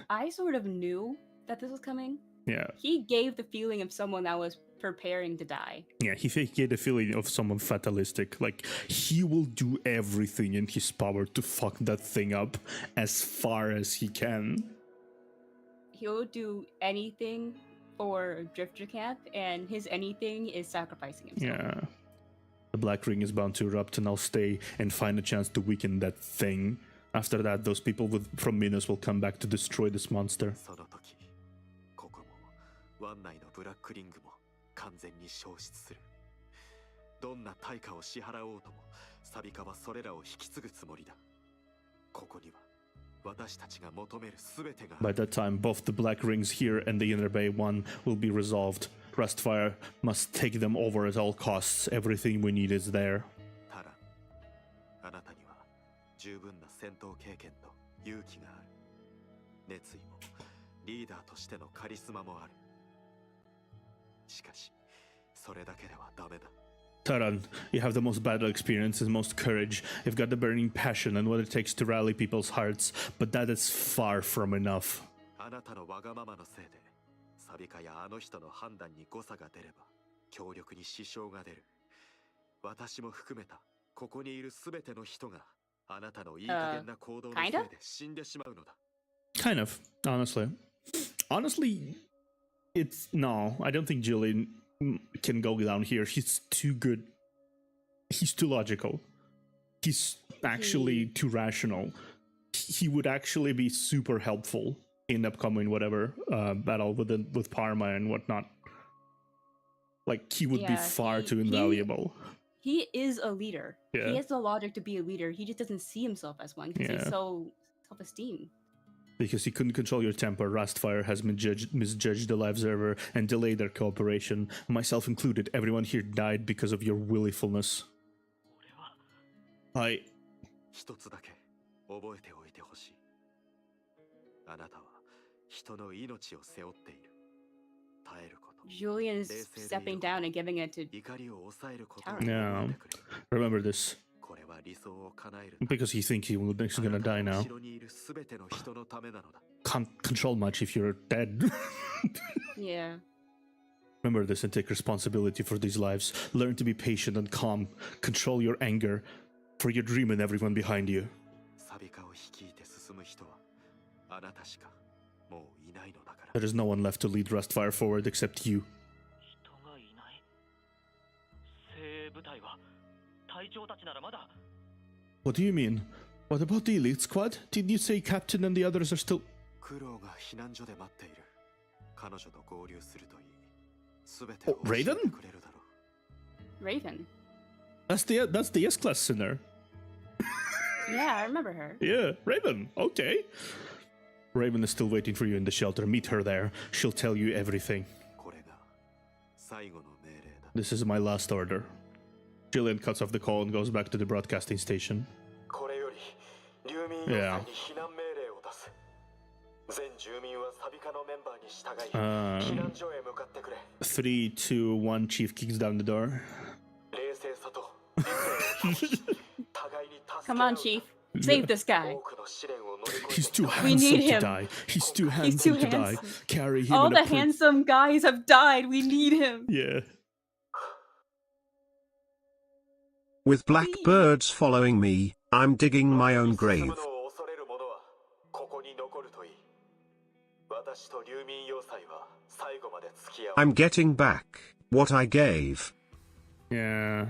[SPEAKER 2] I sort of knew that this was coming.
[SPEAKER 1] Yeah.
[SPEAKER 2] He gave the feeling of someone that was preparing to die.
[SPEAKER 1] Yeah, he gave the feeling of someone fatalistic. Like, he will do everything in his power to fuck that thing up as far as he can.
[SPEAKER 2] He'll do anything for Drifter Camp, and his anything is sacrificing himself.
[SPEAKER 1] Yeah. The Black Ring is bound to erupt, and I'll stay and find a chance to weaken that thing. After that, those people from Minos will come back to destroy this monster.
[SPEAKER 4] ここも湾内のブラックリングも完全に消失する。どんな対価を支払おうとも、サビカはそれらを引き継ぐつもりだ。ここには私たちが求めるすべてが。
[SPEAKER 1] By that time, both the Black Rings here and the Inner Bay one will be resolved. Rustfire must take them over at all costs. Everything we need is there.
[SPEAKER 4] タラ、あなたには十分な戦闘経験と勇気がある。熱意もリーダーとしてのカリスマもある。しかし、それだけではダメだ。
[SPEAKER 1] Taran, you have the most battle experience and most courage. You've got the burning passion and what it takes to rally people's hearts, but that is far from enough.
[SPEAKER 4] あなたのわがままのせいで、サビカやあの人の判断に誤差が出れば、協力に支障が出る。私も含めた、ここにいるすべての人が、あなたのいい加減な行動のせいで死んでしまうのだ。
[SPEAKER 1] Kind of, honestly. Honestly, no, I don't think Julian can go down here. He's too good. He's too logical. He's actually too rational. He would actually be super helpful in upcoming whatever battle with Parma and whatnot. Like, he would be far too invaluable.
[SPEAKER 2] He is a leader.
[SPEAKER 1] Yeah.
[SPEAKER 2] He has the logic to be a leader. He just doesn't see himself as one because he's so self-esteemed.
[SPEAKER 1] Because he couldn't control your temper, Rustfire has misjudged the Live Server and delayed their cooperation. Myself included, everyone here died because of your willfulness. I...
[SPEAKER 4] 一つだけ覚えておいてほしい。あなたは人の命を背負っている。耐えること。
[SPEAKER 2] Julian is stepping down and giving it to
[SPEAKER 4] 怒りを抑えること。
[SPEAKER 1] Yeah. Remember this.
[SPEAKER 4] これは理想を叶える。
[SPEAKER 1] Because he thinks he's gonna die now.
[SPEAKER 4] 後ろにいるすべての人のためなのだ。
[SPEAKER 1] Can't control much if you're dead.
[SPEAKER 2] Yeah.
[SPEAKER 1] Remember this and take responsibility for these lives. Learn to be patient and calm. Control your anger for your dream and everyone behind you.
[SPEAKER 4] サビカを率いて進む人はあなたしかもういないのだから。
[SPEAKER 1] There is no one left to lead Rustfire forward except you.
[SPEAKER 8] 人がいない。精鋭部隊は隊長たちならまだ。
[SPEAKER 1] What do you mean? What about the elite squad? Did you say Captain and the others are still...
[SPEAKER 4] クロウが避難所で待っている。彼女と合流するといい。すべてを
[SPEAKER 1] Oh, Raven?
[SPEAKER 4] 教えてくれるだろう。
[SPEAKER 2] Raven.
[SPEAKER 1] That's the S-Class sinner.
[SPEAKER 2] Yeah, I remember her.
[SPEAKER 1] Yeah, Raven. Okay. Raven is still waiting for you in the shelter. Meet her there. She'll tell you everything.
[SPEAKER 4] これが最後の命令だ。
[SPEAKER 1] This is my last order. Jillian cuts off the call and goes back to the broadcasting station.
[SPEAKER 4] これより流民要塞に避難命令を出す。全住民はサビカのメンバーに従い、避難所へ向かってくれ。
[SPEAKER 1] 3, 2, 1, Chief kicks down the door.
[SPEAKER 4] 冷静さと理性を保ち、互いに助け
[SPEAKER 2] Come on, Chief. Save this guy.
[SPEAKER 4] 多くの試練を乗り越えて
[SPEAKER 1] He's too
[SPEAKER 2] We
[SPEAKER 1] handsome
[SPEAKER 2] need
[SPEAKER 1] to
[SPEAKER 2] him.
[SPEAKER 1] die. He's too
[SPEAKER 2] He's
[SPEAKER 1] handsome
[SPEAKER 2] too
[SPEAKER 1] to die.
[SPEAKER 2] handsome.
[SPEAKER 1] Carry him
[SPEAKER 2] All
[SPEAKER 1] in
[SPEAKER 2] the
[SPEAKER 1] a
[SPEAKER 2] handsome guys have died. We need him.
[SPEAKER 1] Yeah.
[SPEAKER 7] With black birds following me, I'm digging my own grave.
[SPEAKER 4] 恐れる者はここに残るといい。私と流民要塞は最後まで付き合う。
[SPEAKER 7] I'm getting back what I gave.
[SPEAKER 1] Yeah.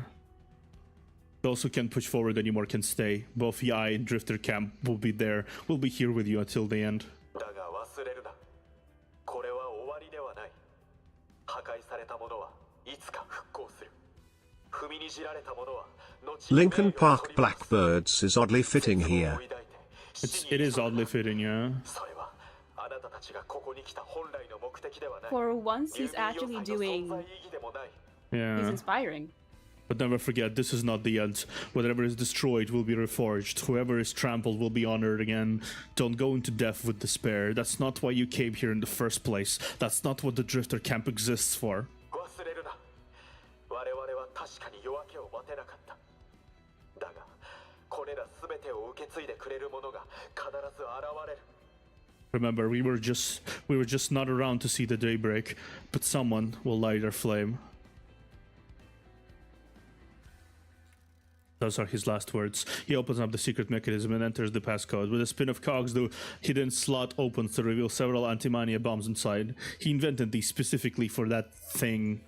[SPEAKER 1] Those who can't push forward anymore can stay. Both Yai and Drifter Camp will be there. We'll be here with you until the end.
[SPEAKER 4] だが忘れるな。これは終わりではない。破壊されたものはいつか復興する。踏みにじられたものは後に
[SPEAKER 7] Lincoln Park Blackbirds is oddly fitting here.
[SPEAKER 1] It is oddly fitting, yeah.
[SPEAKER 4] それはあなたたちがここに来た本来の目的ではない。
[SPEAKER 2] For once, he's actually doing. He's
[SPEAKER 1] Yeah.
[SPEAKER 2] inspiring.
[SPEAKER 1] But never forget, this is not the end. Whatever is destroyed will be reforged. Whoever is trampled will be honored again. Don't go into death with despair. That's not why you came here in the first place. That's not what the Drifter Camp exists for.
[SPEAKER 4] 忘れるな。我々は確かに夜明けを待てなかった。だが、これらすべてを受け継いでくれる者が必ず現れる。
[SPEAKER 1] Remember, we were just not around to see the daybreak, but someone will light our flame. Those are his last words. He opens up the secret mechanism and enters the passcode. With a spin of cogs, the hidden slot opens to reveal several antimania bombs inside. He invented these specifically for that thing.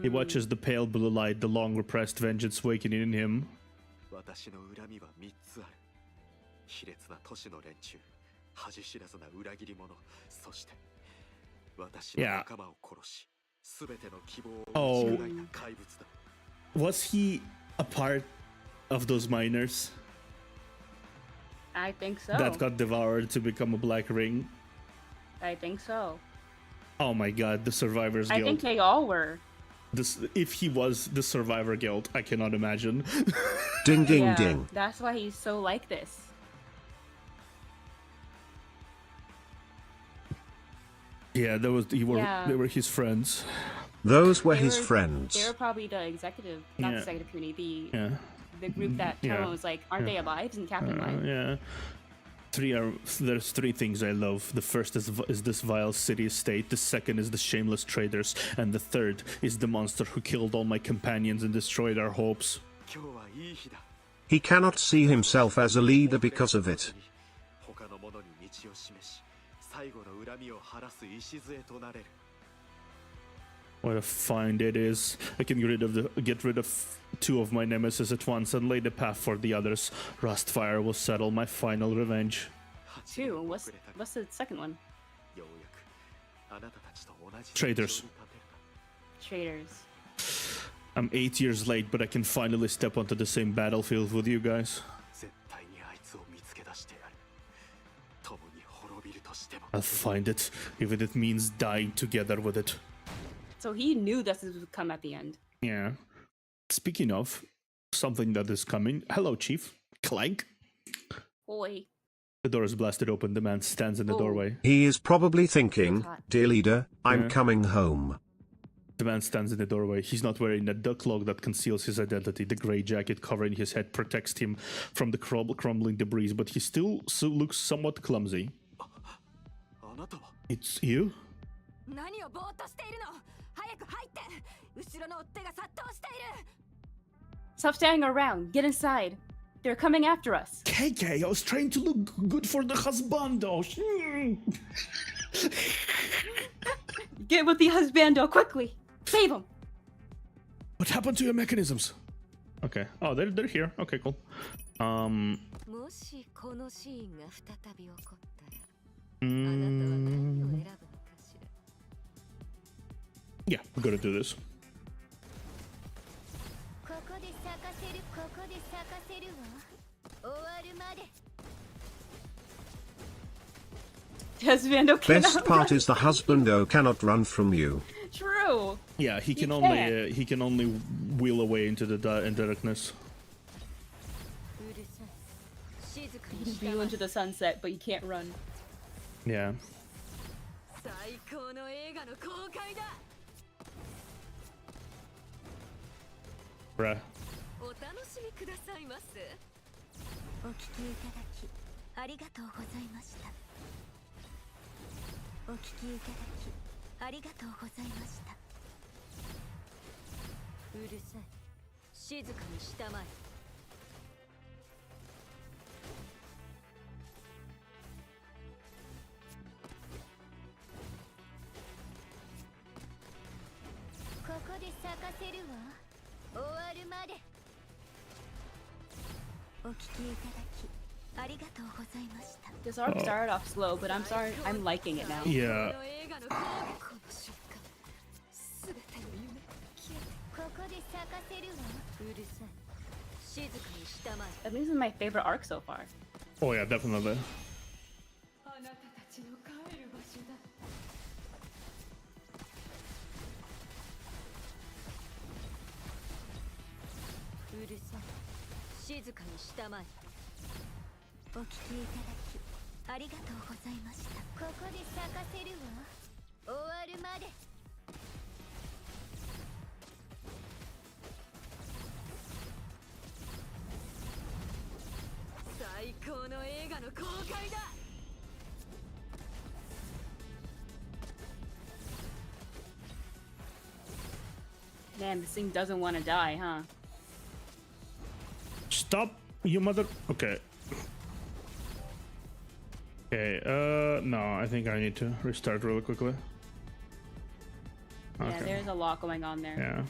[SPEAKER 1] He watches the pale blue light, the long repressed vengeance wakening in him.
[SPEAKER 4] 私の恨みは3つある。卑劣な都市の連中、恥知らずな裏切り者、そして私の仲間を殺し、すべての希望を打ち砕いた怪物だ。
[SPEAKER 1] Was he a part of those miners
[SPEAKER 2] I think so.
[SPEAKER 1] that got devoured to become a black ring?
[SPEAKER 2] I think so.
[SPEAKER 1] Oh my god, the Survivors
[SPEAKER 2] I
[SPEAKER 1] Guild.
[SPEAKER 2] think they all were.
[SPEAKER 1] This, if he was the Survivor Guild, I cannot imagine.
[SPEAKER 7] Ding ding
[SPEAKER 2] Yeah,
[SPEAKER 7] ding.
[SPEAKER 2] that's why he's so like this.
[SPEAKER 1] Yeah, they
[SPEAKER 2] Yeah.
[SPEAKER 1] were his friends.
[SPEAKER 7] Those were
[SPEAKER 2] They
[SPEAKER 7] his
[SPEAKER 2] were-
[SPEAKER 7] friends.
[SPEAKER 2] They were probably the executive, not the executive committee,
[SPEAKER 1] Yeah.
[SPEAKER 2] the group that
[SPEAKER 1] Yeah.
[SPEAKER 2] Tyrone was like, aren't they alive? Isn't Captain alive?
[SPEAKER 1] Yeah. There's three things I love. The first is this vile city state. The second is the shameless traders, and the third is the monster who killed all my companions and destroyed our hopes.
[SPEAKER 4] 今日はいい日だ。
[SPEAKER 7] He cannot see himself as a leader because of it.
[SPEAKER 4] 他の者に道を示し、最後の恨みを晴らす礎となれる。
[SPEAKER 1] What a find it is. I can get rid of two of my nemesis at once and lay the path for the others. Rustfire will settle my final revenge.
[SPEAKER 2] Two. What's the second one?
[SPEAKER 4] ようやくあなたたちと同じ
[SPEAKER 1] Traitors.
[SPEAKER 2] Traders.
[SPEAKER 1] I'm 8 years late, but I can finally step onto the same battlefield with you guys.
[SPEAKER 4] 絶対にあいつを見つけ出してやる。共に滅びるとしても。
[SPEAKER 1] I'll find it, even if it means dying together with it.
[SPEAKER 2] So he knew this would come at the end.
[SPEAKER 1] Yeah. Speaking of something that is coming, hello, Chief. Clank.
[SPEAKER 2] Boy.
[SPEAKER 1] The door is blasted open. The man stands in the
[SPEAKER 2] Oh.
[SPEAKER 1] doorway.
[SPEAKER 7] He is probably thinking, dear leader, I'm
[SPEAKER 1] Yeah.
[SPEAKER 7] coming home.
[SPEAKER 1] The man stands in the doorway. He's not wearing the duck cloak that conceals his identity. The gray jacket covering his head protects him from the crumbling debris, but he still looks somewhat clumsy.
[SPEAKER 4] あなたは
[SPEAKER 1] It's you?
[SPEAKER 3] 何をぼーっとしているの。早く入って。後ろの追っ手が殺到している。
[SPEAKER 2] Stop standing around. Get inside. They're coming after us.
[SPEAKER 1] KK, I was trying to look good for the husbando.
[SPEAKER 2] Get with the husbando quickly. Save him.
[SPEAKER 1] What happened to your mechanisms? Okay. Oh, they're here. Okay, cool.
[SPEAKER 3] もしこのシーンが再び起こったら、あなたは何を選ぶのかしら。
[SPEAKER 1] Yeah, we're gonna do this.
[SPEAKER 3] ここで咲かせる、ここで咲かせるわ。終わるまで。
[SPEAKER 2] Husbando cannot
[SPEAKER 7] Best part
[SPEAKER 2] run.
[SPEAKER 7] is the husbando cannot run from you.
[SPEAKER 2] True.
[SPEAKER 1] Yeah, he can
[SPEAKER 2] can't.
[SPEAKER 1] he can only wheel away into the darkness.
[SPEAKER 3] うるさい。静か
[SPEAKER 2] You
[SPEAKER 3] に
[SPEAKER 2] can
[SPEAKER 3] した
[SPEAKER 2] view
[SPEAKER 3] ま
[SPEAKER 2] into the sunset, but you can't run.
[SPEAKER 1] Yeah.
[SPEAKER 3] 最高の映画の公開だ。
[SPEAKER 1] Bruh.
[SPEAKER 3] お楽しみくださいませ。お聞きいただきありがとうございました。お聞きいただきありがとうございました。うるさい。静かにしたまえ。ここで咲かせるわ。終わるまで。お聞きいただきありがとうございました。
[SPEAKER 2] This arc started off slow, but I'm liking it now.
[SPEAKER 1] Yeah.
[SPEAKER 3] ここで咲かせるわ。うるさい。静かにしたまえ。
[SPEAKER 2] I think this is my favorite arc so far.
[SPEAKER 1] Oh yeah, definitely.
[SPEAKER 3] あなたたちの帰る場所だ。うるさい。静かにしたまえ。お聞きいただきありがとうございました。ここで咲かせるわ。終わるまで。最高の映画の公開だ。
[SPEAKER 2] Man, this thing doesn't want to die, huh?
[SPEAKER 1] Stop, you mother. Okay. Okay. No, I think I need to restart really quickly.
[SPEAKER 2] Yeah,
[SPEAKER 1] Okay.
[SPEAKER 2] there's a lot going on there.
[SPEAKER 1] Yeah.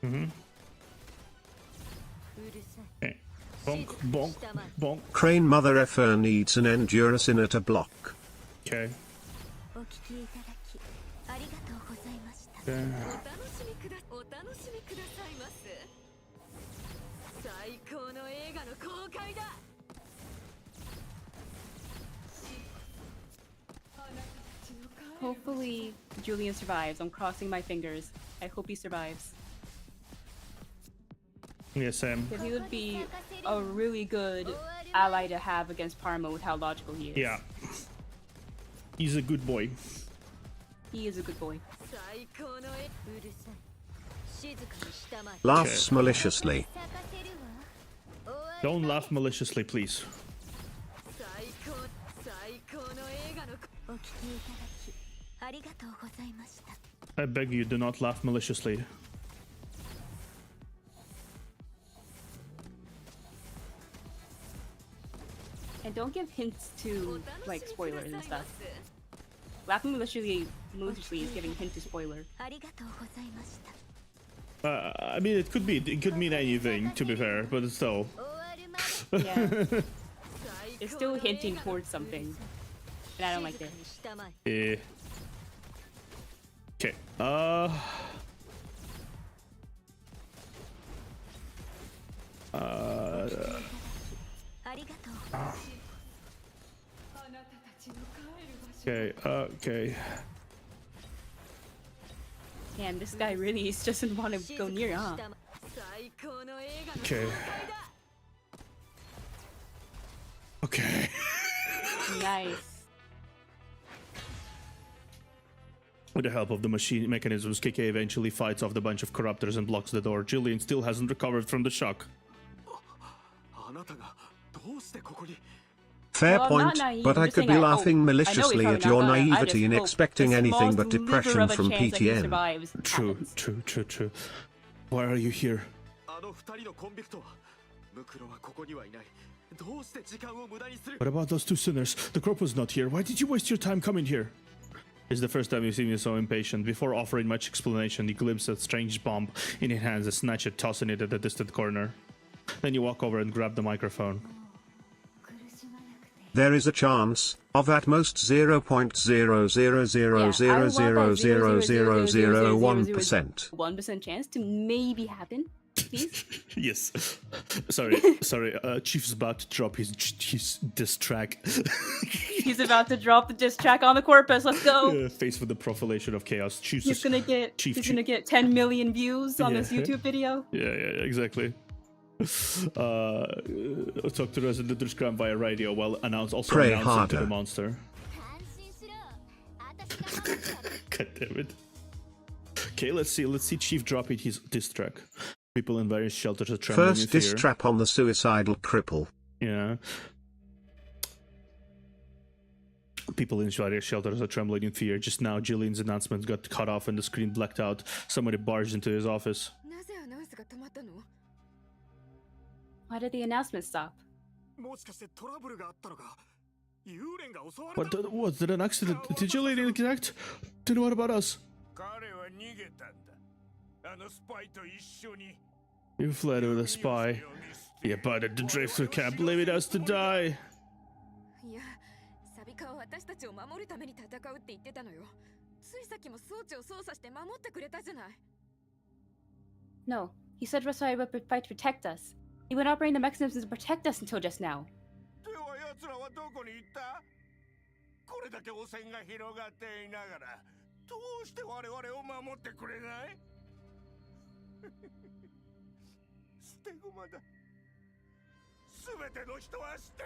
[SPEAKER 1] Mm-hmm. Okay. Bonk, bonk, bonk.
[SPEAKER 7] Crane Mother Effer needs an Endurance in at a block.
[SPEAKER 1] Okay. Okay.
[SPEAKER 3] 最高の映画の公開だ。
[SPEAKER 2] Hopefully, Julian survives. I'm crossing my fingers. I hope he survives.
[SPEAKER 1] Yeah, same.
[SPEAKER 2] Because he would be a really good ally to have against Parma with how logical he is.
[SPEAKER 1] Yeah. He's a good boy.
[SPEAKER 2] He is a good boy.
[SPEAKER 7] Laughs maliciously.
[SPEAKER 1] Don't laugh maliciously, please. I beg you, do not laugh maliciously.
[SPEAKER 2] And don't give hints to, like, spoilers and stuff. Laughing maliciously is giving hint to spoiler.
[SPEAKER 1] I mean, it could mean anything, to be fair, but still.
[SPEAKER 2] Yeah. It's still hinting towards something. And I don't like it.
[SPEAKER 1] Okay. Okay.
[SPEAKER 2] Man, this guy really doesn't want to go near, huh?
[SPEAKER 1] Okay. Okay.
[SPEAKER 2] Nice.
[SPEAKER 1] With the help of the machine mechanisms, KK eventually fights off the bunch of corruptors and blocks the door. Julian still hasn't recovered from the shock.
[SPEAKER 7] Fair
[SPEAKER 2] Well, I'm
[SPEAKER 7] point,
[SPEAKER 2] not naive,
[SPEAKER 7] but
[SPEAKER 2] I'm
[SPEAKER 7] I
[SPEAKER 2] just
[SPEAKER 7] could
[SPEAKER 2] saying
[SPEAKER 7] be
[SPEAKER 2] I hope.
[SPEAKER 7] laughing
[SPEAKER 2] I know
[SPEAKER 7] maliciously
[SPEAKER 2] he's
[SPEAKER 7] at
[SPEAKER 2] probably
[SPEAKER 7] your
[SPEAKER 2] not gonna. I
[SPEAKER 7] naivety
[SPEAKER 2] just
[SPEAKER 7] in
[SPEAKER 2] hope
[SPEAKER 7] expecting
[SPEAKER 2] the
[SPEAKER 7] anything
[SPEAKER 2] smallest
[SPEAKER 7] but
[SPEAKER 2] sliver
[SPEAKER 7] depression
[SPEAKER 2] of a
[SPEAKER 7] from
[SPEAKER 2] chance that he
[SPEAKER 7] PTN.
[SPEAKER 2] survives
[SPEAKER 1] True.
[SPEAKER 2] happens.
[SPEAKER 1] Why are you here? What about those two sinners? The crop was not here. Why did you waste your time coming here? It's the first time you've seen me so impatient. Before offering much explanation, you glimpse a strange bomb in your hands and snatch it, tossing it at the distant corner. Then you walk over and grab the microphone.
[SPEAKER 7] There is a chance of at most 0.000000001%.
[SPEAKER 2] 1% chance to maybe happen. Please.
[SPEAKER 1] Yes. Sorry. Chief's about to drop his diss track.
[SPEAKER 2] He's about to drop the diss track on the corpus. Let's go.
[SPEAKER 1] Faced with the profilation of chaos.
[SPEAKER 2] He's gonna get 10 million views on this YouTube video.
[SPEAKER 1] Yeah, exactly. Talk to Resident Scram via radio while also
[SPEAKER 7] Pray
[SPEAKER 1] announcing
[SPEAKER 7] harder.
[SPEAKER 1] to the monster. God damn it. Okay, let's see Chief dropping his diss track. People in various shelters are trembling in
[SPEAKER 7] First
[SPEAKER 1] fear.
[SPEAKER 7] diss trap on the suicidal cripple.
[SPEAKER 1] Yeah. People in various shelters are trembling in fear. Just now, Jillian's announcement got cut off and the screen blacked out. Somebody barged into his office.
[SPEAKER 2] Why did the announcement stop?
[SPEAKER 1] What was it an accident? Did Jillian exact? Then what about us? You fled with a spy. You abandoned the drifter camp, leaving us to die.
[SPEAKER 2] No, he said Rasai would fight to protect us. He went operating the mechanisms to protect us until just now.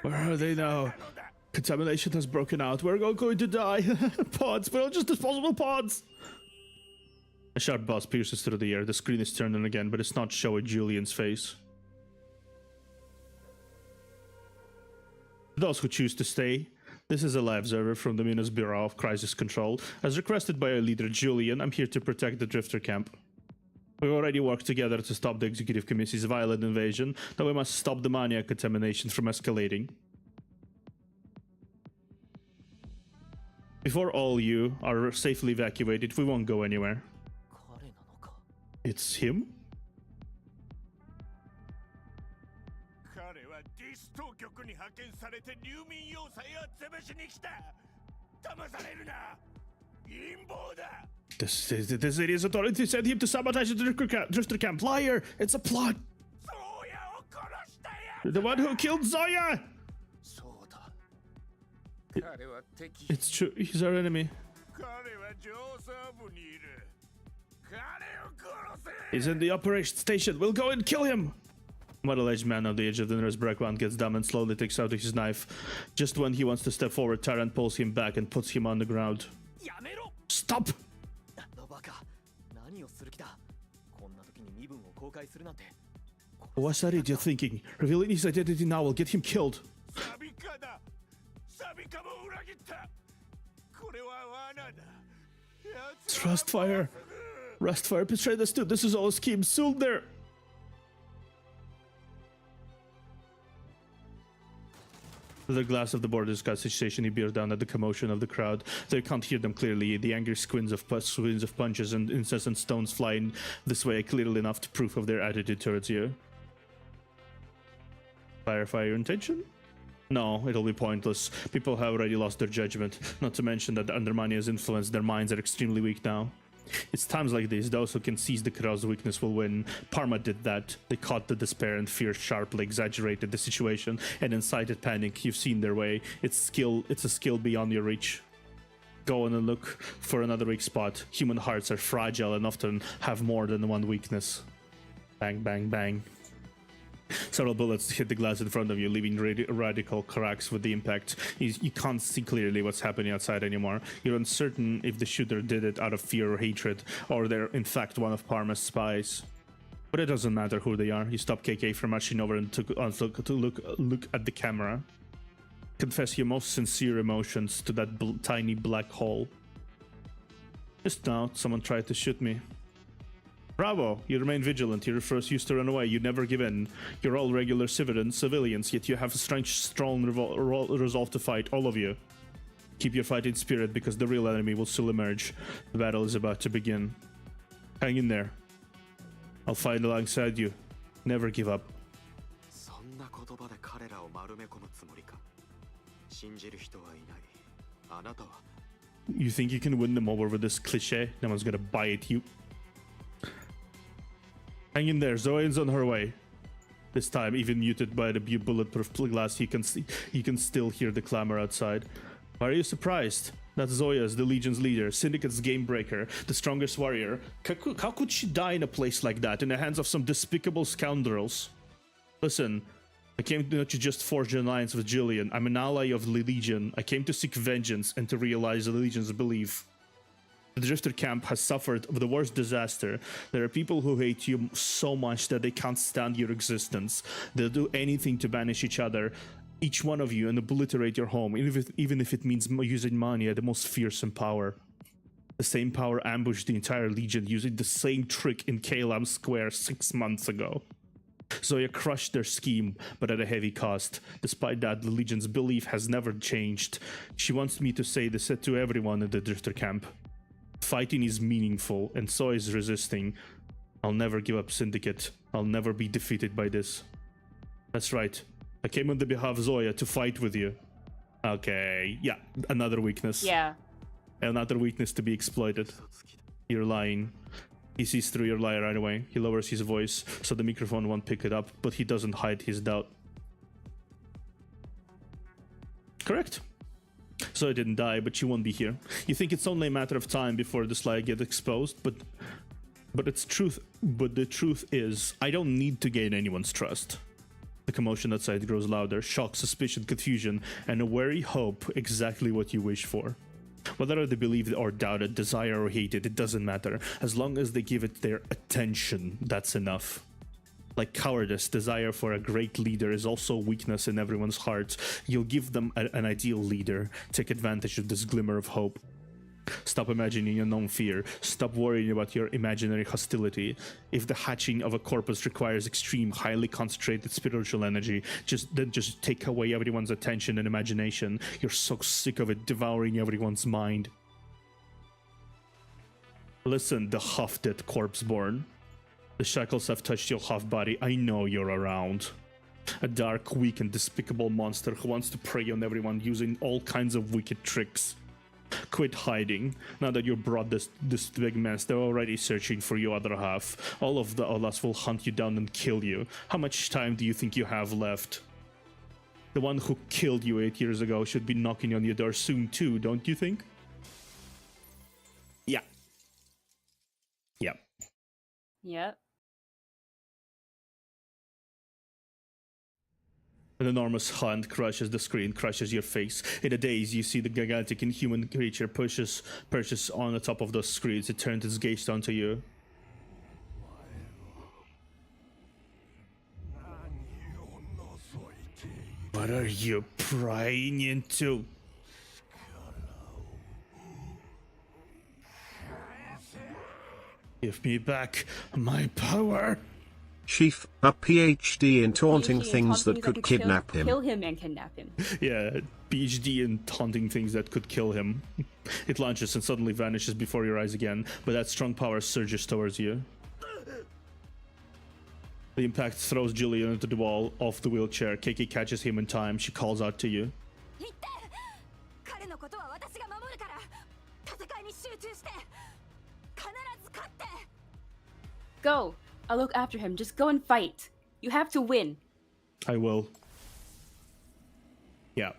[SPEAKER 1] Where are they now? Contamination has broken out. We're all going to die. Pods, we're all just disposable pods. A sharp buzz pierces through the air. The screen is turned on again, but it's not showing Julian's face. Those who choose to stay, this is a live server from the Minas Bureau of Crisis Control. As requested by our leader Julian, I'm here to protect the Drifter camp. We've already worked together to stop the Executive Committee's violent invasion, now we must stop the Mania contamination from escalating. Before all you are safely evacuated, we won't go anywhere. It's him? The city's authority sent him to sabotage the Drifter camp. Liar! It's a plot! The one who killed Zoya! It's true, he's our enemy. He's in the operation station. We'll go and kill him! Middle-aged man on the edge of the nearest background gets down and slowly takes out his knife. Just when he wants to step forward, Tyrant pulls him back and puts him on the ground. Stop! What's that idiot thinking? Revealing his identity now will get him killed. It's Rustfire. Rustfire betrayed us too. This is all a scheme. Soon there. The glass of the border's gas station, he bears down at the commotion of the crowd. They can't hear them clearly. The angry squints of punches and incessant stones flying this way clearly enough to proof of their attitude towards you. Clarify your intention? No, it'll be pointless. People have already lost their judgment. Not to mention that under Mania's influence, their minds are extremely weak now. It's times like this, those who can seize the crowd's weakness will win. Parma did that. They caught the despair and fear sharply, exaggerated the situation, and incited panic. You've seen their way. It's a skill beyond your reach. Go on and look for another weak spot. Human hearts are fragile and often have more than one weakness. Bang, bang, bang. Several bullets hit the glass in front of you, leaving radical cracks with the impact. You can't see clearly what's happening outside anymore. You're uncertain if the shooter did it out of fear or hatred, or they're in fact one of Parma's spies. But it doesn't matter who they are. You stop KK from marching over and look at the camera. Confess your most sincere emotions to that tiny black hole. Just now, someone tried to shoot me. Bravo, you remain vigilant. You refuse to run away. You never give in. You're all regular civilians, yet you have a strong resolve to fight, all of you. Keep your fighting spirit, because the real enemy will still emerge. The battle is about to begin. Hang in there. I'll fight alongside you. Never give up. You think you can win them over with this cliche? No one's gonna buy it, you. Hang in there, Zoyan's on her way. This time, even muted by the bulletproof glass, you can still hear the clamor outside. Why are you surprised? That's Zoya's, the Legion's leader, Syndicate's game breaker, the strongest warrior. How could she die in a place like that, in the hands of some despicable scoundrels? Listen, I came not to just forge an alliance with Julian. I'm an ally of the Legion. I came to seek vengeance and to realize the Legion's belief. The Drifter camp has suffered the worst disaster. There are people who hate you so much that they can't stand your existence. They'll do anything to banish each one of you, and obliterate your home, even if it means using money at the most fearsome power. The same power ambushed the entire Legion using the same trick in Kalam Square 6 months ago. Zoya crushed their scheme, but at a heavy cost. Despite that, the Legion's belief has never changed. She wants me to say this to everyone in the Drifter camp. Fighting is meaningful, and so is resisting. I'll never give up Syndicate. I'll never be defeated by this. That's right. I came on the behalf of Zoya to fight with you. Okay, yeah, another weakness.
[SPEAKER 2] Yeah.
[SPEAKER 1] Another weakness to be exploited. You're lying. He sees through your lie right away. He lowers his voice so the microphone won't pick it up, but he doesn't hide his doubt. Correct. Zoya didn't die, but she won't be here. You think it's only a matter of time before this lie gets exposed, but it's truth. But the truth is, I don't need to gain anyone's trust. The commotion outside grows louder, shock, suspicion, confusion, and a wary hope, exactly what you wish for. Whether they believe it or doubt it, desire or hate it, it doesn't matter. As long as they give it their attention, that's enough. Like cowardice, desire for a great leader is also weakness in everyone's hearts. You'll give them an ideal leader. Take advantage of this glimmer of hope. Stop imagining your known fear. Stop worrying about your imaginary hostility. If the hatching of a corpus requires extreme, highly concentrated spiritual energy, just take away everyone's attention and imagination. You're so sick of it devouring everyone's mind. Listen, the half-dead corpse-born. The shackles have touched your half-body. I know you're around. A dark, weak, and despicable monster who wants to prey on everyone using all kinds of wicked tricks. Quit hiding. Now that you brought this big mess, they're already searching for your other half. All of us will hunt you down and kill you. How much time do you think you have left? The one who killed you 8 years ago should be knocking on your door soon too, don't you think? Yeah. Yeah.
[SPEAKER 2] Yep.
[SPEAKER 1] An enormous hand crushes the screen, crushes your face. In a daze, you see the gigantic inhuman creature perches on the top of those screens. It turns its gaze onto you. What are you prying into? Give me back my power!
[SPEAKER 7] Chief, a PhD in taunting things that could kidnap him.
[SPEAKER 2] Kill him and kidnap him.
[SPEAKER 1] Yeah, PhD in taunting things that could kill him. It launches and suddenly vanishes before your eyes again, but that strong power surges towards you. The impact throws Julian into the wall, off the wheelchair. Keiki catches him in time. She calls out to you.
[SPEAKER 2] Go! I'll look after him. Just go and fight. You have to win.
[SPEAKER 1] I will. Yeah.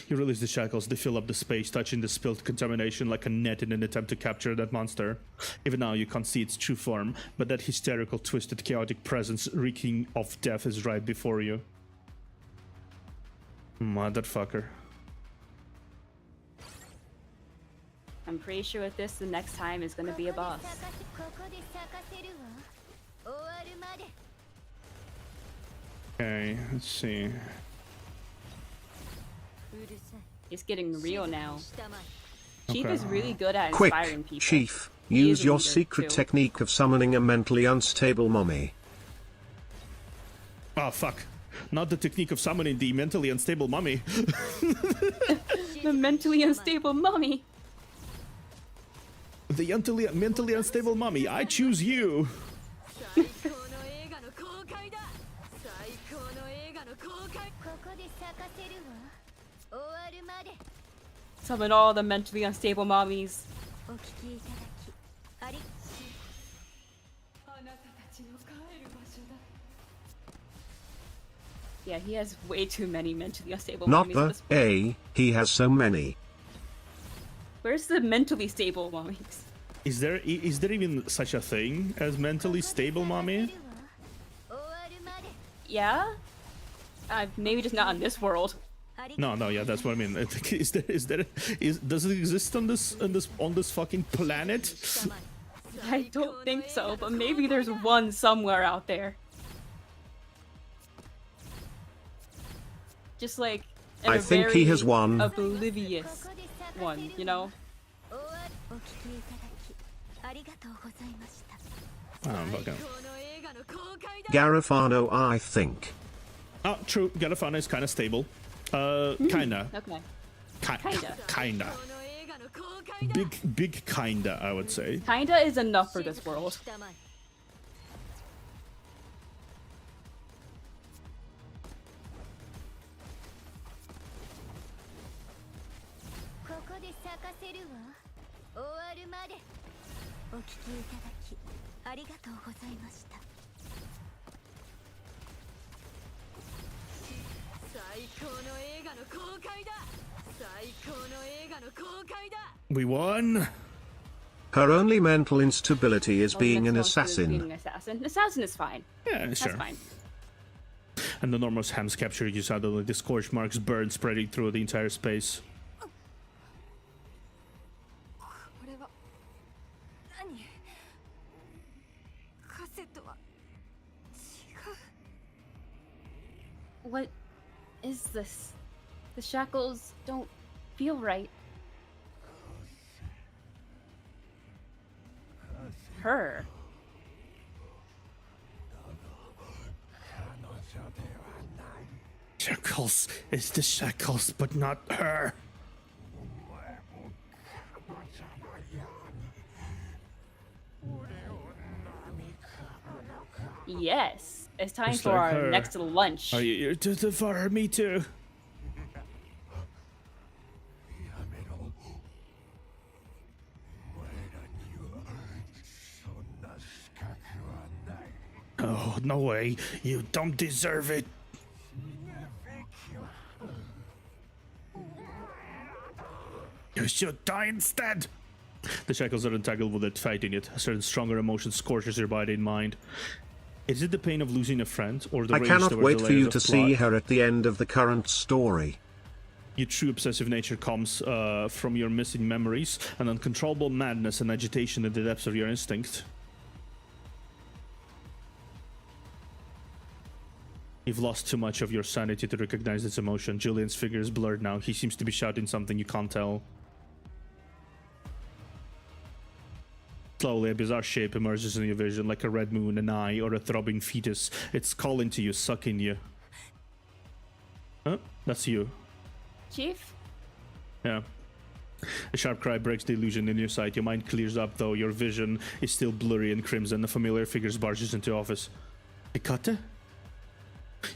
[SPEAKER 1] You release the shackles. They fill up the space, touching the spilled contamination like a net in an attempt to capture that monster. Even now, you can't see its true form, but that hysterical, twisted, chaotic presence reeking of death is right before you. Motherfucker.
[SPEAKER 2] I'm pretty sure with this, the next time is gonna be a boss.
[SPEAKER 1] Okay, let's see.
[SPEAKER 2] It's getting real now. Chief
[SPEAKER 1] Okay.
[SPEAKER 2] is really good at
[SPEAKER 7] Quick,
[SPEAKER 2] inspiring people.
[SPEAKER 7] Chief,
[SPEAKER 2] He is
[SPEAKER 7] use
[SPEAKER 2] a
[SPEAKER 7] your
[SPEAKER 2] leader,
[SPEAKER 7] secret
[SPEAKER 2] too.
[SPEAKER 7] technique of summoning a mentally unstable mommy.
[SPEAKER 1] Oh, fuck. Not the technique of summoning the mentally unstable mummy.
[SPEAKER 2] The mentally unstable mummy.
[SPEAKER 1] The mentally unstable mummy. I choose you.
[SPEAKER 2] Summon all the mentally unstable mommies. Yeah, he has way too many mentally unstable
[SPEAKER 7] Not
[SPEAKER 2] mommies.
[SPEAKER 7] the
[SPEAKER 2] at this point.
[SPEAKER 7] A, he has so many.
[SPEAKER 2] Where's the mentally stable mommies?
[SPEAKER 1] Is there even such a thing as mentally stable mommy?
[SPEAKER 2] Yeah? Maybe just not in this world.
[SPEAKER 1] No, yeah, that's what I mean. Does it exist on this fucking planet?
[SPEAKER 2] I don't think so, but maybe there's one somewhere out there. Just like
[SPEAKER 7] I think he has won.
[SPEAKER 2] Oblivious one, you know?
[SPEAKER 1] Oh, okay.
[SPEAKER 7] Garifano, I think.
[SPEAKER 1] Oh, true. Garifano is kind of stable. Kinda.
[SPEAKER 2] Okay.
[SPEAKER 1] Kinda. Big kinda, I would say.
[SPEAKER 2] Kinda is enough for this world.
[SPEAKER 1] We won.
[SPEAKER 7] Her only mental instability is being an assassin.
[SPEAKER 2] Being an assassin. Assassin is fine.
[SPEAKER 1] Yeah,
[SPEAKER 2] That's
[SPEAKER 1] sure.
[SPEAKER 2] fine.
[SPEAKER 1] And the enormous hams captured you suddenly. The scorch marks burn spreading through the entire space.
[SPEAKER 2] What is this? The shackles don't feel right. Her.
[SPEAKER 1] Shackles. It's the shackles, but not her.
[SPEAKER 2] Yes. It's time
[SPEAKER 1] Just
[SPEAKER 2] for
[SPEAKER 1] like
[SPEAKER 2] our
[SPEAKER 1] her.
[SPEAKER 2] next lunch.
[SPEAKER 1] Are you for her? Me too. Oh, no way. You don't deserve it. You should die instead. The shackles are entangled with it, fighting it. A certain stronger emotion scorches your body and mind. Is it the pain of losing a friend, or the
[SPEAKER 7] I
[SPEAKER 1] rage
[SPEAKER 7] cannot
[SPEAKER 1] towards
[SPEAKER 7] wait
[SPEAKER 1] the
[SPEAKER 7] for you
[SPEAKER 1] layers
[SPEAKER 7] to
[SPEAKER 1] of
[SPEAKER 7] see
[SPEAKER 1] plot?
[SPEAKER 7] her at the end of the current story.
[SPEAKER 1] Your true obsessive nature comes from your missing memories, an uncontrollable madness and agitation in the depths of your instinct. You've lost too much of your sanity to recognize this emotion. Julian's figure is blurred now. He seems to be shouting something you can't tell. Slowly, a bizarre shape emerges in your vision, like a red moon, an eye, or a throbbing fetus. It's calling to you, sucking you. Huh? That's you.
[SPEAKER 2] Chief?
[SPEAKER 1] Yeah. A sharp cry breaks the illusion in your sight. Your mind clears up, though. Your vision is still blurry and crimson. A familiar figure barges into office. Hikate?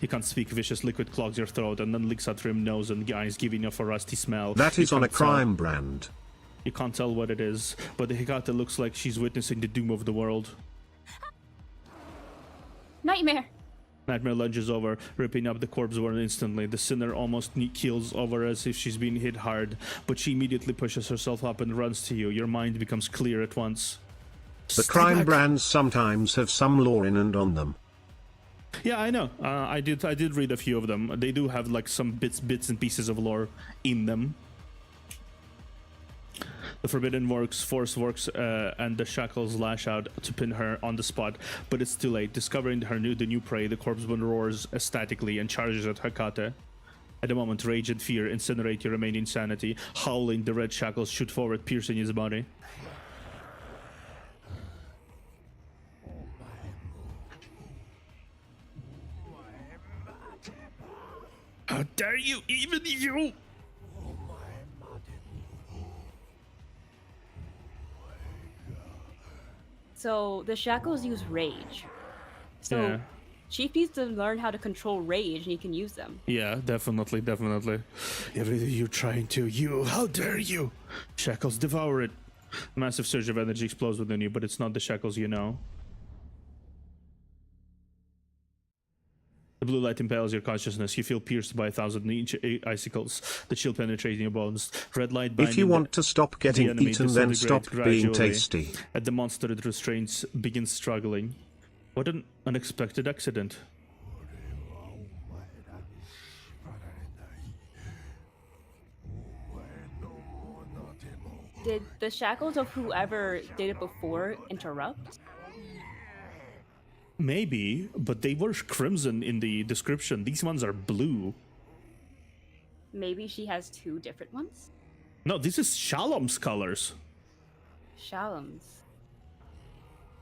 [SPEAKER 1] You can't speak. Vicious liquid clogs your throat and then leaks out from your nose and eyes, giving off a rusty smell.
[SPEAKER 7] That is
[SPEAKER 1] You
[SPEAKER 7] on a
[SPEAKER 1] can't tell.
[SPEAKER 7] crime brand.
[SPEAKER 1] You can't tell what it is, but the Hikate looks like she's witnessing the doom of the world.
[SPEAKER 2] Nightmare.
[SPEAKER 1] Nightmare lunges over, ripping up the corpse born instantly. The sinner almost keels over as if she's been hit hard, but she immediately pushes herself up and runs to you. Your mind becomes clear at once.
[SPEAKER 7] The
[SPEAKER 1] Stay
[SPEAKER 7] crime
[SPEAKER 1] back.
[SPEAKER 7] brands sometimes have some lore in and on them.
[SPEAKER 1] Yeah, I know. I did read a few of them. They do have like some bits and pieces of lore in them. The forbidden force works, and the shackles lash out to pin her on the spot, but it's too late. Discovering the new prey, the corpsman roars ecstatically and charges at Hikate. At the moment, rage and fear incinerate your remaining sanity. Howling, the red shackles shoot forward, piercing his body. How dare you, even you!
[SPEAKER 2] So the shackles use rage. So
[SPEAKER 1] Yeah.
[SPEAKER 2] Chief needs to learn how to control rage and he can use them.
[SPEAKER 1] Yeah, definitely. Everything you're trying to, how dare you! Shackles devour it. A massive surge of energy explodes within you, but it's not the shackles you know. The blue light impales your consciousness. You feel pierced by 1,000 icicles. The chill penetrating your bones. Red light binding
[SPEAKER 7] If you want to stop getting
[SPEAKER 1] enemy
[SPEAKER 7] eaten, then
[SPEAKER 1] disintegrate
[SPEAKER 7] stop being
[SPEAKER 1] gradually.
[SPEAKER 7] tasty.
[SPEAKER 1] At the monster it restrains begins struggling. What an unexpected accident.
[SPEAKER 2] Did the shackles of whoever did it before interrupt?
[SPEAKER 1] Maybe, but they were crimson in the description. These ones are blue.
[SPEAKER 2] Maybe she has two different ones?
[SPEAKER 1] No, this is Shalom's colors.
[SPEAKER 2] Shalom's.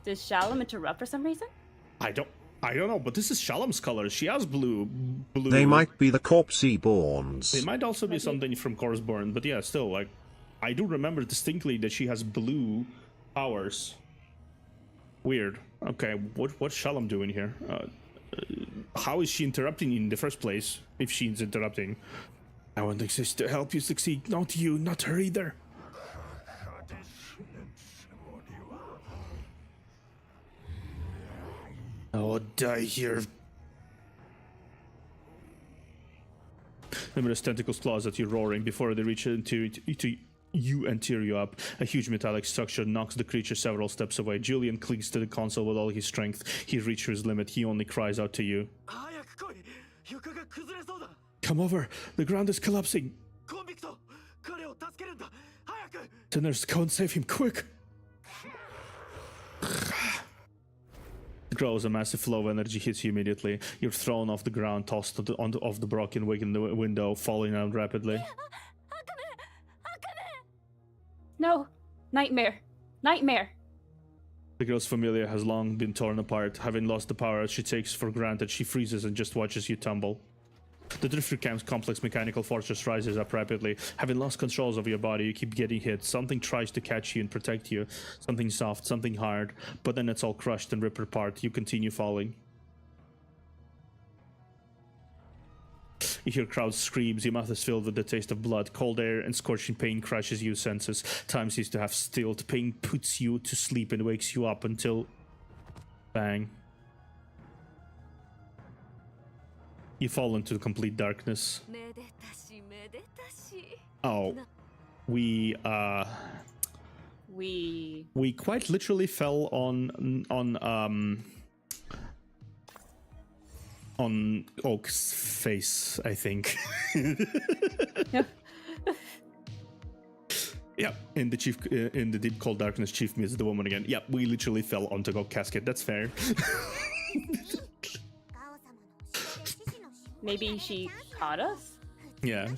[SPEAKER 2] Does Shalom interrupt for some reason?
[SPEAKER 1] I don't know, but this is Shalom's colors. She has blue.
[SPEAKER 7] They might be the Corpsey Borns.
[SPEAKER 1] They might also be something from Corpseborn, but yeah, still, like, I do remember distinctly that she has blue powers. Weird. Okay, what's Shalom doing here? How is she interrupting you in the first place, if she's interrupting? I want to exist to help you succeed, not you, not her either. Oh, die here. Numerous tentacles claws at you, roaring. Before they reach into you and tear you up, a huge metallic structure knocks the creature several steps away. Julian clings to the console with all his strength. He reaches his limit. He only cries out to you. Come over. The ground is collapsing. Sinners, go and save him, quick. Grows, a massive flow of energy hits you immediately. You're thrown off the ground, tossed off the broken window, falling out rapidly.
[SPEAKER 2] No! Nightmare! Nightmare!
[SPEAKER 1] The girl's familiar has long been torn apart. Having lost the power she takes for granted, she freezes and just watches you tumble. The Drifter Camp's complex mechanical fortress rises up rapidly. Having lost controls of your body, you keep getting hit. Something tries to catch you and protect you. Something soft, something hard. But then it's all crushed and ripped apart. You continue falling. You hear crowd screams. Your mouth is filled with the taste of blood. Cold air and scorching pain crashes your senses. Time seems to have stilled. Pain puts you to sleep and wakes you up until... bang. You fall into complete darkness. Oh, we quite literally fell on Oak's face, I think. Yeah, in the deep cold darkness, Chief meets the woman again. Yeah, we literally fell onto Oak's casket. That's fair.
[SPEAKER 2] Maybe she caught us?
[SPEAKER 1] Yeah.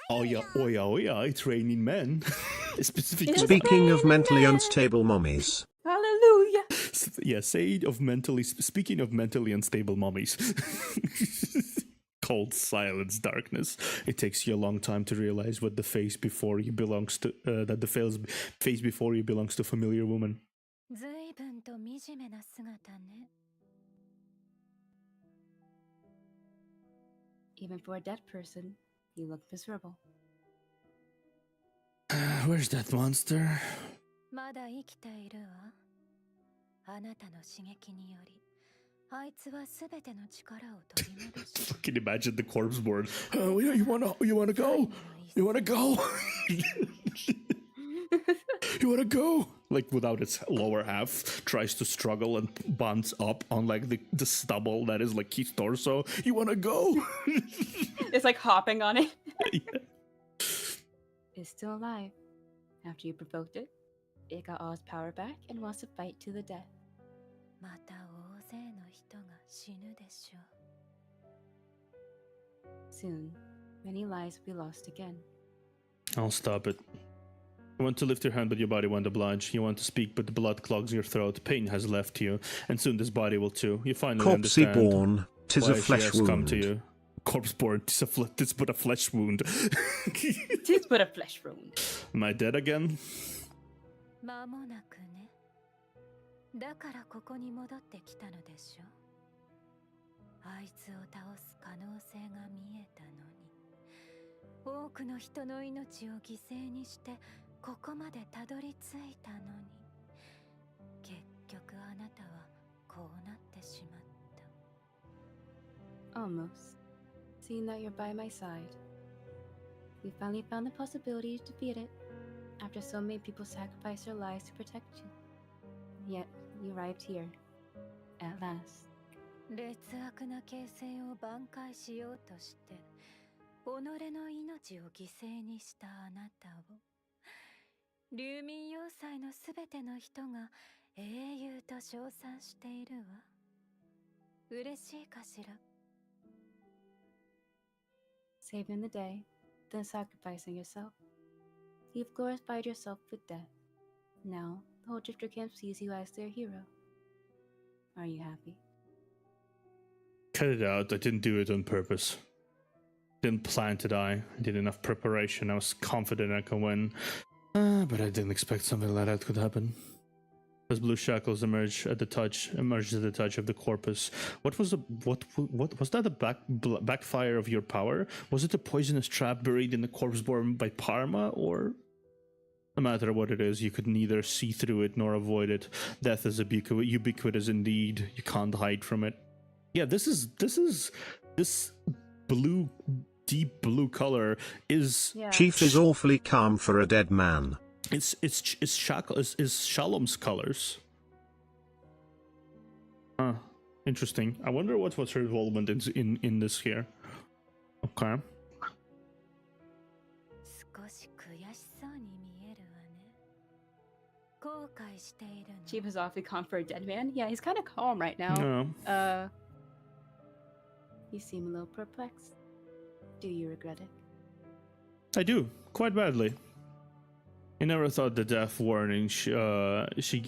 [SPEAKER 1] Oh yeah, it's raining men. Specifically.
[SPEAKER 7] Speaking of mentally unstable mummies.
[SPEAKER 2] Hallelujah!
[SPEAKER 1] Yeah, speaking of mentally unstable mummies. Cold silence, darkness. It takes you a long time to realize what the face before you belongs to, that the face before you belongs to a familiar woman.
[SPEAKER 2] Even for a dead person, you look miserable.
[SPEAKER 1] Where's that monster? Fucking imagine the corpse board. Oh yeah, you wanna go? You wanna go? You wanna go? Like without its lower half, tries to struggle and bonds up on like the stubble that is like his torso. You wanna go?
[SPEAKER 2] It's like hopping on it.
[SPEAKER 1] Yeah.
[SPEAKER 2] It's still alive. After you provoked it, it got all its power back and wants to fight to the death. Soon, many lives will be lost again.
[SPEAKER 1] I'll stop it. You want to lift your hand, but your body won't oblige. You want to speak, but the blood clogs your throat. Pain has left you, and soon this body will too. You finally understand
[SPEAKER 7] born, 'tis
[SPEAKER 1] why
[SPEAKER 7] a flesh
[SPEAKER 1] she has
[SPEAKER 7] wound.
[SPEAKER 1] come to you. Corpse born, 'tis but a flesh wound.
[SPEAKER 2] 'Tis but a flesh wound.
[SPEAKER 1] Am I dead again?
[SPEAKER 3] 間もなくね。だからここに戻ってきたのでしょ。あいつを倒す可能性が見えたのに、多くの人の命を犠牲にしてここまでたどり着いたのに、結局あなたはこうなってしまった。
[SPEAKER 2] Almost. Seeing that you're by my side, we finally found the possibility to defeat it. After so many people sacrificed their lives to protect you. Yet, you arrived here. At last.
[SPEAKER 3] 劣悪な形勢を挽回しようとして、己の命を犠牲にしたあなたを、流民要塞のすべての人が英雄と称賛しているわ。嬉しいかしら。
[SPEAKER 2] Saving the day, then sacrificing yourself. You've glorified yourself with death. Now, the whole Drifter camp sees you as their hero. Are you happy?
[SPEAKER 1] Cut it out. I didn't do it on purpose. Didn't plan to die. I did enough preparation. I was confident I could win. But I didn't expect something like that could happen. As blue shackles emerged at the touch of the corpus. What was that? The backfire of your power? Was it a poisonous trap buried in the corpse born by Parma, or? No matter what it is, you could neither see through it nor avoid it. Death is ubiquitous indeed. You can't hide from it. Yeah, this blue, deep blue color is.
[SPEAKER 2] Yeah.
[SPEAKER 7] Chief is awfully calm for a dead man.
[SPEAKER 1] It's Shalom's colors. Huh. Interesting. I wonder what was her involvement in this here. Okay.
[SPEAKER 3] 少し悔しそうに見えるわね。後悔しているの。
[SPEAKER 2] Chief is awfully calm for a dead man. Yeah, he's kind of calm right now.
[SPEAKER 1] No.
[SPEAKER 2] You seem a little perplexed. Do you regret it?
[SPEAKER 1] I do, quite badly. I never thought the death warning she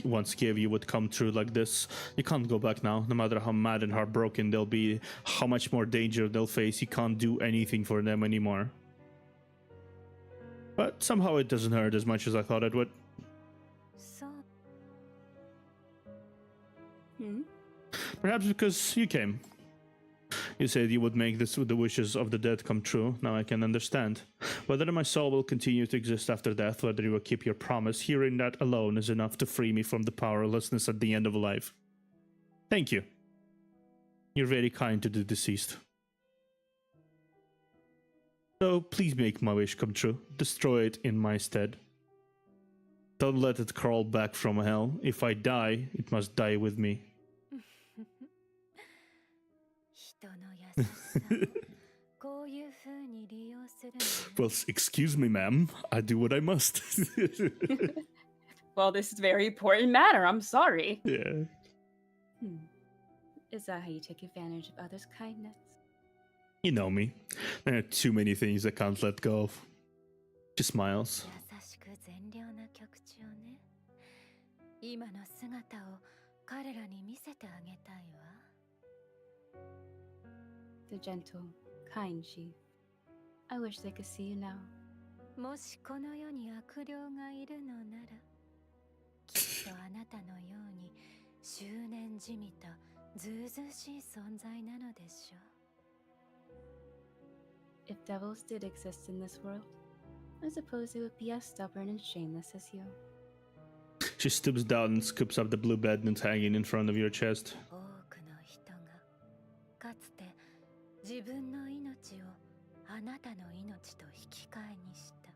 [SPEAKER 1] once gave you would come true like this. You can't go back now. No matter how mad and heartbroken they'll be, how much more danger they'll face, you can't do anything for them anymore. But somehow it doesn't hurt as much as I thought it would.
[SPEAKER 3] So.
[SPEAKER 1] Perhaps because you came. You said you would make the wishes of the dead come true. Now I can understand. Whether my soul will continue to exist after death, whether you will keep your promise, hearing that alone is enough to free me from the powerlessness at the end of life. Thank you. You're very kind to the deceased. So please make my wish come true. Destroy it in my stead. Don't let it crawl back from hell. If I die, it must die with me. Well, excuse me, ma'am. I do what I must.
[SPEAKER 2] Well, this is a very important matter. I'm sorry.
[SPEAKER 1] Yeah.
[SPEAKER 2] Is that how you take advantage of others' kindness?
[SPEAKER 1] You know me. There are too many things I can't let go of. She smiles.
[SPEAKER 3] 優しく善良な曲調ね。今の姿を彼らに見せてあげたいわ。
[SPEAKER 2] The gentle, kind chief. I wish they could see you now.
[SPEAKER 3] もしこの世に悪霊がいるのなら、きっとあなたのように執念じみたずうずうしい存在なのでしょう。
[SPEAKER 2] If devils did exist in this world, I suppose they would be as stubborn and shameless as you.
[SPEAKER 1] She stoops down and scoops up the blue band hanging in front of your chest.
[SPEAKER 3] 多くの人がかつて自分の命をあなたの命と引き換えにした。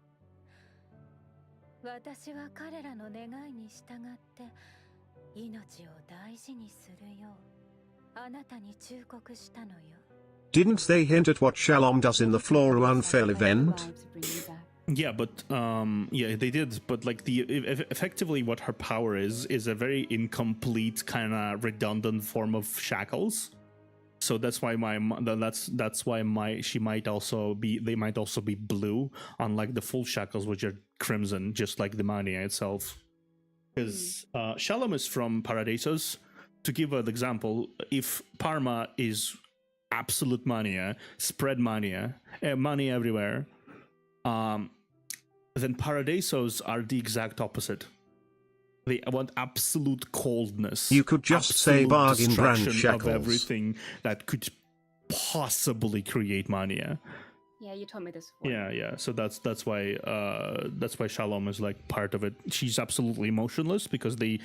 [SPEAKER 3] 私は彼らの願いに従って命を大事にするようあなたに忠告したのよ。
[SPEAKER 7] Didn't they hint at what Shalom does in the Flora Unfail event?
[SPEAKER 1] Yeah, but yeah, they did. But like effectively, what her power is a very incomplete, kind of redundant form of shackles. So that's why she might also be. They might also be blue, unlike the full shackles, which are crimson, just like the mania itself. Because Shalom is from Paradisos. To give an example, if Parma is absolute mania, spread mania, mania everywhere, then Paradisos are the exact opposite. They want absolute coldness.
[SPEAKER 7] You could just say bargain brand
[SPEAKER 1] destruction
[SPEAKER 7] shackles.
[SPEAKER 1] of everything that could possibly create mania.
[SPEAKER 2] Yeah, you told me this before.
[SPEAKER 1] Yeah. So that's why Shalom is like part of it. She's absolutely emotionless because they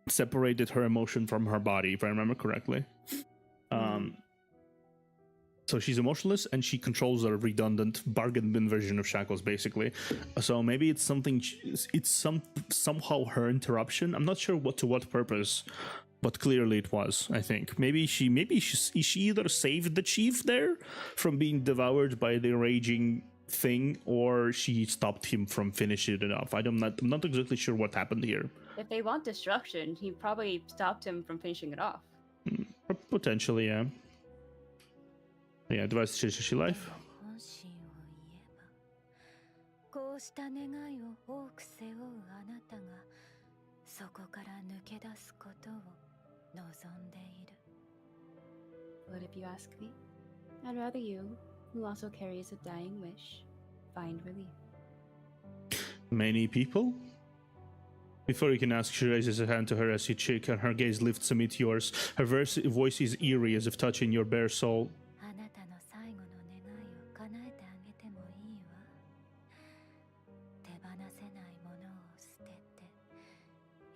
[SPEAKER 1] separated her emotion from her body, if I remember correctly. So she's emotionless and she controls a redundant bargain bin version of shackles, basically. So maybe it's something. It's somehow her interruption. I'm not sure to what purpose, but clearly it was. I think maybe she either saved the chief there from being devoured by the raging thing, or she stopped him from finishing it off. I'm not exactly sure what happened here.
[SPEAKER 2] If they want destruction, he probably stopped him from finishing it off.
[SPEAKER 1] Potentially, yeah. Yeah, advice to life.
[SPEAKER 3] 本心を言えばこうした願いを多く背負うあなたがそこから抜け出すことを望んでいる
[SPEAKER 2] But if you ask me, I'd rather you, who also carries a dying wish, find relief.
[SPEAKER 1] Many people? Before you can ask, she raises a hand to her as you cheek, and her gaze lifts to meet yours. Her voice is eerie, as if touching your bare soul.
[SPEAKER 3] あなたの最後の願いを叶えてあげてもいいわ手放せないものを捨てて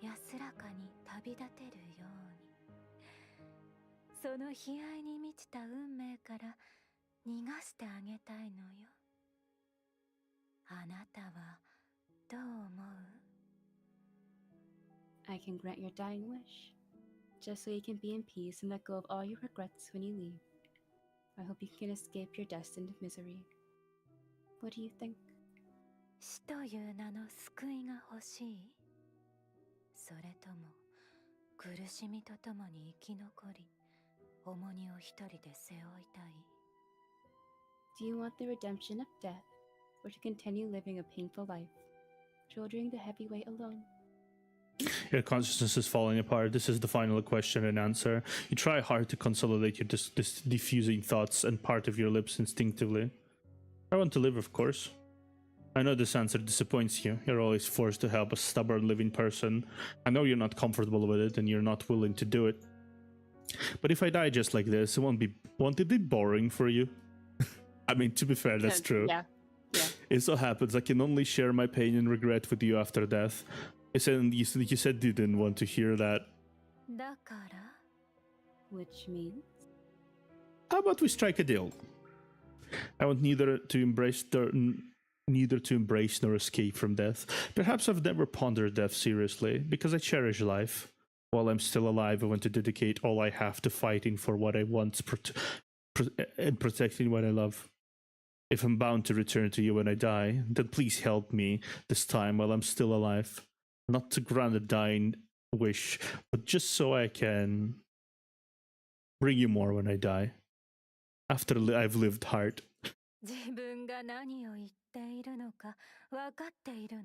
[SPEAKER 3] 安らかに旅立てるようにその悲哀に満ちた運命から逃がしてあげたいのよあなたはどう思う
[SPEAKER 2] I can grant your dying wish, just so you can be in peace and let go of all your regrets when you leave. I hope you can escape your destined misery. What do you think?
[SPEAKER 3] 死という名の救いが欲しいそれとも苦しみとともに生き残り重荷を一人で背負いたい
[SPEAKER 2] Do you want the redemption of death, or to continue living a painful life, shouldering the heavy weight alone?
[SPEAKER 1] Your consciousness is falling apart. This is the final question and answer. You try hard to consolidate your diffusing thoughts and part of your lips instinctively. I want to live, of course. I know this answer disappoints you. You're always forced to help a stubborn living person. I know you're not comfortable with it and you're not willing to do it. But if I die just like this, won't it be boring for you? I mean, to be fair, that's true.
[SPEAKER 2] Yeah.
[SPEAKER 1] It so happens I can only share my pain and regret with you after death. You said you didn't want to hear that.
[SPEAKER 3] だから
[SPEAKER 2] Which means?
[SPEAKER 1] How about we strike a deal? I want neither to embrace nor escape from death. Perhaps I've never pondered death seriously, because I cherish life. While I'm still alive, I want to dedicate all I have to fighting for what I want and protecting what I love. If I'm bound to return to you when I die, then please help me this time while I'm still alive. Not to grant a dying wish, but just so I can bring you more when I die. After I've lived hard.
[SPEAKER 3] 自分が何を言っているのか分かっているの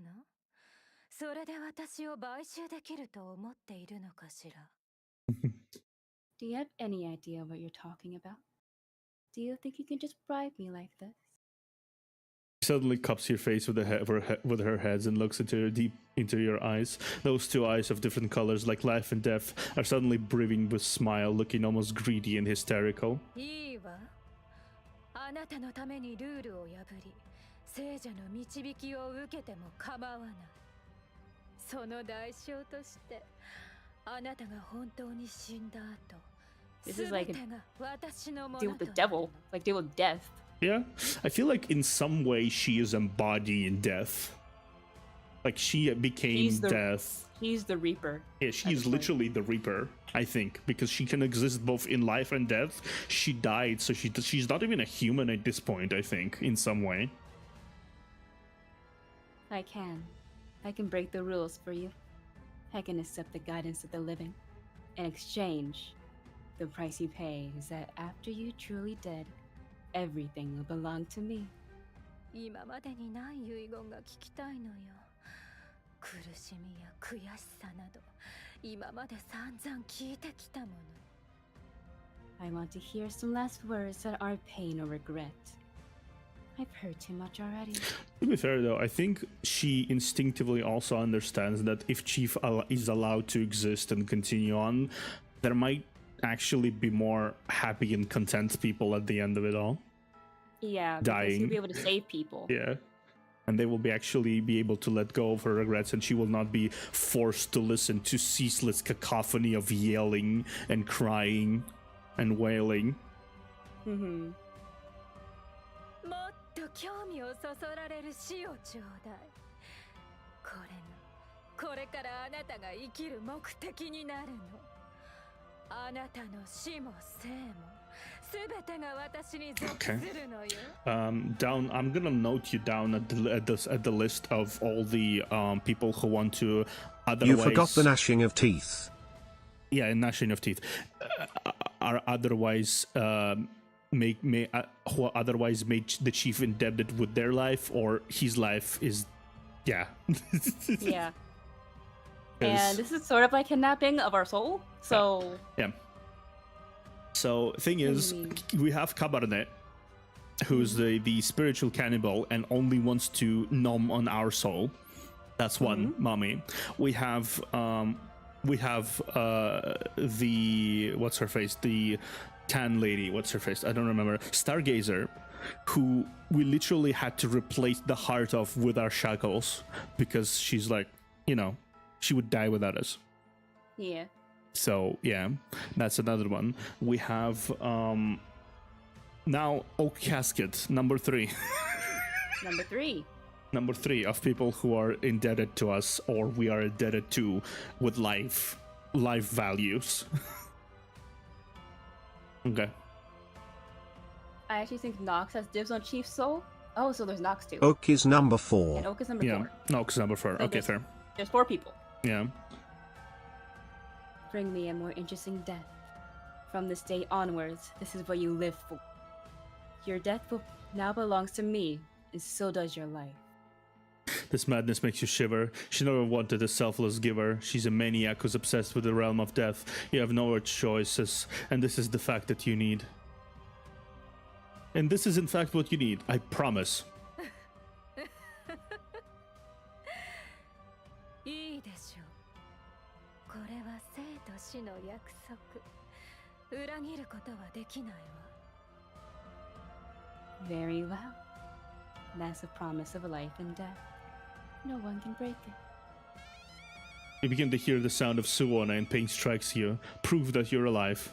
[SPEAKER 3] それで私を買収できると思っているのかしら
[SPEAKER 2] Do you have any idea what you're talking about? Do you think you can just bribe me like this?
[SPEAKER 1] She suddenly cups your face with her hands and looks deep into your eyes. Those two eyes of different colors, like life and death, are suddenly brimming with smile, looking almost greedy and hysterical.
[SPEAKER 3] いいわあなたのためにルールを破り聖者の導きを受けても構わないその代償としてあなたが本当に死んだ後
[SPEAKER 2] This is like
[SPEAKER 3] 全てが私のも
[SPEAKER 2] deal
[SPEAKER 3] の
[SPEAKER 2] with
[SPEAKER 3] と
[SPEAKER 2] the devil, like deal with death.
[SPEAKER 1] Yeah, I feel like in some way she is embodying death. Like she became death.
[SPEAKER 2] He's the Reaper.
[SPEAKER 1] Yeah, she's literally the Reaper, I think, because she can exist both in life and death. She died, so she's not even a human at this point, I think, in some way.
[SPEAKER 2] I can break the rules for you. I can accept the guidance of the living. In exchange, the price you pay is that after you truly dead, everything will belong to me.
[SPEAKER 3] 今までにない遺言が聞きたいのよ苦しみや悔しさなど今まで散々聞いてきたもの
[SPEAKER 2] I want to hear some last words that aren't pain or regret. I've heard too much already.
[SPEAKER 1] To be fair, though, I think she instinctively also understands that if Chief is allowed to exist and continue on, there might actually be more happy and content people at the end of it all.
[SPEAKER 2] Yeah, because
[SPEAKER 1] Dying.
[SPEAKER 2] he'll be able to save people.
[SPEAKER 1] Yeah. And they will actually be able to let go of her regrets, and she will not be forced to listen to ceaseless cacophony of yelling and crying and wailing.
[SPEAKER 2] Mm-hmm.
[SPEAKER 3] もっと興味をそそられる死をちょうだいこれからあなたが生きる目的になるのあなたの死も生も
[SPEAKER 1] Okay. Down. I'm gonna note you down at the list of all the people who want to. Otherwise,
[SPEAKER 7] You forgot the gnashing of teeth.
[SPEAKER 1] Yeah, gnashing of teeth. Are otherwise who otherwise made the chief indebted with their life, or his life is, yeah.
[SPEAKER 2] Yeah. And this is sort of like kidnapping of our soul. So
[SPEAKER 1] yeah. So thing is, we have Cabernet, who's the spiritual cannibal and only wants to nom on our soul. That's one mommy. We have the what's her face? The tan lady. What's her face? I don't remember. Stargazer, who we literally had to replace the heart of with our shackles because she's like, you know, she would die without us.
[SPEAKER 2] yeah.
[SPEAKER 1] So yeah, that's another one. We have now Oak Casket, number 3. Number 3 of people who are indebted to us, or we are indebted to, with life values. Okay.
[SPEAKER 2] I actually think Nox has dibs on Chief's soul. Oh, so there's Nox too.
[SPEAKER 7] Oak is number 4.
[SPEAKER 2] And Oak is number 4.
[SPEAKER 1] Yeah, Oak is number 4.
[SPEAKER 2] So
[SPEAKER 1] Okay, fair.
[SPEAKER 2] There's 4 people.
[SPEAKER 1] Yeah.
[SPEAKER 2] Bring me a more interesting death. From this day onwards, this is what you live for. Your death now belongs to me, and so does your life.
[SPEAKER 1] This madness makes you shiver. She never wanted a selfless giver. She's a maniac who's obsessed with the realm of death. You have no other choices, and this is the fact that you need. And this is in fact what you need, I promise.
[SPEAKER 3] いいでしょう。これは生と死の約束。裏切ることはできないわ。
[SPEAKER 2] Very well. That's the promise of life and death. No one can break it.
[SPEAKER 1] You begin to hear the sound of Suona and pain strikes you. Prove that you're alive.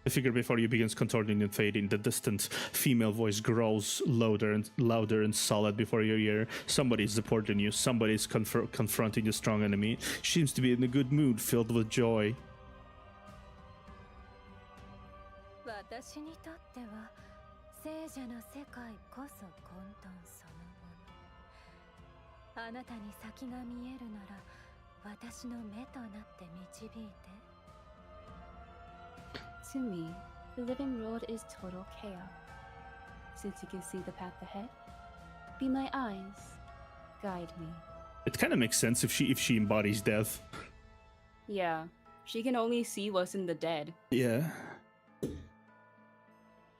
[SPEAKER 1] The figure before you begins contorting and fading. The distant female voice grows louder and solid before your ear. Somebody's supporting you. Somebody's confronting a strong enemy. She seems to be in a good mood, filled with joy.
[SPEAKER 3] 私にとっては聖者の世界こそ混沌そのもの。あなたに先が見えるなら私の目となって導いて。
[SPEAKER 2] To me, the living world is total chaos. Since you can see the path ahead, be my eyes. Guide me.
[SPEAKER 1] It kind of makes sense if she embodies death.
[SPEAKER 2] Yeah, she can only see what's in the dead.
[SPEAKER 1] Yeah.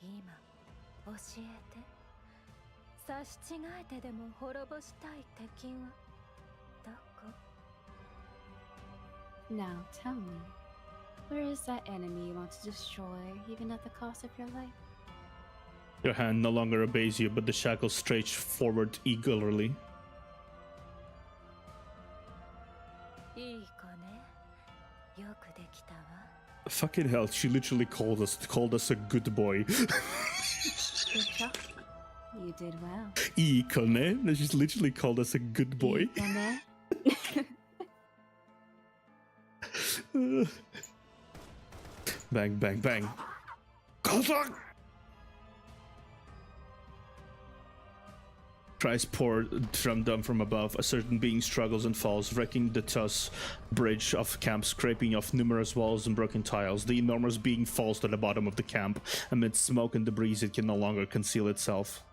[SPEAKER 3] 今教えて。差し違えてでも滅ぼしたい敵はどこ？
[SPEAKER 2] Now tell me, where is that enemy you want to destroy, even at the cost of your life?
[SPEAKER 1] Your hand no longer obeys you, but the shackles stretch forward eagerly.
[SPEAKER 3] いい子ね。よくできたわ。
[SPEAKER 1] Fucking hell, she literally called us a good boy.
[SPEAKER 2] Good job. You did well.
[SPEAKER 1] Ikone? She's literally called us a good boy. Bang, bang, bang. Cries pour from down from above. A certain being struggles and falls, wrecking the Tuss bridge of camp, scraping off numerous walls and broken tiles. The enormous being falls to the bottom of the camp. Amid smoke and debris, it can no longer conceal itself.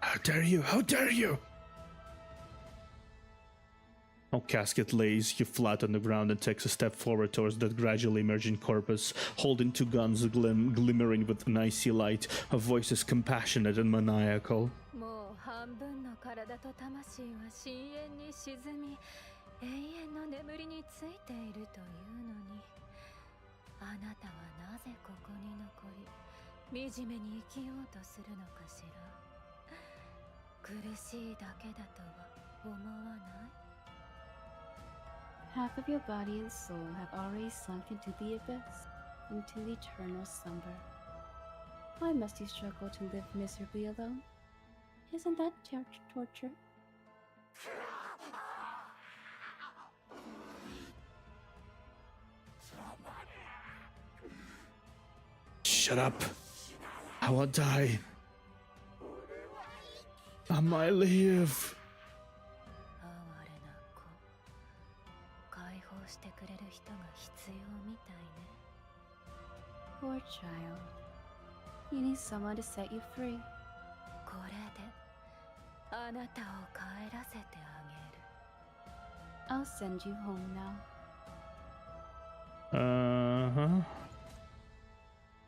[SPEAKER 1] How dare you! How dare you! Oak Casket lays you flat on the ground and takes a step forward towards that gradually emerging corpus, holding 2 guns glimmering with an icy light. Her voice is compassionate and maniacal.
[SPEAKER 3] もう半分の体と魂は深淵に沈み、永遠の眠りについているというのに、あなたはなぜここに残り、惨めに生きようとするのかしら。苦しいだけだとは思わない？
[SPEAKER 2] Half of your body and soul have already sunk into the abyss, into eternal slumber. Why must you struggle to live miserably alone? Isn't that torture?
[SPEAKER 1] Shut up. I will die. I might live.
[SPEAKER 3] 哀れな子、解放してくれる人が必要みたいね。
[SPEAKER 2] Poor child. You need someone to set you free.
[SPEAKER 3] これであなたを帰らせてあげる。
[SPEAKER 2] I'll send you home now.
[SPEAKER 1] Uh-huh.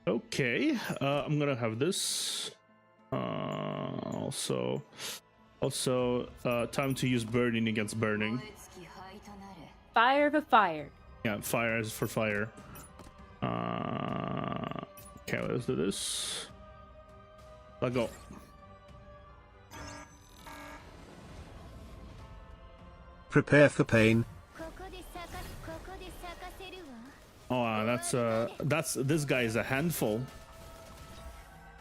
[SPEAKER 1] Okay, I'm gonna have this. Also, time to use burning against burning.
[SPEAKER 2] Fire for fire.
[SPEAKER 1] Yeah, fire is for fire. Okay, let's do this. Let go.
[SPEAKER 7] Prepare for pain.
[SPEAKER 3] ここで咲かせるわ。
[SPEAKER 1] Oh, that's this guy is a handful.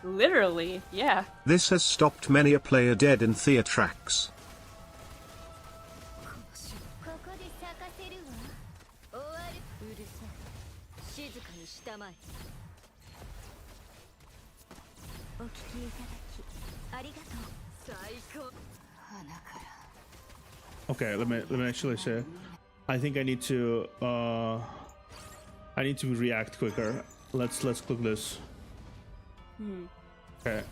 [SPEAKER 2] Literally, yeah.
[SPEAKER 7] This has stopped many a player dead in Theatrax.
[SPEAKER 3] ここで咲かせるわ。終わる。うるさい。静かにしたまえ。お聞きいただきありがとう。最高。花から。
[SPEAKER 1] Okay, let me actually say. I think I need to react quicker. Let's click this. Okay.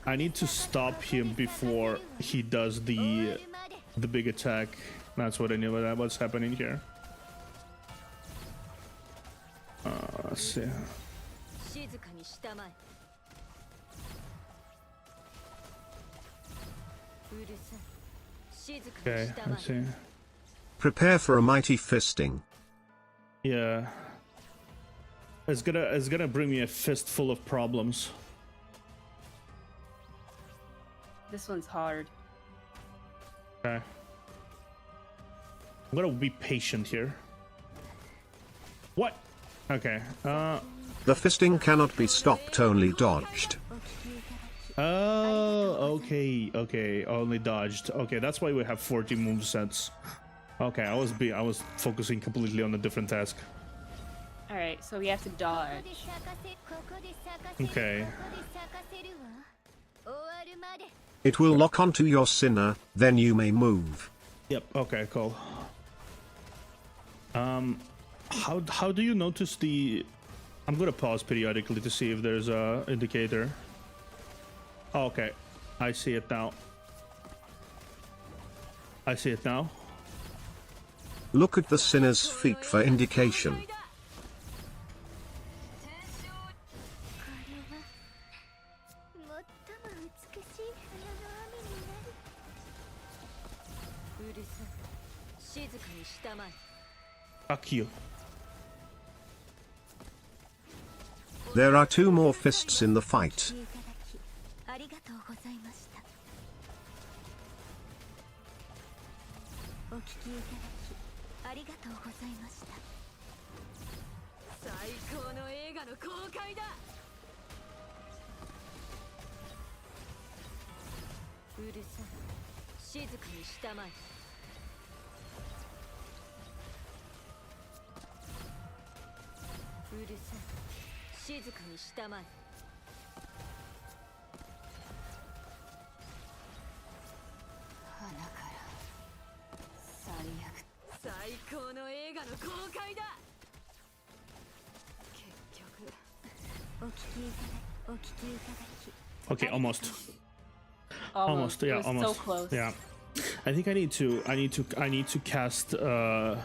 [SPEAKER 1] I need to stop him before he does the big attack. That's what I knew about what's happening here. Let's see.
[SPEAKER 3] 静かにしたまえ。うるさい。静かに
[SPEAKER 1] Okay,
[SPEAKER 3] したま
[SPEAKER 1] let's see.
[SPEAKER 3] え。
[SPEAKER 7] Prepare for a mighty fisting.
[SPEAKER 1] Yeah. It's gonna bring me a fistful of problems.
[SPEAKER 2] This one's hard.
[SPEAKER 1] Okay. I'm gonna be patient here. What? Okay.
[SPEAKER 7] The fisting cannot be stopped, only dodged.
[SPEAKER 1] Oh, okay. Only dodged. Okay, that's why we have 40 movesets. Okay, I was focusing completely on a different task.
[SPEAKER 2] All right, so we have to dodge.
[SPEAKER 1] Okay.
[SPEAKER 7] It will lock onto your sinner, then you may move.
[SPEAKER 1] Yep. Okay. Cool. How do you notice the? I'm gonna pause periodically to see if there's a indicator. Oh, okay, I see it now. I see it now.
[SPEAKER 7] Look at the sinner's feet for indication.
[SPEAKER 3] 最も美しい花の雨になる。うるさい。静かにしたまえ。
[SPEAKER 1] Fuck you.
[SPEAKER 7] There are 2 more fists in the fight.
[SPEAKER 3] いただきありがとうございました。お聞きいただきありがとうございました。最高の映画の公開だ。うるさい。静かにしたまえ。うるさい。静かにしたまえ。花から最悪。最高の映画の公開だ。結局お聞きいただき
[SPEAKER 1] Okay, almost.
[SPEAKER 2] Almost.
[SPEAKER 1] Yeah,
[SPEAKER 2] It was
[SPEAKER 1] almost.
[SPEAKER 2] so close.
[SPEAKER 1] Yeah. I think I need to cast. Okay.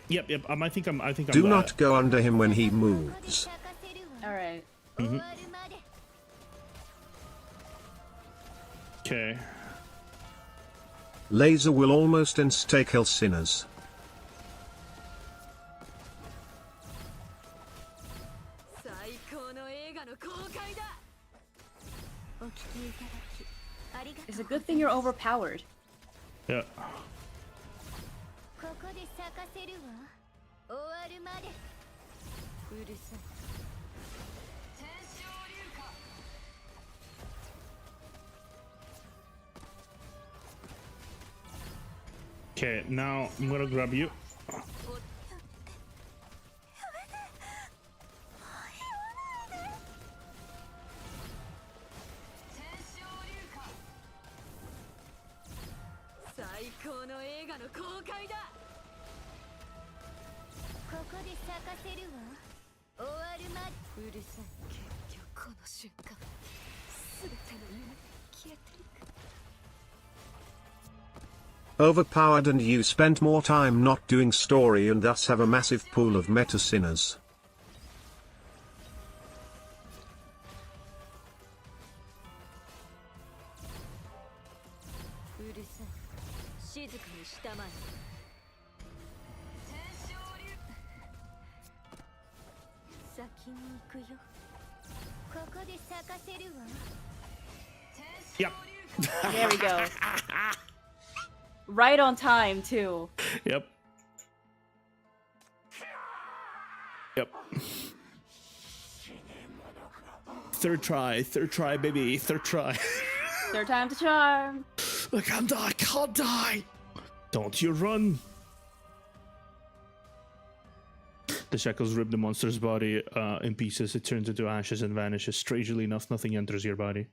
[SPEAKER 1] Yep. I think I'm.
[SPEAKER 7] Do not go under him when he moves.
[SPEAKER 2] All right.
[SPEAKER 1] Okay.
[SPEAKER 7] Laser will almost insta-kill sinners.
[SPEAKER 2] It's a good thing you're overpowered.
[SPEAKER 1] Yeah.
[SPEAKER 3] ここで咲かせるわ。終わるまで。うるさい。天正流
[SPEAKER 1] Okay, now I'm gonna grab you.
[SPEAKER 7] Overpowered, and you spent more time not doing story and thus have a massive pool of meta sinners.
[SPEAKER 1] Yep.
[SPEAKER 2] There we go. Right on time, too.
[SPEAKER 1] Yep. Yep. Third try, baby, third try.
[SPEAKER 2] Third time's the charm.
[SPEAKER 1] I can't die. Don't you run. The shackles rip the monster's body in pieces. It turns into ashes and vanishes. Strangely enough, nothing enters your body.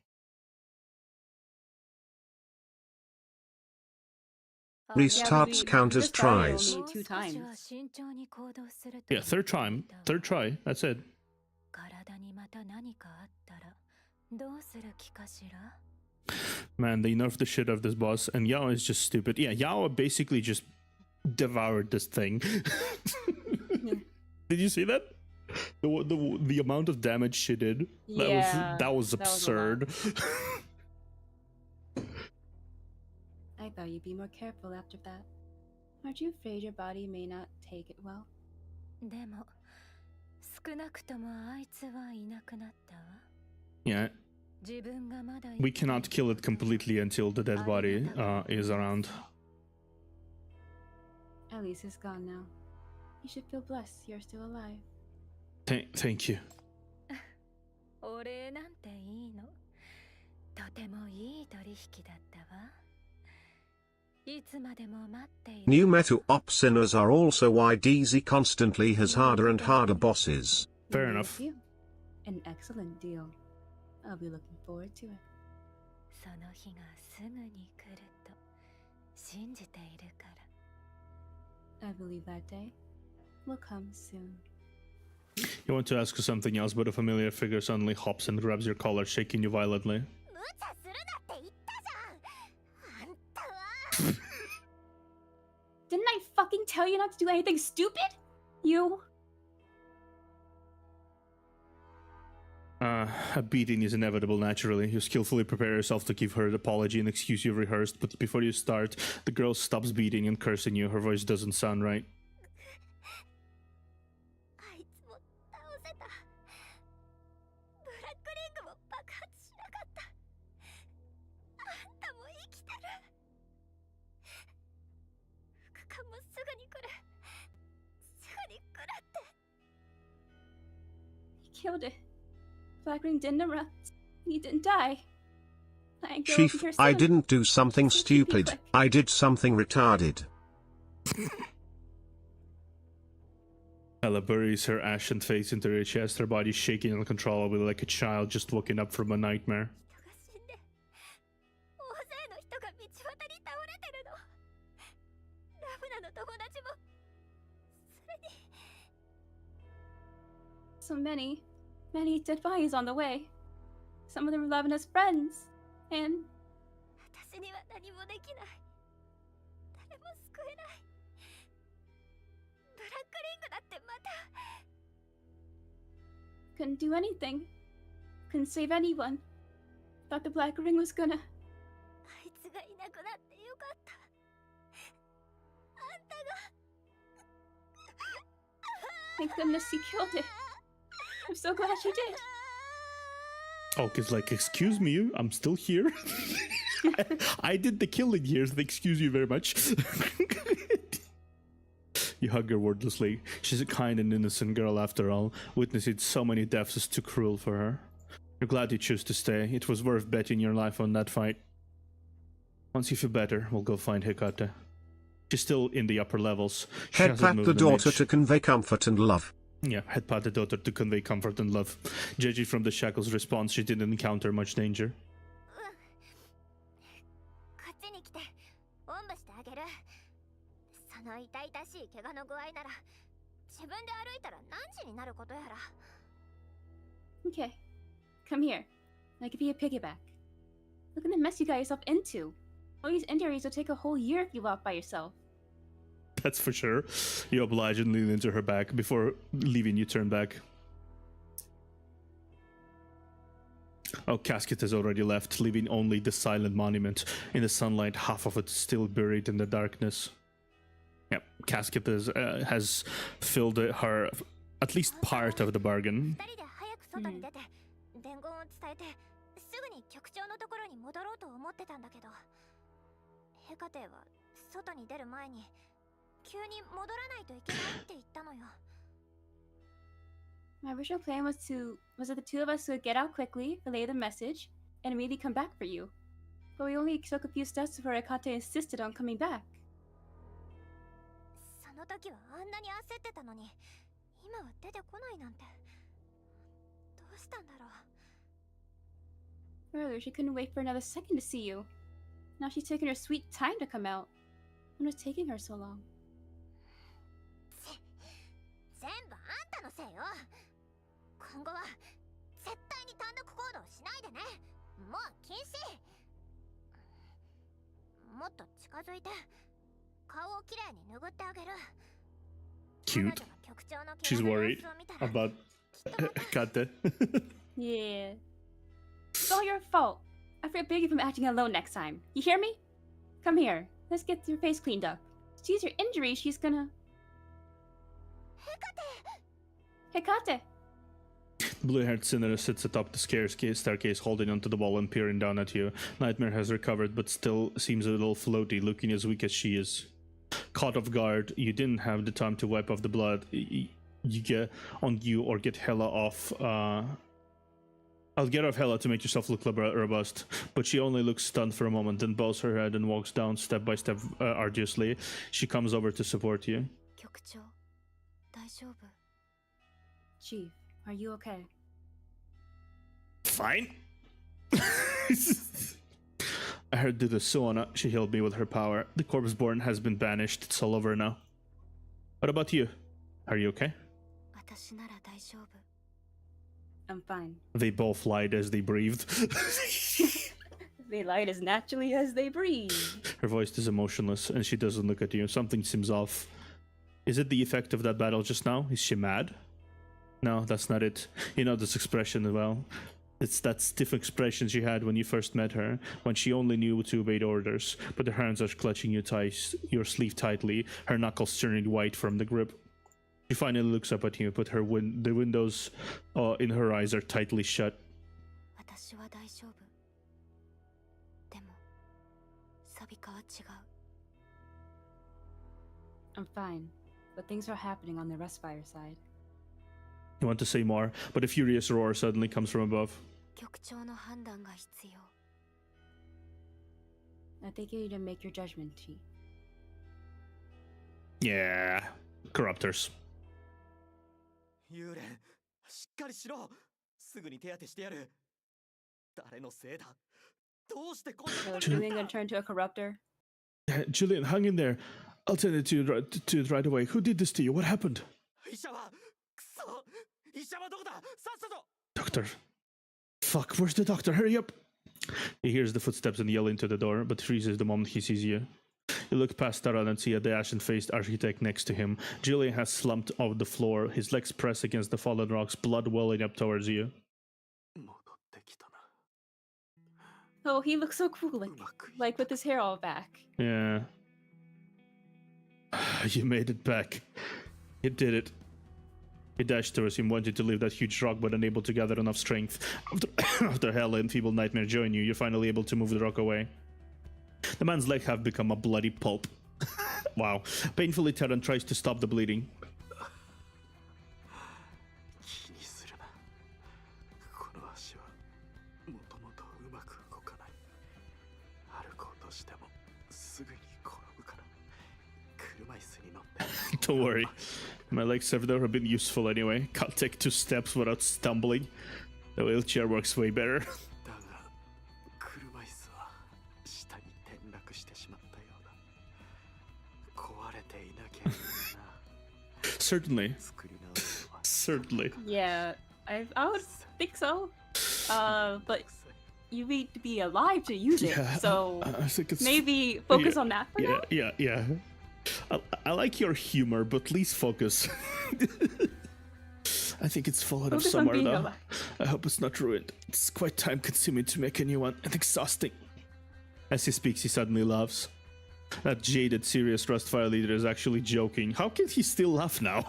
[SPEAKER 7] Restarts count as
[SPEAKER 2] this try
[SPEAKER 7] tries.
[SPEAKER 2] only 2 times.
[SPEAKER 1] Yeah, third try. That's it. Man, they nerfed the shit out of this boss, and Yao is just stupid. Yeah, Yao basically just devoured this thing. Did you see that? The amount of damage she did. That was absurd.
[SPEAKER 2] I thought you'd be more careful after that. Aren't you afraid your body may not take it well?
[SPEAKER 1] Yeah. We cannot kill it completely until the dead body is around.
[SPEAKER 2] At least it's gone now. You should feel blessed you're still alive.
[SPEAKER 1] Thank you.
[SPEAKER 7] New meta op sinners are also why DZ constantly has harder and harder bosses.
[SPEAKER 1] Fair enough.
[SPEAKER 2] An excellent deal. I'll be looking forward to it. I believe that day will come soon.
[SPEAKER 1] You want to ask her something else, but a familiar figure suddenly hops and grabs your collar, shaking you violently.
[SPEAKER 2] Didn't I fucking tell you not to do anything stupid? You.
[SPEAKER 1] A beating is inevitable naturally. You skillfully prepare yourself to give her the apology and excuse you've rehearsed, but before you start, the girl stops beating and cursing you. Her voice doesn't sound right.
[SPEAKER 2] He killed it. Black Ring didn't erupt. He didn't die.
[SPEAKER 7] Chief, I didn't do something stupid. I did something retarded.
[SPEAKER 1] Ella buries her ashen face into her chest, her body shaking uncontrollably like a child just woken up from a nightmare.
[SPEAKER 2] So many dead bodies on the way. Some of them were loving as friends. And couldn't do anything. Couldn't save anyone. Thought the Black Ring was gonna. Thank goodness he killed it. I'm so glad you did.
[SPEAKER 1] Oh, cause like, excuse me, I'm still here. I did the killing here, so excuse you very much. You hug her wordlessly. She's a kind and innocent girl after all. Witnessing so many deaths is too cruel for her. You're glad you chose to stay. It was worth betting your life on that fight. Once you feel better, we'll go find Hecate. She's still in the upper levels. She
[SPEAKER 7] Head
[SPEAKER 1] hasn't
[SPEAKER 7] pat
[SPEAKER 1] moved
[SPEAKER 7] the
[SPEAKER 1] an
[SPEAKER 7] daughter
[SPEAKER 1] inch.
[SPEAKER 7] to convey comfort and love.
[SPEAKER 1] Yeah, head pat the daughter to convey comfort and love. Judging from the shackles response, she didn't encounter much danger.
[SPEAKER 3] こっちに来ておんぶしてあげる。その痛々しい怪我の具合なら自分で歩いたら何時になることやら。
[SPEAKER 2] Okay, come here. I'll give you a piggyback. Look at the mess you got yourself into. All these injuries will take a whole year if you walk by yourself.
[SPEAKER 1] That's for sure. You oblige and lean into her back. Before leaving, you turn back. Oh, Casket has already left, leaving only the silent monument. In the sunlight, half of it still buried in the darkness. Yep, Casket has filled her at least part of the bargain.
[SPEAKER 3] 二人で早く外に出て伝言を伝えてすぐに局長のところに戻ろうと思ってたんだけど、ヘカテは外に出る前に急に戻らないといけないって言ったのよ。
[SPEAKER 2] My original plan was that the two of us would get out quickly, relay the message, and immediately come back for you. But we only took a few steps before Akate insisted on coming back.
[SPEAKER 3] その時はあんなに焦ってたのに、今は出てこないなんて。どうしたんだろう。
[SPEAKER 2] Earlier, she couldn't wait for another second to see you. Now she's taking her sweet time to come out. What was taking her so long?
[SPEAKER 3] 全部あんたのせいよ。今後は絶対に単独行動しないでね。もう禁止。もっと近づいて顔をきれいに拭ってあげる。
[SPEAKER 1] Cute. She's worried about Kate.
[SPEAKER 2] Yeah. It's all your fault. I forbid you from acting alone next time. You hear me? Come here. Let's get your face cleaned up. To use your injury, she's gonna... Hekate!
[SPEAKER 1] Blue-haired sinner sits atop the staircase holding onto the wall and peering down at you. Nightmare has recovered but still seems a little floaty, looking as weak as she is. Caught off guard, you didn't have the time to wipe off the blood you get on you or get Hela off. I'll get off Hela to make yourself look robust, but she only looks stunned for a moment, then bows her head and walks down step by step arduously. She comes over to support you.
[SPEAKER 3] 局長、大丈夫？
[SPEAKER 2] Chief, are you okay?
[SPEAKER 1] Fine. I heard through the Suona, she healed me with her power. The corpse-born has been banished. It's all over now. What about you? Are you okay?
[SPEAKER 3] 私なら大丈夫。
[SPEAKER 2] I'm fine.
[SPEAKER 1] They both lied as they breathed.
[SPEAKER 2] They lied as naturally as they breathe.
[SPEAKER 1] Her voice is emotionless, and she doesn't look at you. Something seems off. Is it the effect of that battle just now? Is she mad? No, that's not it. You know this expression well. It's that stiff expression she had when you first met her, when she only knew to obey orders, but her hands are clutching your sleeve tightly, her knuckles turning white from the grip. She finally looks up at you, but the windows in her eyes are tightly shut.
[SPEAKER 3] 私は大丈夫。でも、サビカは違う。
[SPEAKER 2] I'm fine, but things are happening on the Respire side.
[SPEAKER 1] You want to say more, but a furious roar suddenly comes from above.
[SPEAKER 3] 局長の判断が必要。
[SPEAKER 2] I think you need to make your judgment, Chief.
[SPEAKER 1] Yeah, corruptors.
[SPEAKER 8] 幽霊、しっかりしろ。すぐに手当てしてやる。誰のせいだ。どうしてこんな
[SPEAKER 2] So
[SPEAKER 8] ことに
[SPEAKER 2] Julian
[SPEAKER 8] なっ
[SPEAKER 2] gonna
[SPEAKER 8] た
[SPEAKER 2] turn to a corruptor?
[SPEAKER 1] Julian, hang in there. I'll tend it to you right away. Who did this to you? What happened?
[SPEAKER 8] 医者はくそ医者はどこださっさと
[SPEAKER 1] Doctor. Fuck, where's the doctor? Hurry up. He hears the footsteps and yell into the door, but freezes the moment he sees you. You look past Taran and see the ashen-faced architect next to him. Julian has slumped off the floor, his legs pressed against the fallen rocks, blood welling up towards you.
[SPEAKER 4] 戻ってきたな。
[SPEAKER 2] Oh, he looks so cool,
[SPEAKER 4] うまくい
[SPEAKER 2] like with his hair all back.
[SPEAKER 1] Yeah. You made it back. You did it. He dashed towards him, wanting to leave that huge rock, but unable to gather enough strength. After Hela and Feeble Nightmare join you, you're finally able to move the rock away. The man's legs have become a bloody pulp. Wow. Painfully, Terran tries to stop the bleeding.
[SPEAKER 4] 気にするな。この足はもともとうまく動かない。歩こうとしてもすぐに転ぶから。
[SPEAKER 1] Don't worry. My legs have never been useful anyway. Can't take 2 steps without stumbling. The wheelchair works way better.
[SPEAKER 4] だが車椅子は下に転落してしまったようだ。壊れていなきゃいいな。
[SPEAKER 1] Certainly.
[SPEAKER 4] 作り直すのは
[SPEAKER 1] Certainly.
[SPEAKER 2] Yeah, I would think so. But you need to be alive to use it.
[SPEAKER 1] Yeah,
[SPEAKER 2] So
[SPEAKER 1] I think it's
[SPEAKER 2] maybe focus
[SPEAKER 1] yeah,
[SPEAKER 2] on that for now.
[SPEAKER 1] Yeah. I like your humor, but please focus. I think it's fallen off
[SPEAKER 2] Focus on
[SPEAKER 1] somewhere
[SPEAKER 2] being
[SPEAKER 1] now.
[SPEAKER 2] alive.
[SPEAKER 1] I hope it's not ruined. It's quite time consuming to make a new one and exhausting. As he speaks, he suddenly laughs. That jaded, serious Rustfire leader is actually joking. How can he still laugh now?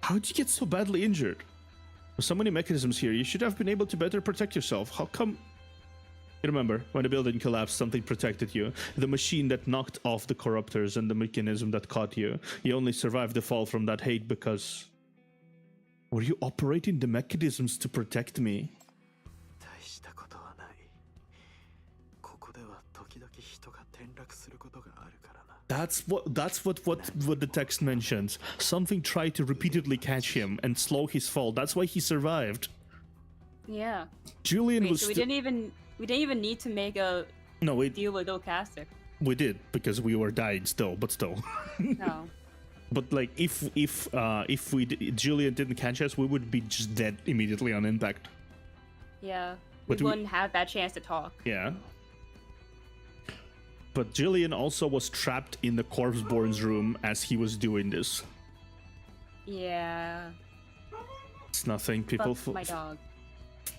[SPEAKER 1] How'd you get so badly injured? There's so many mechanisms here. You should have been able to better protect yourself. How come? You remember, when the building collapsed, something protected you. The machine that knocked off the corruptors and the mechanism that caught you. You only survived the fall from that hate because... Were you operating the mechanisms to protect me?
[SPEAKER 4] 大したことはない。ここでは時々人が転落することがあるからな。
[SPEAKER 1] That's what the text mentions. Something tried to repeatedly catch him and slow his fall. That's why he survived.
[SPEAKER 2] Yeah.
[SPEAKER 1] Julian
[SPEAKER 2] Wait,
[SPEAKER 1] was
[SPEAKER 2] so we didn't even need to make a
[SPEAKER 1] No,
[SPEAKER 2] deal with Ocaster.
[SPEAKER 1] we did because we were dying still, but still.
[SPEAKER 2] No.
[SPEAKER 1] But like if Julian didn't catch us, we would be just dead immediately on impact.
[SPEAKER 2] Yeah.
[SPEAKER 1] But
[SPEAKER 2] We
[SPEAKER 1] we-
[SPEAKER 2] wouldn't have that chance to talk.
[SPEAKER 1] Yeah. But Julian also was trapped in the Corpseborn's room as he was doing this.
[SPEAKER 2] Yeah.
[SPEAKER 1] It's nothing. People
[SPEAKER 2] Fuck my dog.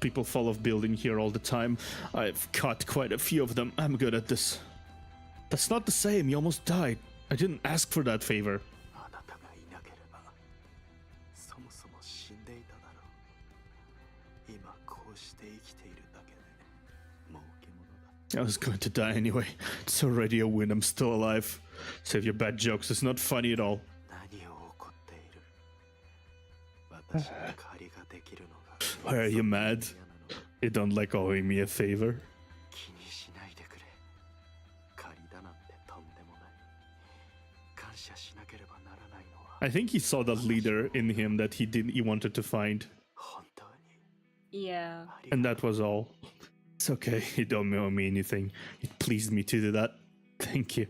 [SPEAKER 1] people fall off building here all the time. I've caught quite a few of them. I'm good at this. That's not the same. You almost died. I didn't ask for that favor.
[SPEAKER 4] あなたがいなければそもそも死んでいただろう。今こうして生きているだけでもう獣だ。
[SPEAKER 1] I was going to die anyway. It's already a win. I'm still alive. Save your bad jokes. It's not funny at all.
[SPEAKER 4] 何を怒っている。私に借りができるのが
[SPEAKER 1] Why are you mad?
[SPEAKER 4] 嫌なのだ。
[SPEAKER 1] You don't like owing me a favor?
[SPEAKER 4] 気にしないでくれ。借りだなんてとんでもない。感謝しなければならないのは
[SPEAKER 1] I think he saw that leader in him that he wanted to find.
[SPEAKER 4] 本当に
[SPEAKER 2] Yeah.
[SPEAKER 4] ありが
[SPEAKER 1] And that was all. It's okay. You don't owe me anything. It pleased me to do that. Thank you.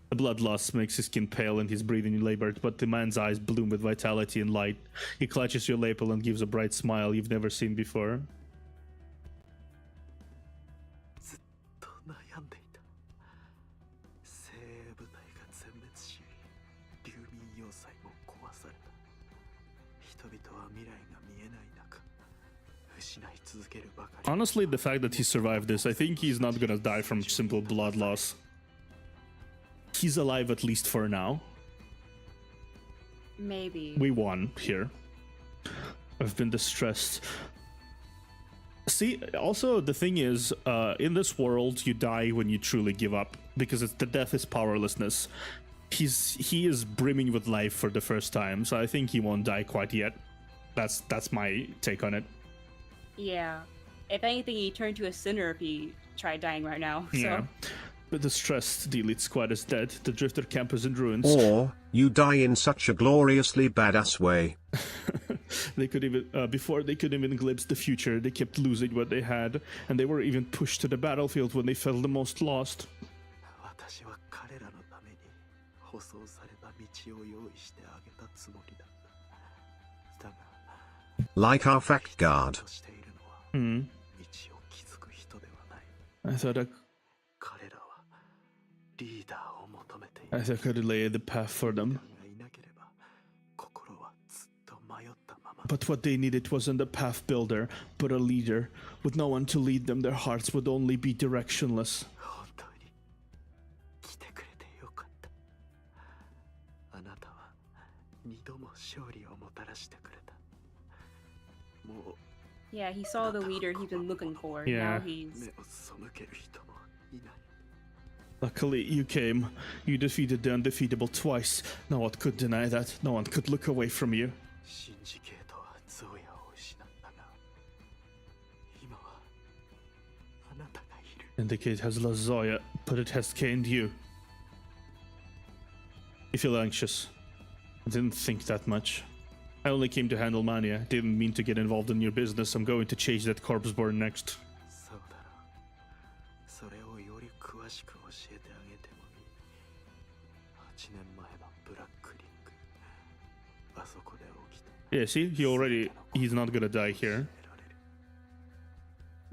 [SPEAKER 1] The blood loss makes his skin pale and his breathing labored, but the man's eyes bloom with vitality and light. He clutches your lapel and gives a bright smile you've never seen before.
[SPEAKER 4] ずっと悩んでいた。精鋭部隊が全滅し、流民要塞も壊された。人々は未来が見えない中、失い続けるばかり。
[SPEAKER 1] Honestly, the fact that he survived this, I think he's not gonna die from simple blood loss. He's alive at least for now.
[SPEAKER 2] Maybe.
[SPEAKER 1] We won here. I've been distressed. See, also the thing is, in this world, you die when you truly give up because the death is powerlessness. He is brimming with life for the first time, so I think he won't die quite yet. That's my take on it.
[SPEAKER 2] Yeah. If anything, he turned to a sinner if he tried dying right now.
[SPEAKER 1] Yeah.
[SPEAKER 2] So
[SPEAKER 1] The distressed elite squad is dead. The drifter camp is in ruins.
[SPEAKER 7] Or, you die in such a gloriously badass way.
[SPEAKER 1] They could even before they could even glimpse the future, they kept losing what they had, and they were even pushed to the battlefield when they felt the most lost.
[SPEAKER 4] 私は彼らのために舗装された道を用意してあげたつもりだった。だが、
[SPEAKER 7] Like our fact guard.
[SPEAKER 4] としているのは
[SPEAKER 1] Hmm.
[SPEAKER 4] 道を築く人ではない。
[SPEAKER 1] I thought
[SPEAKER 4] 彼らはリーダーを求めてい
[SPEAKER 1] I
[SPEAKER 4] る。
[SPEAKER 1] could lay the path for them.
[SPEAKER 4] がいなければ心はずっと迷ったまま。
[SPEAKER 1] But what they needed wasn't a path builder, but a leader. With no one to lead them, their hearts would only be directionless.
[SPEAKER 4] 本当に来てくれてよかった。あなたは二度も勝利をもたらしてくれた。も
[SPEAKER 2] yeah, he saw the leader he's been looking for.
[SPEAKER 1] Yeah.
[SPEAKER 2] Now
[SPEAKER 4] う
[SPEAKER 2] he's
[SPEAKER 4] 目を背ける人もいない。
[SPEAKER 1] Luckily, you came. You defeated the undefeatable twice. No one could deny that. No one could look away from you.
[SPEAKER 4] シンジケートはゾーヤを失ったが、今はあなたがいる。
[SPEAKER 1] Syndicate has lost Zoya, but it has gained you. You feel anxious. I didn't think that much. I only came to handle Mania. Didn't mean to get involved in your business. I'm going to chase that corpse born next.
[SPEAKER 4] そうだろう。それをより詳しく教えてあげてもいい。8年前のブラックリング。あそこで起きた。
[SPEAKER 1] Yeah, see? He's not gonna die here.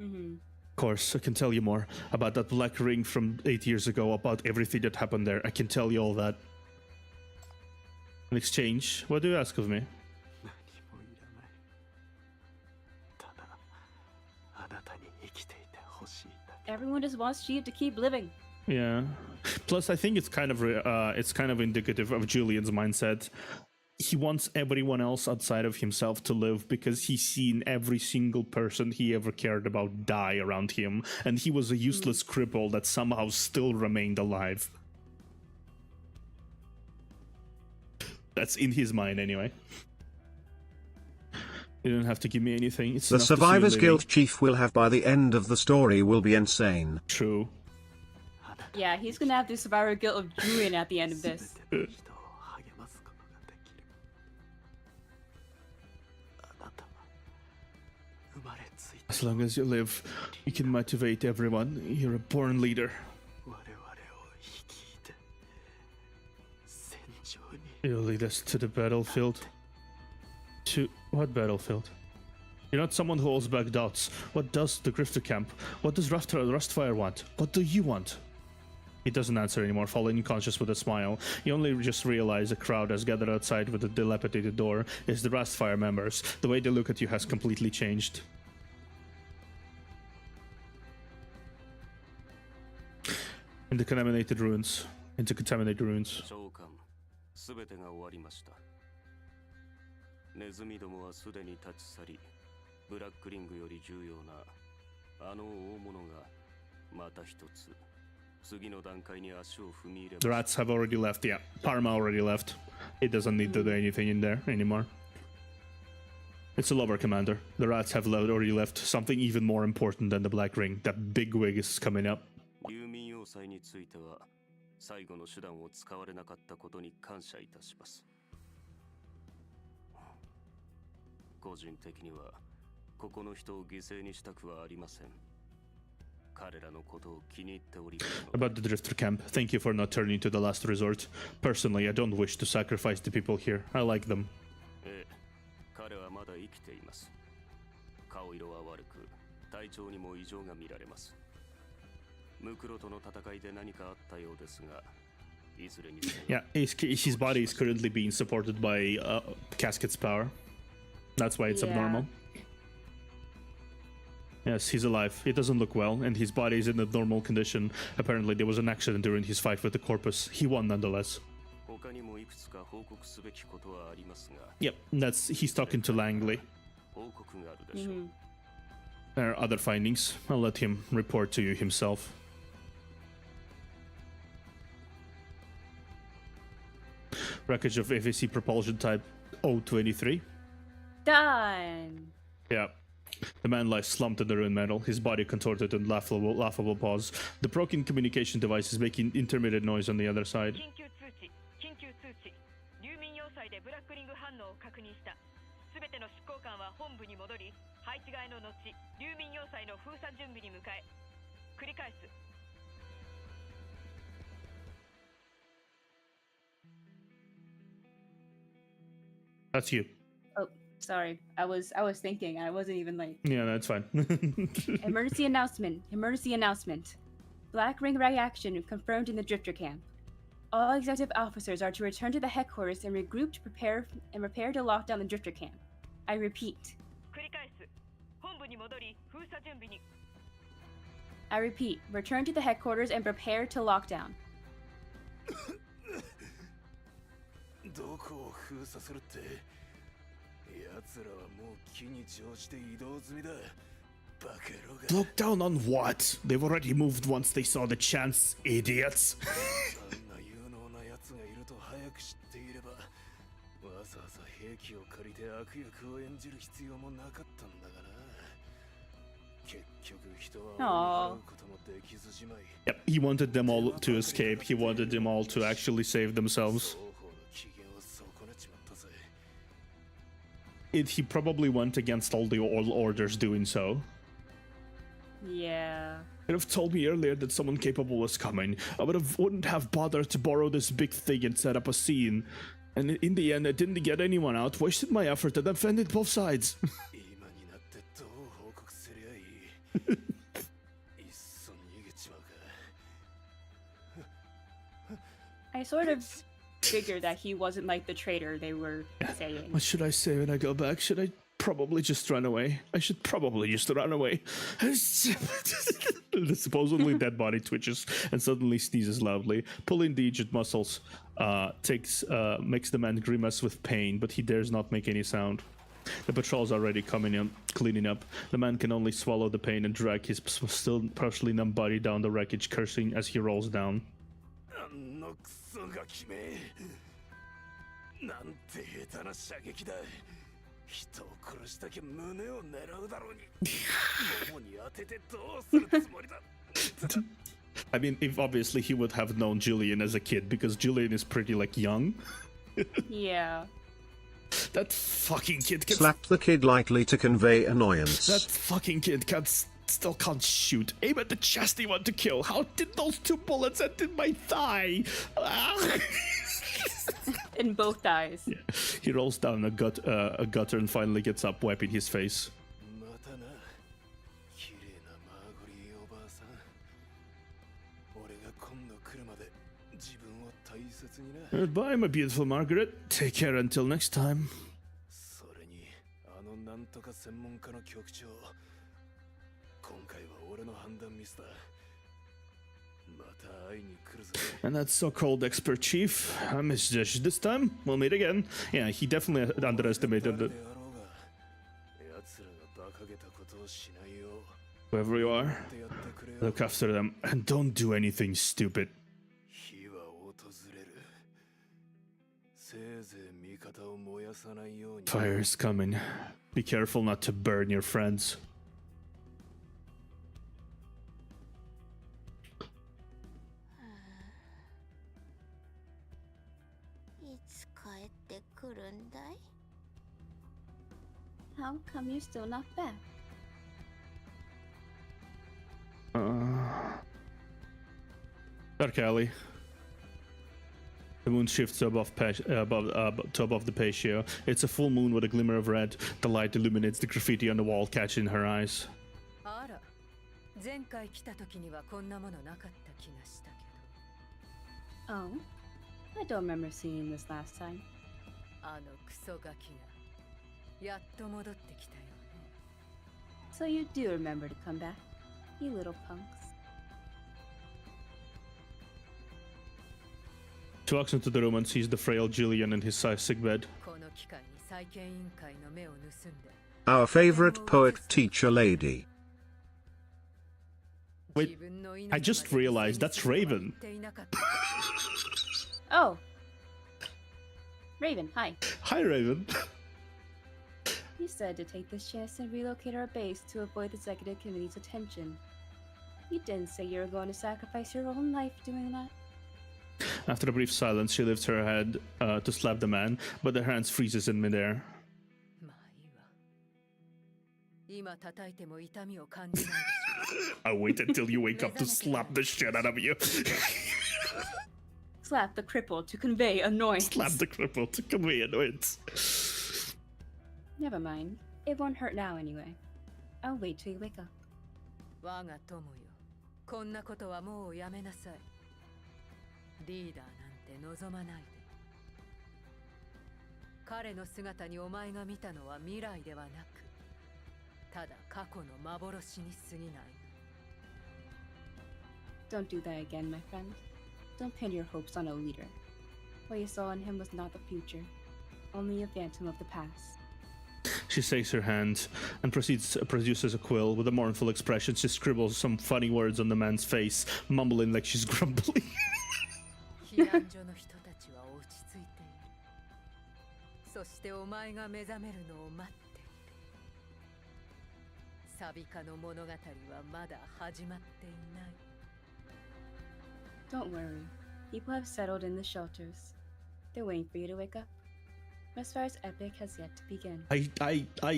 [SPEAKER 2] Mm-hmm.
[SPEAKER 1] Of course, I can tell you more about that black ring from 8 years ago, about everything that happened there. I can tell you all that. In exchange, what do you ask of me?
[SPEAKER 4] 何もいらない。ただ、あなたに生きていてほしいだけ。
[SPEAKER 2] Everyone just wants Sheev to keep living.
[SPEAKER 1] Yeah. Plus, I think it's kind of indicative of Julian's mindset. He wants everyone else outside of himself to live because he's seen every single person he ever cared about die around him, and he was a useless cripple that somehow still remained alive. That's in his mind anyway. You don't have to give me anything. It's
[SPEAKER 7] The
[SPEAKER 1] enough to see you
[SPEAKER 7] Survivor's
[SPEAKER 1] living.
[SPEAKER 7] Guild chief will have by the end of the story will be insane.
[SPEAKER 1] True.
[SPEAKER 2] Yeah, he's gonna have the survivor guilt of Julian at the end of this.
[SPEAKER 4] 全ての人を励ますことができる。あなたは生まれついて
[SPEAKER 1] As long as you live, you can motivate everyone. You're a born leader.
[SPEAKER 4] 我々を率いて戦場に
[SPEAKER 1] You'll lead us to the battlefield. To what battlefield? You're not someone who holds back doubts. What does the Grifter camp? What does Rustfire want? What do you want? He doesn't answer anymore, falling unconscious with a smile. You only just realize a crowd has gathered outside with a dilapidated door is the Rustfire members. The way they look at you has completely changed. In the contaminated ruins. Into contaminated ruins.
[SPEAKER 9] 召喚すべてが終わりました。ネズミどもはすでに立ち去り、ブラックリングより重要なあの大物がまた一つ次の段階に足を踏み入れ
[SPEAKER 1] The
[SPEAKER 9] まし
[SPEAKER 1] rats have already left, yeah. Parma already left. It doesn't need to do anything in there anymore. It's a lover commander. The rats have already left. Something even more important than the black ring. That big wig is coming up.
[SPEAKER 9] た。流民要塞については最後の手段を使われなかったことに感謝いたします。個人的にはここの人を犠牲にしたくはありません。彼らのことを気に入っておりますので。
[SPEAKER 1] About the Drifter camp, thank you for not turning to the last resort. Personally, I don't wish to sacrifice the people here. I like them.
[SPEAKER 9] ええ、彼はまだ生きています。顔色は悪く、体調にも異常が見られます。ムクロとの戦いで何かあったようですが、いずれにせよ。
[SPEAKER 1] Yeah, his body is currently being supported by Casket's power. That's why it's
[SPEAKER 2] Yeah.
[SPEAKER 1] abnormal. Yes, he's alive. He doesn't look well, and his body is in a normal condition. Apparently, there was an accident during his fight with the corpus. He won nonetheless.
[SPEAKER 9] 他にもいくつか報告すべきことはありますが、
[SPEAKER 1] Yep, he's talking to Langley.
[SPEAKER 9] 報告があるでしょう。
[SPEAKER 2] Mhm.
[SPEAKER 1] There are other findings. I'll let him report to you himself. Wreckage of FAC propulsion type O23.
[SPEAKER 2] Done.
[SPEAKER 1] Yeah. The man lies slumped in the ruined metal, his body contorted in laughable pause. The broken communication device is making intermittent noise on the other side.
[SPEAKER 5] 緊急通知緊急通知流民要塞でブラックリング反応を確認した。すべての執行官は本部に戻り、配置換えの後流民要塞の封鎖準備に向かえ。繰り返す。
[SPEAKER 1] That's you.
[SPEAKER 2] Oh, sorry. I was thinking. I wasn't even like.
[SPEAKER 1] Yeah, that's fine.
[SPEAKER 2] Emergency announcement. Emergency announcement. Black Ring reaction confirmed in the Drifter camp. All executive officers are to return to the headquarters and regroup to prepare to lock down the Drifter camp. I repeat.
[SPEAKER 5] 繰り返す。本部に戻り、封鎖準備に。
[SPEAKER 2] I repeat. Return to the headquarters and prepare to lock down.
[SPEAKER 6] どこを封鎖するって。奴らはもう機に乗じて移動済みだ。バカ野郎が。
[SPEAKER 1] Look down on what? They've already moved once they saw the chance, idiots.
[SPEAKER 6] あんな有能な奴がいると早く知っていれば、わざわざ兵器を借りて悪役を演じる必要もなかったんだがな。
[SPEAKER 2] Aww.
[SPEAKER 1] Yep, he wanted them all to escape. He wanted them all to actually save themselves. He probably went against all the old orders doing so.
[SPEAKER 2] Yeah.
[SPEAKER 1] Could have told me earlier that someone capable was coming. I wouldn't have bothered to borrow this big thing and set up a scene. And in the end, I didn't get anyone out. Wasted my effort and offended both sides.
[SPEAKER 2] I sort of figured that he wasn't like the traitor they were saying.
[SPEAKER 1] What should I say when I go back? Should I probably just run away? I should probably just run away. The supposedly dead body twitches and suddenly sneezes loudly, pulling the injured muscles. Makes the man grimace with pain, but he dares not make any sound. The patrol's already coming in, cleaning up. The man can only swallow the pain and drag his still partially numb body down the wreckage, cursing as he rolls down. I mean, if obviously he would have known Julian as a kid, because Julian is pretty, like, young.
[SPEAKER 2] Yeah.
[SPEAKER 1] That fucking kid can...
[SPEAKER 7] Slap the kid lightly to convey annoyance.
[SPEAKER 1] That fucking kid still can't shoot. Aim at the chest he want to kill. How did those 2 bullets end in my thigh?
[SPEAKER 2] In both thighs.
[SPEAKER 1] Yeah. He rolls down a gutter and finally gets up, wiping his face. Goodbye, my beautiful Margaret. Take care until next time. And that so-called expert chief, I misjudged this time. We'll meet again. Yeah, he definitely underestimated it. Whoever you are, look after them and don't do anything stupid. Fire's coming. Be careful not to burn your friends.
[SPEAKER 2] How come you're still not back?
[SPEAKER 1] Dark alley. The moon shifts above the patio. It's a full moon with a glimmer of red. The light illuminates the graffiti on the wall, catching her eyes.
[SPEAKER 2] Oh, I don't remember seeing this last time. So you do remember to come back, you little punks.
[SPEAKER 1] She walks into the room and sees the frail Julian in his sick bed.
[SPEAKER 7] Our favorite poet teacher lady.
[SPEAKER 1] Wait, I just realized that's Raven.
[SPEAKER 2] Oh. Raven, hi.
[SPEAKER 1] Hi, Raven.
[SPEAKER 2] You said to take this chance and relocate our base to avoid the executive committee's attention. You didn't say you were going to sacrifice your own life doing that.
[SPEAKER 1] After a brief silence, she lifts her head to slap the man, but her hands freezes in midair. I'll wait until you wake up to slap the shit out of you.
[SPEAKER 2] Slap the cripple to convey annoyance.
[SPEAKER 1] Slap the cripple to convey annoyance.
[SPEAKER 2] Never mind. It won't hurt now anyway. I'll wait till you wake up. Don't do that again, my friend. Don't pin your hopes on a leader. What you saw in him was not the future, only a phantom of the past.
[SPEAKER 1] She shakes her hand and produces a quill. With a mournful expression, she scribbles some funny words on the man's face, mumbling like she's grumbling.
[SPEAKER 3] サビカの物語はまだ始まっていない。
[SPEAKER 2] Don't worry. People have settled in the shelters. They're waiting for you to wake up. Messfire's epic has yet to begin.
[SPEAKER 1] I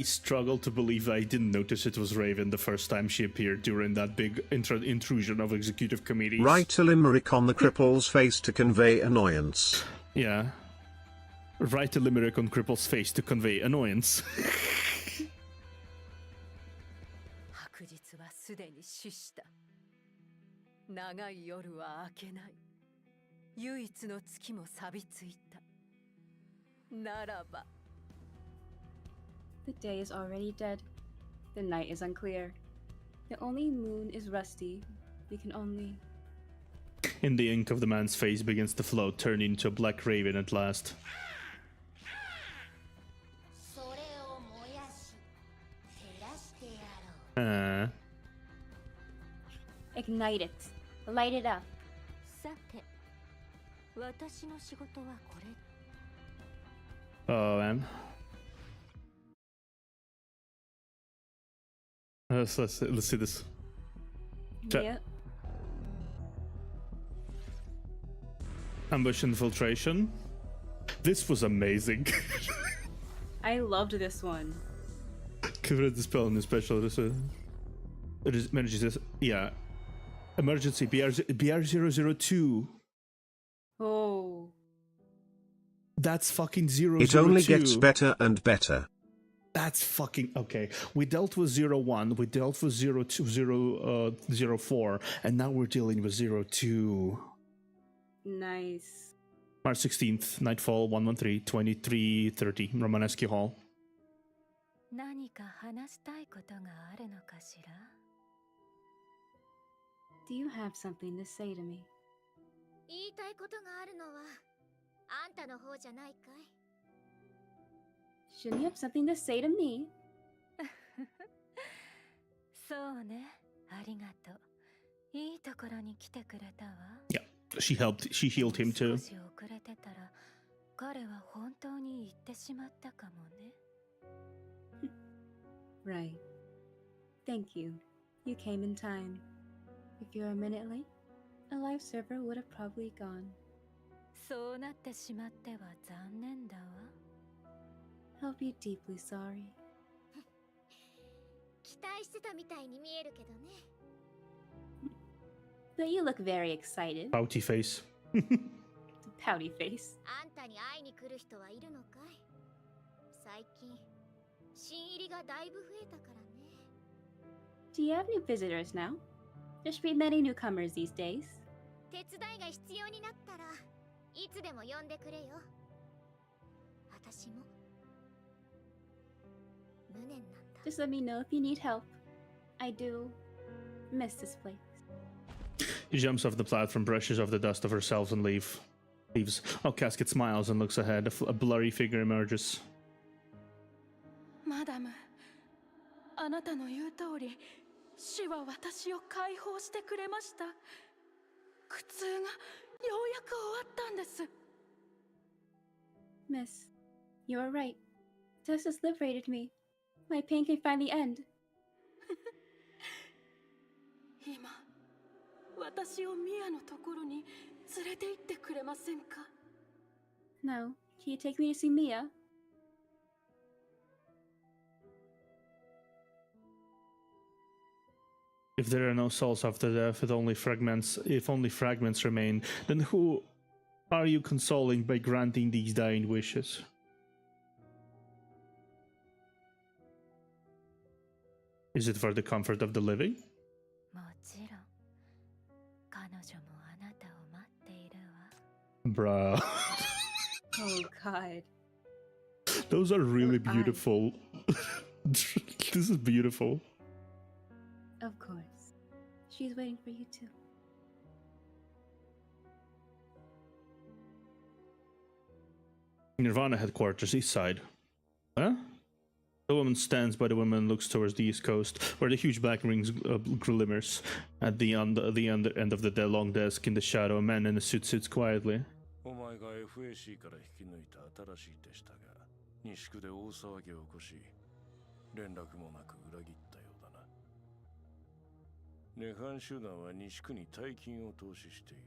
[SPEAKER 1] struggle to believe I didn't notice it was Raven the first time she appeared during that big intrusion of executive committees.
[SPEAKER 7] Write a limerick on the cripple's face to convey annoyance.
[SPEAKER 1] Yeah. Write a limerick on cripple's face to convey annoyance.
[SPEAKER 3] 白日はすでに死した。長い夜は明けない。唯一の月も錆びついた。ならば。
[SPEAKER 2] The day is already dead. The night is unclear. The only moon is rusty. We can only...
[SPEAKER 1] And the ink of the man's face begins to float, turning into a black raven at last.
[SPEAKER 2] Ignite it. Light it up.
[SPEAKER 3] さて、私の仕事はこれ。
[SPEAKER 1] Oh man. Let's see this.
[SPEAKER 2] Yeah.
[SPEAKER 1] Ambush infiltration. This was amazing.
[SPEAKER 2] I loved this one.
[SPEAKER 1] Covered the spell in the special. It is manages. Yeah. Emergency BR002.
[SPEAKER 2] Oh.
[SPEAKER 1] That's fucking 002.
[SPEAKER 7] It only gets better and better.
[SPEAKER 1] That's fucking okay. We dealt with 01, we dealt with 04, and now we're dealing with 02.
[SPEAKER 2] Nice.
[SPEAKER 1] March 16th, Nightfall 113, 2330, Romanesque Hall.
[SPEAKER 3] 何か話したいことがあるのかしら?
[SPEAKER 2] Do you have something to say to me?
[SPEAKER 3] 言いたいことがあるのはあんたの方じゃないかい?
[SPEAKER 2] Shouldn't you have something to say to me?
[SPEAKER 3] そうね、ありがとう。いいところに来てくれたわ。
[SPEAKER 1] Yeah, she healed him too.
[SPEAKER 3] 少し遅れてたら彼は本当に行ってしまったかもね。
[SPEAKER 2] Right. Thank you. You came in time. If you're a minute late, a live server would have probably gone.
[SPEAKER 3] そうなってしまっては残念だわ。
[SPEAKER 2] I'll be deeply sorry.
[SPEAKER 3] 期待してたみたいに見えるけどね。
[SPEAKER 2] But you look very excited.
[SPEAKER 1] Pouty face.
[SPEAKER 2] Pouty face.
[SPEAKER 3] あんたに会いに来る人はいるのかい? 最近新入りがだいぶ増えたからね。
[SPEAKER 2] Do you have new visitors now? There should be many newcomers these days.
[SPEAKER 3] 手伝いが必要になったらいつでも呼んでくれよ。私も
[SPEAKER 2] Just let me know if you need help. I do miss this place.
[SPEAKER 1] She jumps off the platform, brushes off the dust of herself, and leaves. Oh, Casket smiles and looks ahead. A blurry figure emerges.
[SPEAKER 10] マダム、あなたの言う通り、死は私を解放してくれました。苦痛がようやく終わったんです。
[SPEAKER 2] Miss, you are right. Tess has liberated me. My pain can finally end.
[SPEAKER 10] 今、私をミアのところに連れて行ってくれませんか?
[SPEAKER 2] Now, can you take me to see Mia?
[SPEAKER 1] If there are no souls after death, if only fragments remain, then who are you consoling by granting these dying wishes? Is it for the comfort of the living?
[SPEAKER 3] もちろん、彼女もあなたを待っているわ。
[SPEAKER 1] Bruh.
[SPEAKER 2] Oh god.
[SPEAKER 1] Those are really beautiful. This is beautiful.
[SPEAKER 2] Of course. She's waiting for you too.
[SPEAKER 1] Nirvana headquarters, east side. Huh? The woman stands by the woman and looks towards the east coast, where the huge black rings glimmers. At the end of the long desk, in the shadow, a man in a suit sits quietly.
[SPEAKER 9] お前が FAC から引き抜いた新しい手下が西区で大騒ぎを起こし連絡もなく裏切ったようだな。
[SPEAKER 6] 涅槃集団は西区に大金を投資している。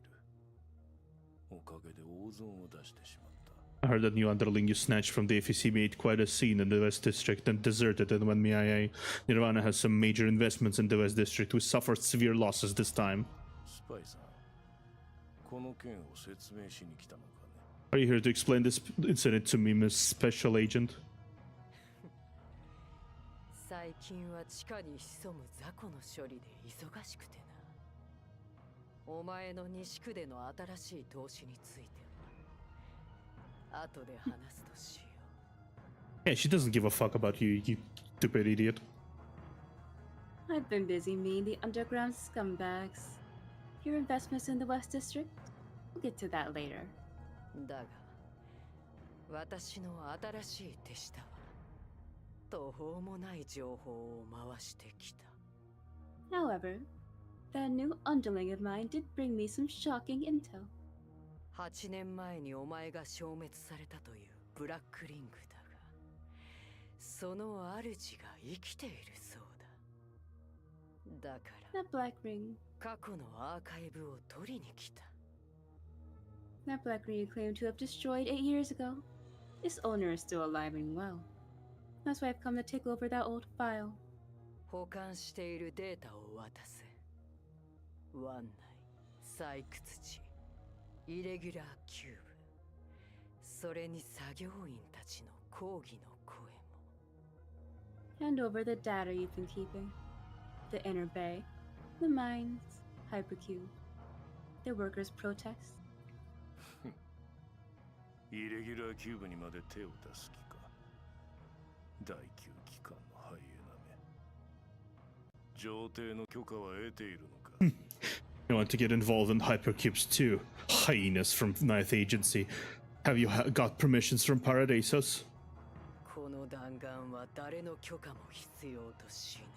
[SPEAKER 6] おかげで大損を出してしまった。
[SPEAKER 1] I heard that new underling you snatched from the FEC made quite a scene in the West District and deserted it when MIA. Nirvana has some major investments in the West District. We suffered severe losses this time.
[SPEAKER 6] スパイさん、この件を説明しに来たのかね。
[SPEAKER 1] Are you here to explain this incident to me, Miss Special Agent?
[SPEAKER 11] 最近は地下に潜む雑魚の処理で忙しくてな。お前の西区での新しい投資については後で話すとしよう。
[SPEAKER 1] Yeah, she doesn't give a fuck about you, you stupid idiot.
[SPEAKER 2] I've been busy meeting the underground scumbags. Your investments in the West District? We'll get to that later.
[SPEAKER 11] だが、私の新しい手下は途方もない情報を回してきた。
[SPEAKER 2] However, that new underling of mine did bring me some shocking intel.
[SPEAKER 11] 8年前にお前が消滅されたというブラックリングだが、その主が生きているそうだ。だから
[SPEAKER 2] That black ring.
[SPEAKER 11] 過去のアーカイブを取りに来た。
[SPEAKER 2] That black ring you claimed to have destroyed 8 years ago. Its owner is still alive and well. That's why I've come to take over that old file.
[SPEAKER 11] 保管しているデータを渡せ。湾内、採掘地、イレギュラーキューブ、それに作業員たちの抗議の声も。
[SPEAKER 2] Hand over the data you've been keeping. The inner bay, the mines, hypercube, the workers' protest.
[SPEAKER 6] イレギュラーキューブにまで手を出す気か。第9機関のハイエナめ。上帝の許可は得ているのか。
[SPEAKER 1] You want to get involved in hypercubes too? Hyenas from 9th Agency. Have you got permissions from Paradisos?
[SPEAKER 11] この弾丸は誰の許可も必要としない。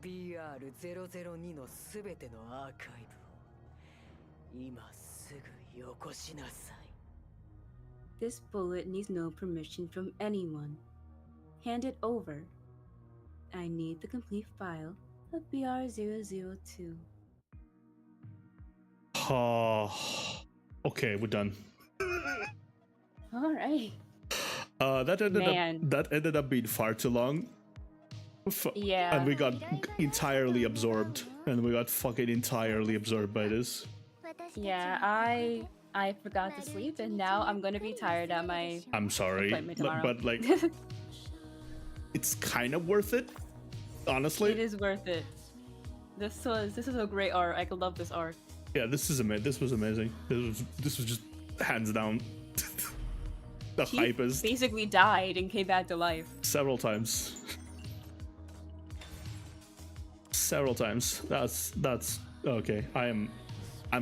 [SPEAKER 11] BR002 のすべてのアーカイブを今すぐよこしなさい。
[SPEAKER 2] This bullet needs no permission from anyone. Hand it over. I need the complete file of BR002.
[SPEAKER 1] Okay, we're done.
[SPEAKER 2] All right.
[SPEAKER 1] That ended up being far too long.
[SPEAKER 2] Yeah.
[SPEAKER 1] And we got entirely absorbed. And we got fucking entirely absorbed by this.
[SPEAKER 2] Yeah, I forgot to sleep, and now I'm gonna be tired at my
[SPEAKER 1] I'm sorry,
[SPEAKER 2] appointment tomorrow.
[SPEAKER 1] but like, it's kind of worth it, honestly.
[SPEAKER 2] It is worth it. This is a great art. I could love this art.
[SPEAKER 1] Yeah, this was amazing. This was just hands down the
[SPEAKER 2] He
[SPEAKER 1] hypest.
[SPEAKER 2] basically died and came back to life.
[SPEAKER 1] Several times. Several times. That's okay. I'm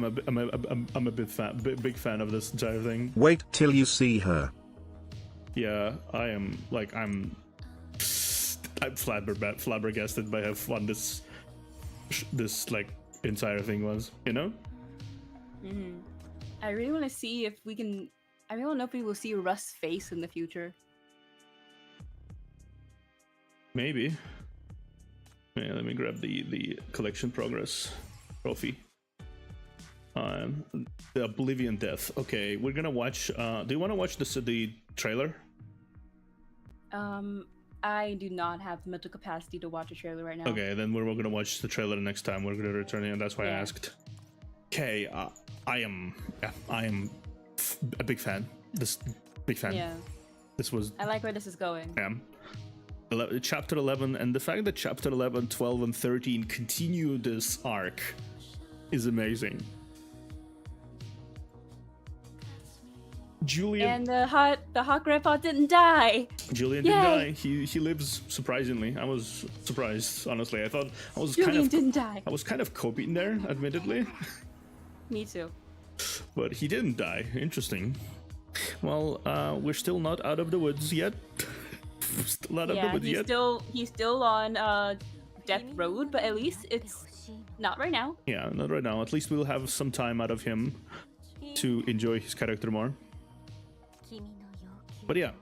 [SPEAKER 1] a big fan of this entire thing.
[SPEAKER 7] Wait till you see her.
[SPEAKER 1] Yeah, I'm flabbergasted by how fun this like entire thing was, you know?
[SPEAKER 2] Mm-hmm. I really want to see if we can. I really don't know if we will see Rust's face in the future.
[SPEAKER 1] Maybe. Yeah, let me grab the collection progress trophy. The Oblivion Death. Okay, we're gonna watch. Do you want to watch the trailer?
[SPEAKER 2] I do not have the mental capacity to watch a trailer right now.
[SPEAKER 1] Okay, then we're gonna watch the trailer next time. We're gonna return it, and that's why I asked. Okay, I am a big fan. Big fan.
[SPEAKER 2] Yeah.
[SPEAKER 1] This was.
[SPEAKER 2] I like where this is going.
[SPEAKER 1] Chapter 11, and the fact that chapter 11, 12, and 13 continue this arc is amazing. Julian
[SPEAKER 2] and the hot grandpa didn't die.
[SPEAKER 1] Julian didn't die. He lives, surprisingly. I was surprised, honestly. I thought I was
[SPEAKER 2] Julian didn't die.
[SPEAKER 1] I was kind of coping there, admittedly.
[SPEAKER 2] Me too.
[SPEAKER 1] But he didn't die. Interesting. Well, we're still not out of the woods yet. Still not out of the woods yet.
[SPEAKER 2] He's still on Death Road, but at least it's not right now.
[SPEAKER 1] Yeah, not right now. At least we'll have some time out of him to enjoy his character more. But yeah,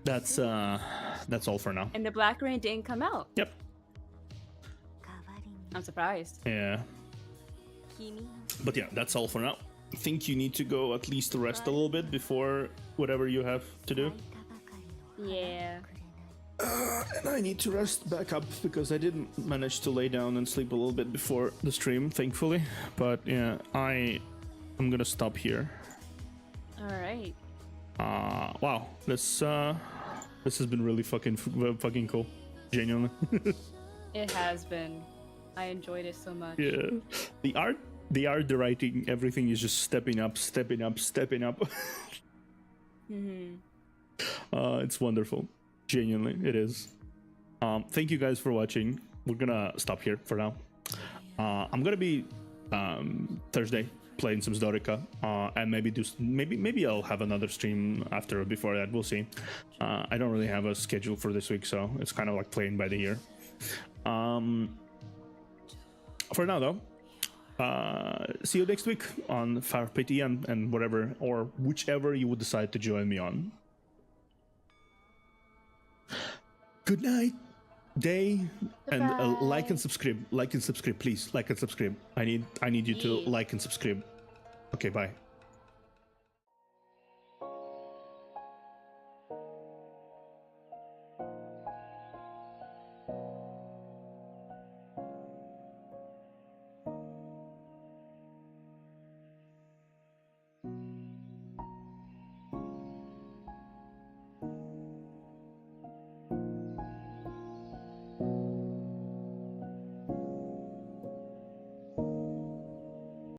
[SPEAKER 1] that's all for now.
[SPEAKER 2] And the Black Rain didn't come out.
[SPEAKER 1] Yep.
[SPEAKER 2] I'm surprised.
[SPEAKER 1] Yeah. But yeah, that's all for now. I think you need to go at least rest a little bit before whatever you have to do.
[SPEAKER 2] Yeah.
[SPEAKER 1] And I need to rest back up because I didn't manage to lay down and sleep a little bit before the stream, thankfully. But yeah, I'm gonna stop here.
[SPEAKER 2] All right.
[SPEAKER 1] Wow, this has been really fucking cool, genuinely.
[SPEAKER 2] It has been. I enjoyed it so much.
[SPEAKER 1] Yeah, the art, the writing, everything is just stepping up. It's wonderful. Genuinely, it is. Thank you guys for watching. We're gonna stop here for now. I'm gonna be Thursday playing some Zdorica, and maybe I'll have another stream after or before that. We'll see. I don't really have a schedule for this week, so it's kind of like playing by the ear. For now, though, see you next week on Far Pity and whatever or whichever you would decide to join me on. Good night, day, and like and subscribe. Like and subscribe, please. Like and subscribe. I need you to like and subscribe. Okay, bye.